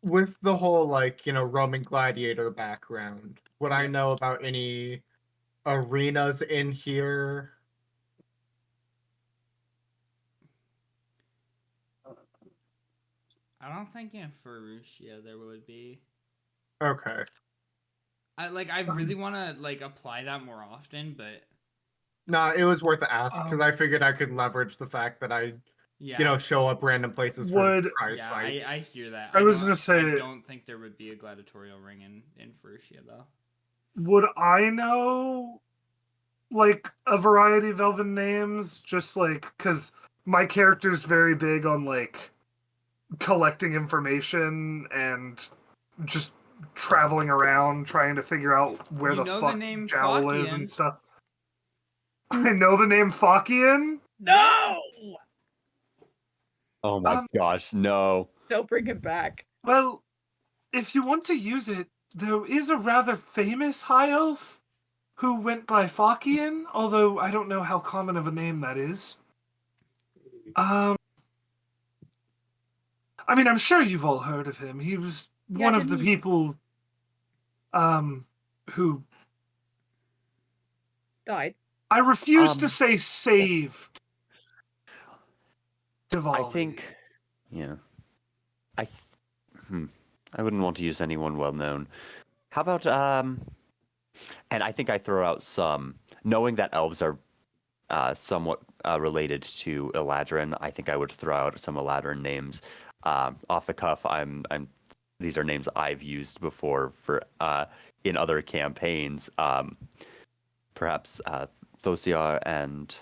with the whole Roman gladiator background. Would I know about any arenas in here? I don't think in Ferucia there would be. Okay. I really want to apply that more often, but Nah, it was worth a ask because I figured I could leverage the fact that I, yeah, show up random places for Would prize yeah, fights. I hear that. I was don't, gonna say- I don't think there would be a gladiatorial ring in Ferucia though. would I know like a variety of elven names? Just like because my character's very big on like collecting information and just traveling around trying to figure out where You the know the fuck name Jowl is Fakian. and stuff. I know the name Fakian. No! Oh my gosh, no. Don't bring him back. Well, if you want to use it, there is a rather famous high elf who went by Fakian, although I don't know how common of a name that is. I mean, I'm sure you've all heard of him. He was Yeah, one of the didn't he- people who Died. I refuse to Um, say saved I Devaldi. think, yeah. I th- I wouldn't want to use anyone well known. How about and I think I throw out some, knowing that elves are somewhat related to Eladrin. I think I would throw out some Eladrin names. Off the cuff, these are names I've used before for in other campaigns. Perhaps Thosiar and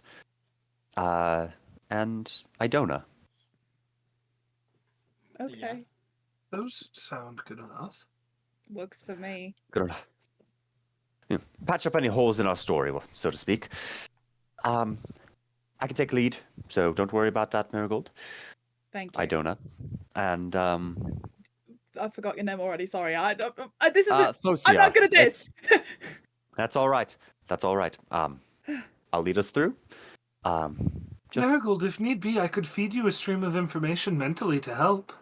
Idona. Okay. Those sound good enough. Looks for me. Good enough. Yeah, patch up any holes in our story, so to speak. I can take lead, so don't worry about that, Marigold. Thank you. Idona. And I forgot your name already. Sorry. This isn't. I'm Thosiar. not good at this. That's all right. That's all right. I'll lead us through. Just Marigold, if need be, I could feed you a stream of information mentally to help.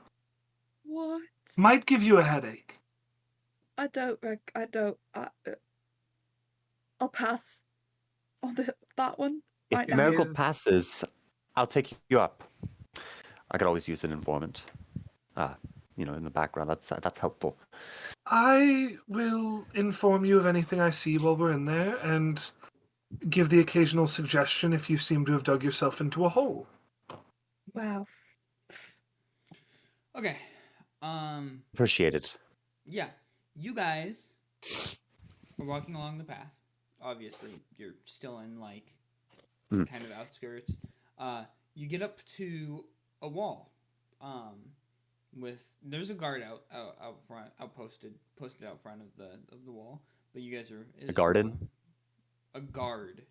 What? Might give you a headache. I don't. I'll pass on that one if right now. Marigold passes, I'll take you up. I could always use an informant. In the background. That's helpful. I will inform you of anything I see while we're in there, and give the occasional suggestion if you seem to have dug yourself into a hole. Wow. Okay. Appreciate it. Yeah. You guys are walking along the path. Obviously, you're still in kind of outskirts. You get up to a wall. There's a guard out front, posted out front of the wall. But you guys are A garden? A guard.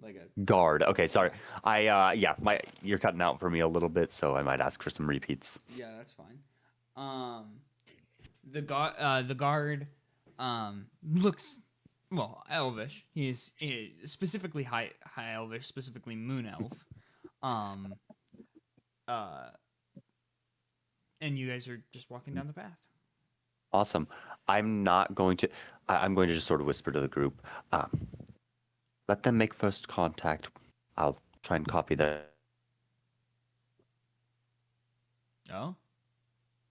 Like a Guard. Okay, sorry. You're cutting out for me a little bit, so I might ask for some repeats. Yeah, that's fine. The guard looks elvish. He is specifically high elvish, specifically moon elf. And you guys are just walking down the path. Awesome. I'm going to just sort of whisper to the group. Let them make first contact. I'll try and copy that. Oh,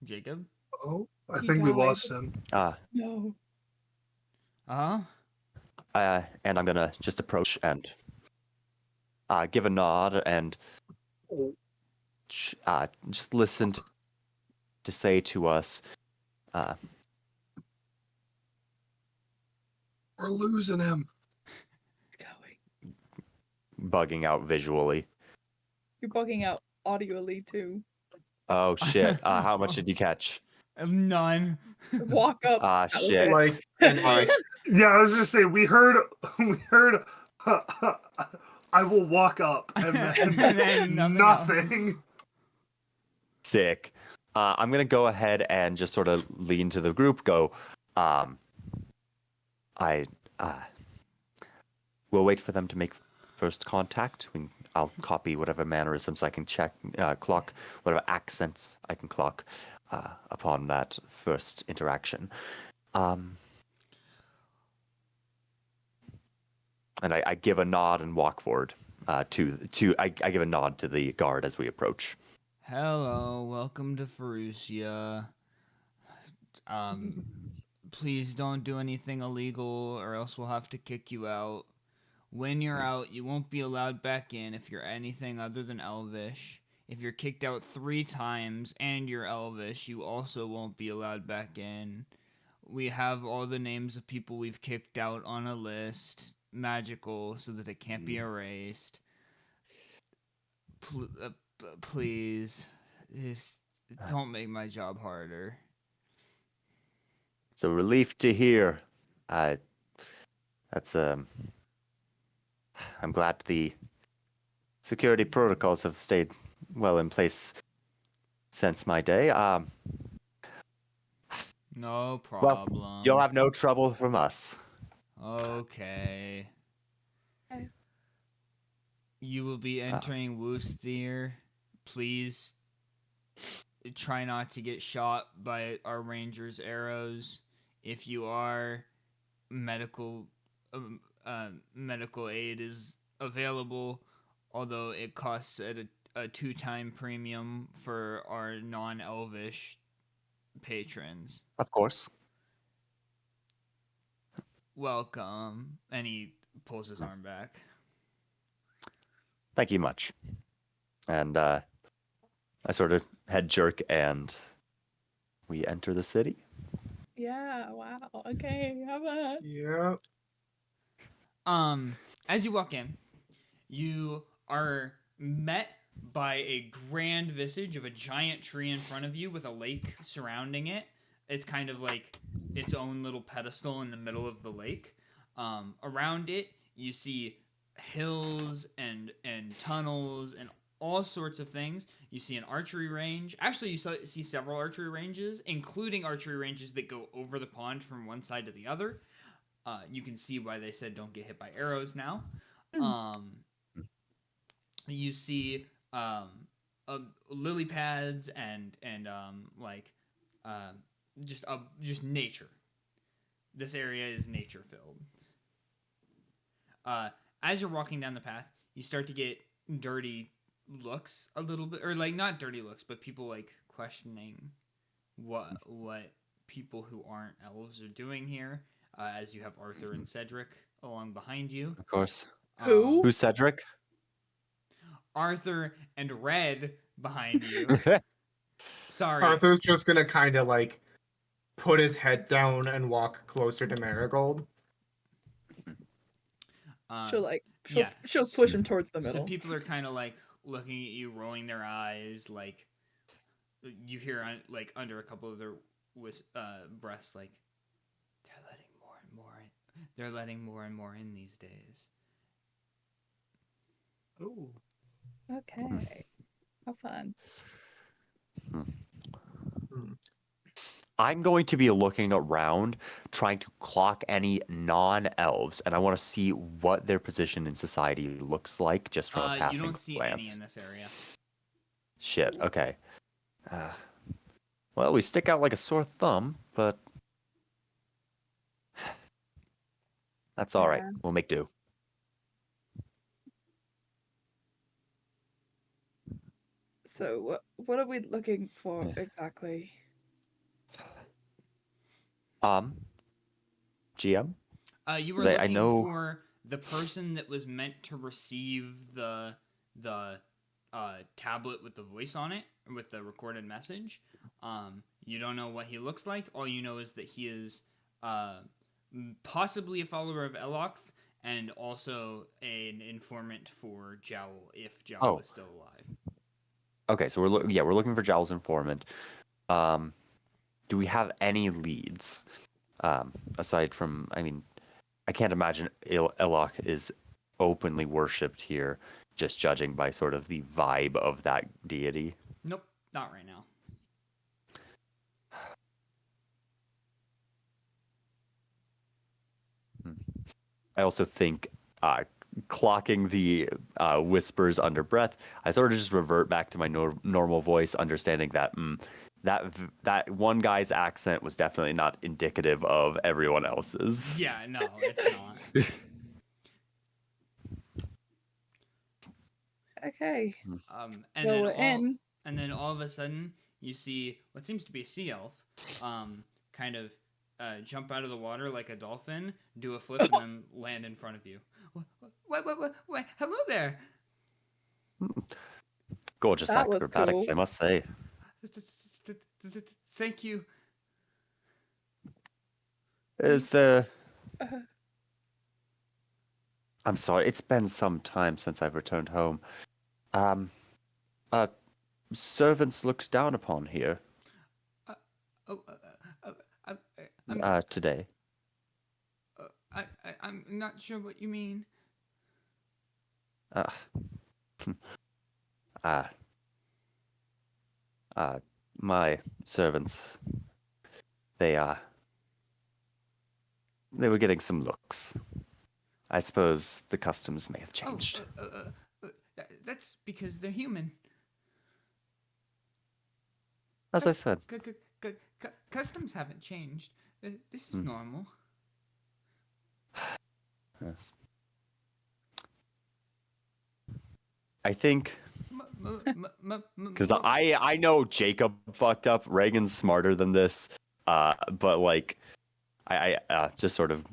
Jacob. Oh, I He think we died. lost him. No. And And I'm gonna just approach and give a nod and just listen to say to us. We're losing him. It's going. Bugging out visually. You're bugging out audioly too. Oh shit! How much did you catch? None. Walk up. That was Shit. it. Like an eight. Yeah, I was gonna say we heard. I will walk up and then, And then nothing nothing. Sick. I'm gonna go ahead and just sort of lean to the group. Go. We'll wait for them to make first contact. I'll copy whatever mannerisms I can clock, whatever accents I can clock upon that first interaction. And I give a nod and walk forward I give a nod to the guard as we approach. Hello, welcome to Ferucia. Please don't do anything illegal or else we'll have to kick you out. When you're out, you won't be allowed back in if you're anything other than Elvish. If you're kicked out 3 times and you're Elvish, you also won't be allowed back in. We have all the names of people we've kicked out on a list, magical, so that it can't be erased. Please, just don't make my job harder. It's a relief to hear. That's I'm glad the security protocols have stayed well in place since my day. No Well, problem. you'll have no trouble from us. Okay. Okay. You will be entering Wooster. Please try not to get shot by our ranger's arrows. If you are, medical medical aid is available, although it costs at a 2-time premium for our non-elvish patrons. Of course. Welcome. And he pulls his arm back. Thank you much. And I sort of head jerk and we enter the city. Yeah, wow. Okay, how about Yep. As you walk in, you are met by a grand visage of a giant tree in front of you with a lake surrounding it. It's kind of like its own little pedestal in the middle of the lake. Around it, you see hills and tunnels and all sorts of things. You see an archery range. Actually, you see several archery ranges, including archery ranges that go over the pond from one side to the other. You can see why they said don't get hit by arrows now. You see lily pads and like just nature. This area is nature filled. As you're walking down the path, you start to get dirty looks a little bit, or like not dirty looks, but people like questioning what people who aren't elves are doing here. As you have Arthor and Cedric along behind you. Of course. Who? Who's Cedric? Arthor and Red behind you. Sorry. Arthur's just gonna kind of like put his head down and walk closer to Marigold. She'll push him towards the So middle. people are kind of like looking at you, rolling their eyes, like you hear like under a couple of their breaths, like they're letting more and more in. They're letting more and more in these days. Ooh. Okay. How fun. I'm going to be looking around, trying to clock any non-elves, and I want to see what their position in society looks like just from a passing You don't see glance. any in this area. Shit. Okay. Well, we stick out like a sore thumb, but that's all right. Yeah. We'll make do. So what are we looking for exactly? GM? You were 'Cause looking I know- for the person that was meant to receive the tablet with the voice on it, with the recorded message. You don't know what he looks like. All you know is that he is possibly a follower of Eloth and also an informant for Jowl if Jowl is still alive. Okay, so we're looking for Jowl's informant. Do we have any leads? Aside from, I mean, I can't imagine Elok is openly worshipped here, just judging by sort of the vibe of that deity. Nope, not right now. I also think clocking the whispers under breath, I sort of just revert back to my normal voice, understanding that that one guy's accent was definitely not indicative of everyone else's. Yeah, no, it's not. Okay. And So then we're in. and then all of a sudden you see what seems to be a sea elf, kind of jump out of the water like a dolphin, do a flip, and then land in front of you. What? Hello there. Gorgeous That was acrobatics, cool. I must say. Thank you. Is there... Uh, I'm sorry, it's been some time since I've returned home. Servants looks down upon here, Oh, I'm, today. I'm not sure what you mean. Uh, uh, my servants, they were getting some looks. I suppose the customs may have changed. That's because they're human. As I said. Customs haven't changed. This is normal. Yes. I think because I know Jacob fucked up. Reaghan's smarter than this. But like, I just sort of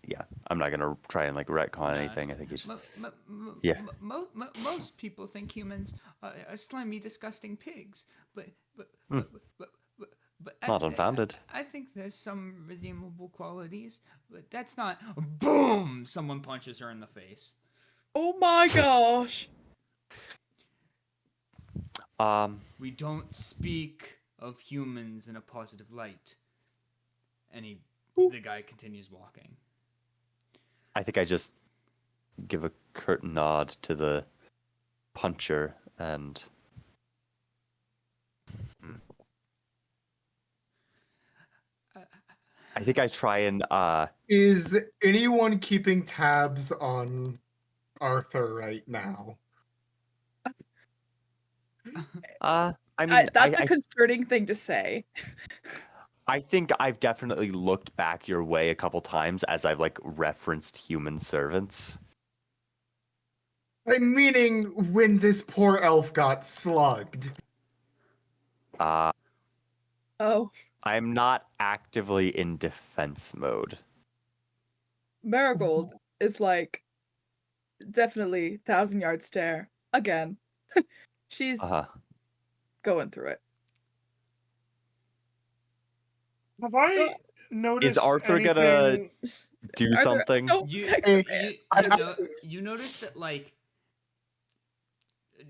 yeah. I'm not gonna try and like retcon anything. I think he's yeah. Most people think humans are slimy, disgusting pigs, but Not unfounded. I think there's some redeemable qualities, but that's not. Boom! Someone punches her in the face. oh my gosh. We don't speak of humans in a positive light. And the guy continues walking. I think I just give a curt nod to the puncher and I think I try and Is anyone keeping tabs on Arthur right now? I mean That's a concerning thing to say. I think I've definitely looked back your way a couple times as I've like referenced human servants. I'm meaning when this poor elf got slugged. Oh, I'm not actively in defense mode. Marigold is like definitely 1,000-yard stare again. She's going through it. Have I noticed Is Arthur anything... gonna do something? You notice that like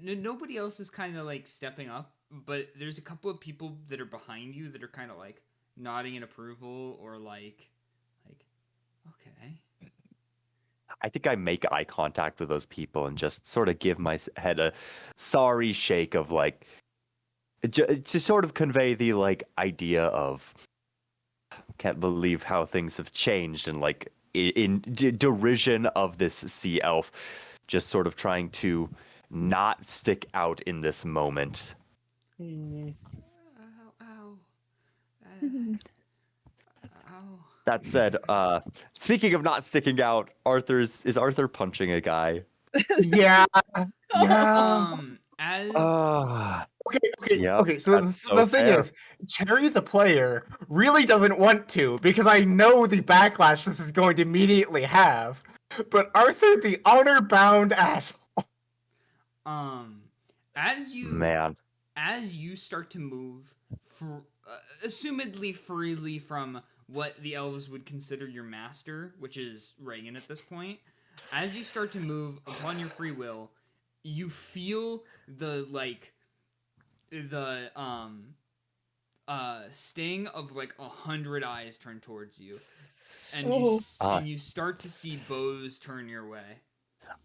nobody else is kind of like stepping up, but there's a couple of people that are behind you that are kind of like nodding in approval or like okay. I think I make eye contact with those people and just sort of give my head a sorry shake of like to sort of convey the like idea of can't believe how things have changed and like in derision of this sea elf just sort of trying to not stick out in this moment. Ow. That said, speaking of not sticking out, is Arthur punching a guy? Yeah. Yeah. As Okay. So so the thing fair. is, Cherry the player really doesn't want to because I know the backlash this is going to immediately have. But Arthur, the honor-bound asshole. as you start to move assumedly freely from what the elves would consider your master, which is Reaghan at this point, as you start to move upon your free will, you feel the sting of like 100 eyes turn towards you, and you start to see bows turn your way.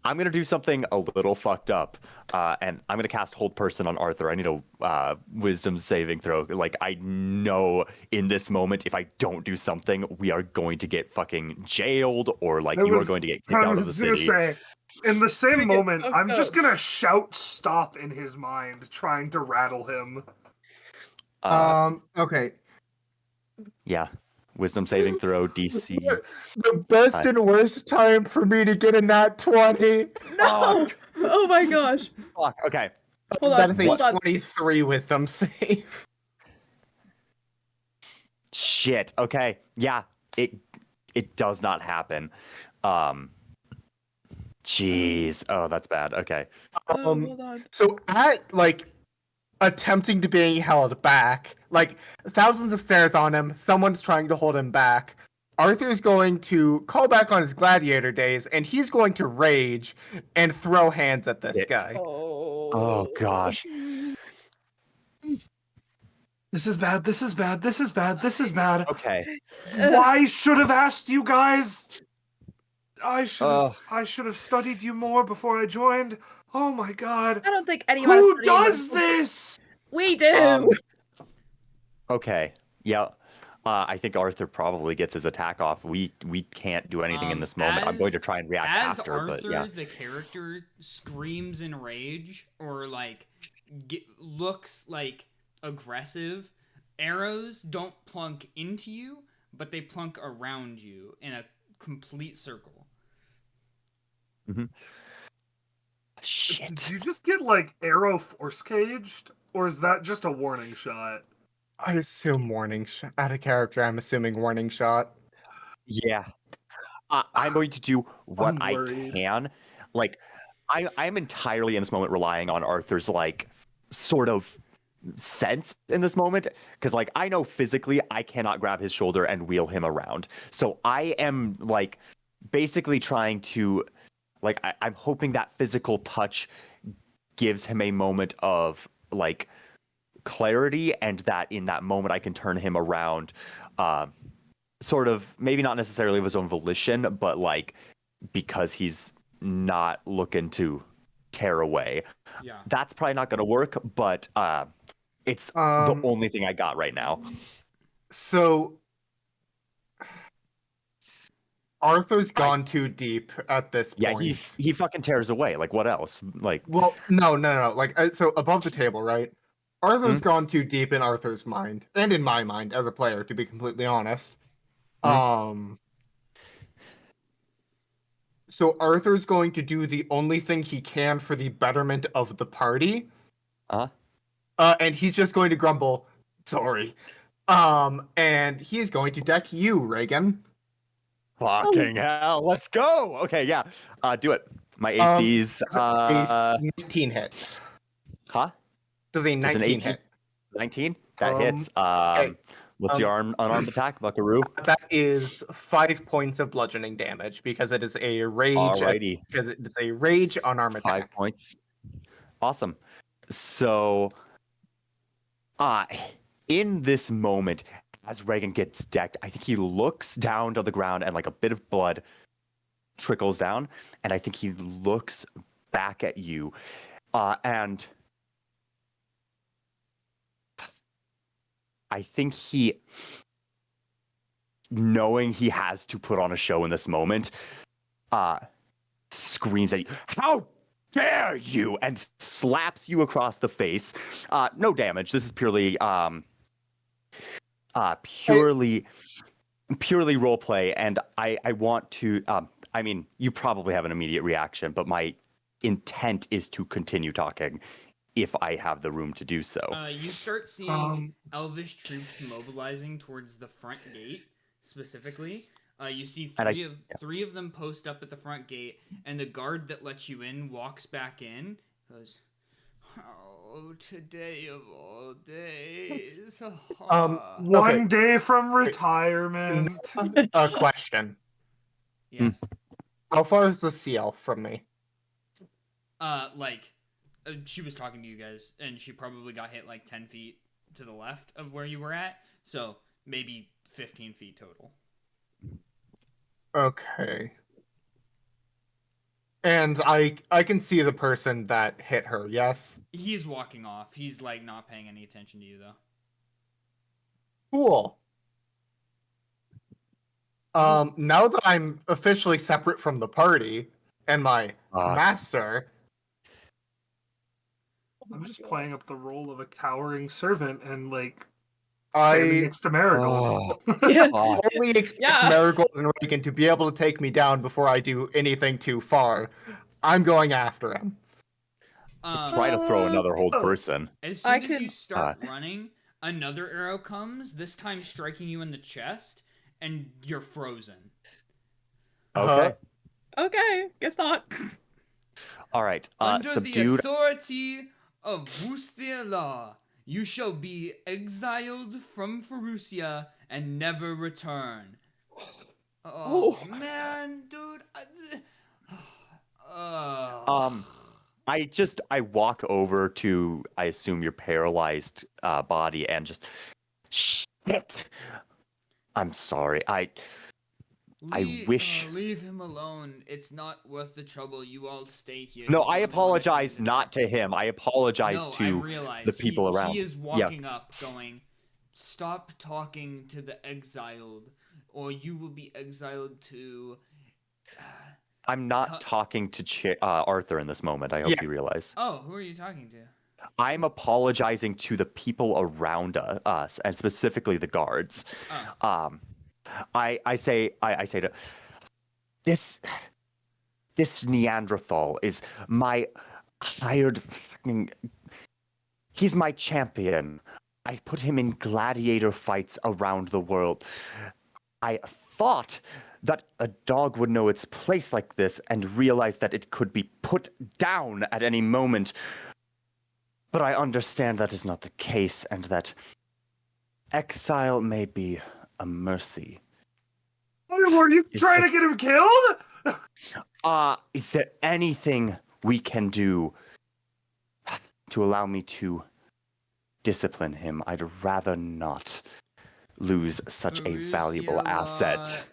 I'm gonna do something a little fucked up, and I'm gonna cast Hold Person on Arthur. I need a Wisdom saving throw. Like I know in this moment, if I don't do something, we are going to get fucking jailed, or like you are going to get kicked out of the city. Say, in the same moment, I'm up. just gonna shout "stop" in his mind, trying to rattle him. Okay. Yeah. Wisdom saving throw, DC. The best and worst time for me to get a nat 20. No! Oh my gosh. Fuck. Okay. Hold That on, is a hold on. 23 wisdom save. Shit. Okay. Yeah. It does not happen. Jeez. Oh, that's bad. Okay. Hold on. So at like attempting to be held back, like thousands of stares on him, someone's trying to hold him back. Arthur's going to call back on his gladiator days, and he's going to rage and throw hands at this It- guy. Oh gosh. This is bad. This is bad. This is bad. This is bad. Okay. Why should have asked you guys? I should Ugh. have. I should have studied you more before I joined. Oh my god. I don't think anyone Who is studying does what- this? We do. Okay. Yeah. I think Arthur probably gets his attack off. We can't do anything in this moment. I'm going to try and react as after, Arthur, but yeah. the character, screams in rage or like looks like aggressive. Arrows don't plunk into you, but they plunk around you in a complete circle. Shit. Did you just get like arrow force caged, or is that just a warning shot? I assume warning shot. Out of character, I'm assuming warning shot. Yeah. I'm going to do what I'm I worried. can. Like, I'm entirely in this moment relying on Arthur's like sort of sense in this moment, because like I know physically I cannot grab his shoulder and wheel him around. So I am like basically trying to like I'm hoping that physical touch gives him a moment of like clarity, and that in that moment I can turn him around, sort of maybe not necessarily of his own volition, but like because he's not looking to tear away. Yeah. That's probably not going to work, but it's the only thing I got right now. So Arthur's gone too deep at this Yeah, point. he fucking tears away. Like, what else? Like, Well, no. Like, so above the table, right? Arthur's gone too deep in Arthur's mind, and in my mind as a player, to be completely honest. So Arthur's going to do the only thing he can for the betterment of the party. And he's just going to grumble, sorry. And he's going to deck you, Reaghan. fucking hell, let's go. Okay, yeah. Do it. My AC's a 19 hit. Huh? Does a 19 hit? 19? That hits. Okay. What's your unarmed attack, Buckaroo? That is 5 points of bludgeoning damage because it is a rage. Alrighty. Because it is a rage unarmed attack. 5 points. Awesome. So, in this moment, as Reaghan gets decked, I think he looks down to the ground and like a bit of blood trickles down, and I think he looks back at you, and I think he, knowing he has to put on a show in this moment, screams at you, "How dare you!" and slaps you across the face. No damage. This is purely purely role play, and I want to. I mean, you probably have an immediate reaction, but my intent is to continue talking if I have the room to do so. You start seeing elvish troops mobilizing towards the front gate, specifically. You see three of them post up at the front gate, and the guard that lets you in walks back in, goes, "Oh, today of all days." One day from retirement. A question. Yes. How far is the CL from me? She was talking to you guys, and she probably got hit like 10 feet to the left of where you were at, so maybe 15 feet total. Okay. And I can see the person that hit her, yes? He's walking off. He's like not paying any attention to you though. Cool. Now that I'm officially separate from the party and my master, I'm just playing up the role of a cowering servant and like standing next to Marigold. only expect Marigold and Reaghan to be able to take me down before I do anything too far. I'm going after him. Try to throw another hold Oh. person. As I soon as you can- start running, another arrow comes, this time striking you in the chest, and you're frozen. Okay. Okay, guess not. All right. Under the Subdued. authority of Wustia law, you shall be exiled from Ferucia and never return. Oh, Oh. man, dude. I walk over to, I assume, your paralyzed body and just shit. I'm sorry. I wish. Leave him alone. It's not worth the trouble. You all stay here. No, He's the I only one that can apologize be not to detected. him. I apologize No, I to realize the people around. He is Yeah. walking up, going, "Stop talking to the exiled, or you will be exiled to." I'm not talking to Arthur in this moment. I hope Yeah. you realize. Oh, who are you talking to? I'm apologizing to the people around us, and specifically the guards. Oh. I say to this Neanderthal is my hired fucking. He's my champion. I put him in gladiator fights around the world. I thought that a dog would know its place like this and realize that it could be put down at any moment. But I understand that is not the case, and that exile may be a mercy. Were you Is trying it- to get him killed? Is there anything we can do to allow me to discipline him? I'd rather not lose such a valuable Ferucia asset.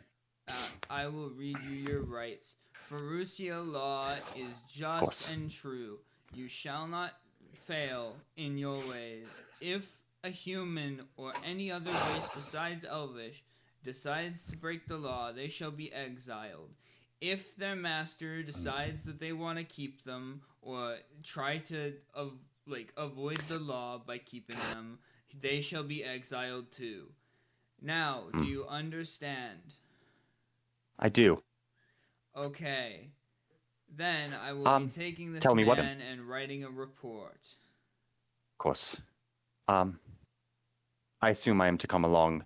law, I will read you your rights. Ferucia law is course. just and true. You shall not fail in your ways. If a human or any other race besides Elvish decides to break the law, they shall be exiled. If their master decides that they want to keep them or try to avoid the law by keeping them, they shall be exiled too. Now, do you understand? I do. Okay. Then I will be taking this tell me what- man and writing a report. Of course. I assume I am to come along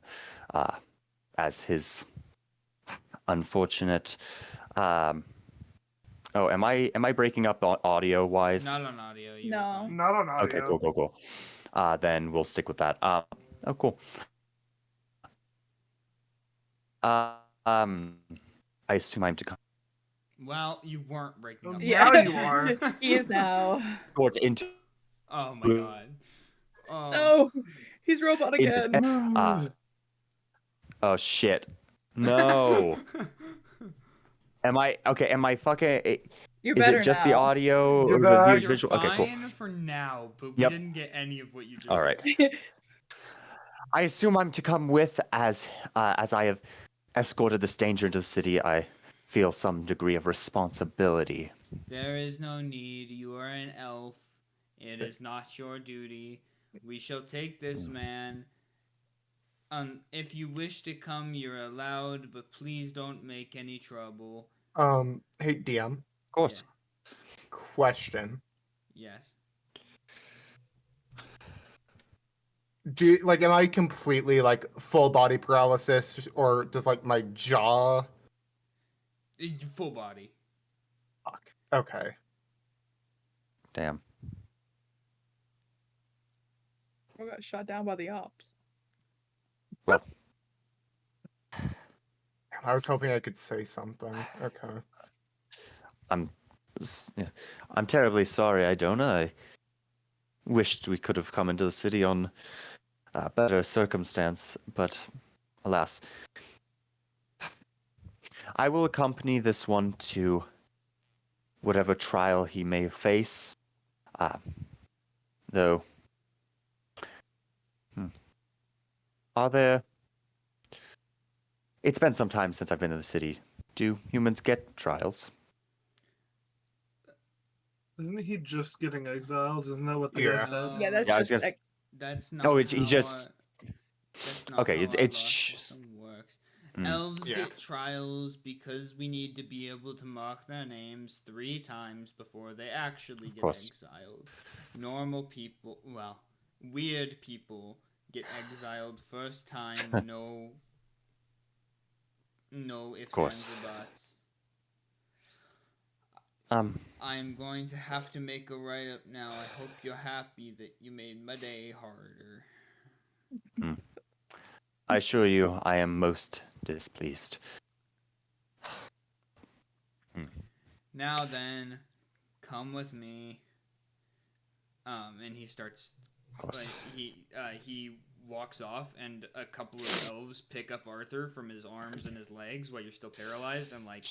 as his unfortunate. Oh, am I breaking up audio wise? Not on audio. You're No. fine. Not on audio. Okay, cool. Then we'll stick with that. Oh, cool. I assume I'm to come Well, you weren't breaking up. Yeah. Now you are. He is now. sort into. Oh my god. Oh. No, he's robot Into- again. Oh shit! No. Am I okay? Am I fucking? You're Is better it just now. the audio You're or back. the You're visual? Okay, cool. fine for now, but we Yep. didn't get any of what you just All right. said. I assume I'm to come with as I have escorted this danger into the city. I feel some degree of responsibility. There is no need. You are an elf. It is not your duty. We shall take this man. If you wish to come, you're allowed, but please don't make any trouble. Hey DM, Of course. question. Yes. Am I completely full body paralysis, or does my jaw? Full body. Fuck. Okay. Damn. I got shot down by the ops. Well, I was hoping I could say something. Okay. I'm terribly sorry, Idona. I wished we could have come into the city on better circumstance, but alas. I will accompany this one to whatever trial he may face. Though, are there... It's been some time since I've been in the city. Do humans get trials? Isn't he just getting exiled? Isn't that what the Yeah. guy said? Yeah, that's Yeah, I was just gonna That's not. Oh, he's how just... That's not Okay, how it's our law system works. Elves Yeah. get trials because we need to be able to mark their names 3 times before they actually get course. exiled. Normal people, well, weird people get exiled first time, no ifs, course. ands, or buts. Um, I'm going to have to make a write-up now. I hope you're happy that you made my day harder. I assure you, I am most displeased. Now then, come with me. And he starts, Of course. he walks off, and a couple of elves pick up Arthur from his arms and his legs while you're still paralyzed, and like,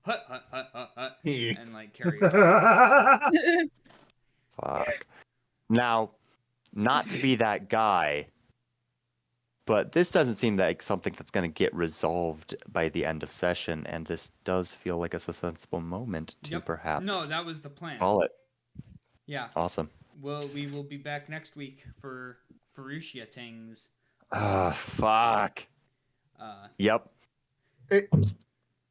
hut, hut, hut, hut, hut, and like carry you off. Fuck. Now, not to be that guy, but this doesn't seem like something that's going to get resolved by the end of session, and this does feel like a sensible moment to Yep. perhaps No, that was the plan. call it. Yeah. Awesome. Well, we will be back next week for Ferucia things. Ah, fuck. Yep.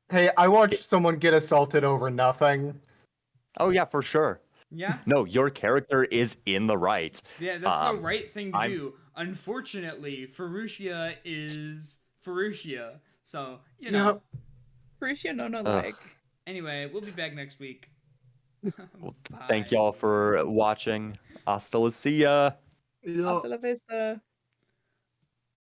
Hey, I watched someone get assaulted over nothing. Oh yeah, for sure. Yeah. No, your character is in the right. Yeah, that's the right thing to I'm- do. Unfortunately, Ferucia is Ferucia. So, you know. Yep. Ferucia no Ugh. like. Anyway, we'll be back next week. Well, Bye. thank y'all for watching. Hasta la see ya. Yo. Hasta la vista.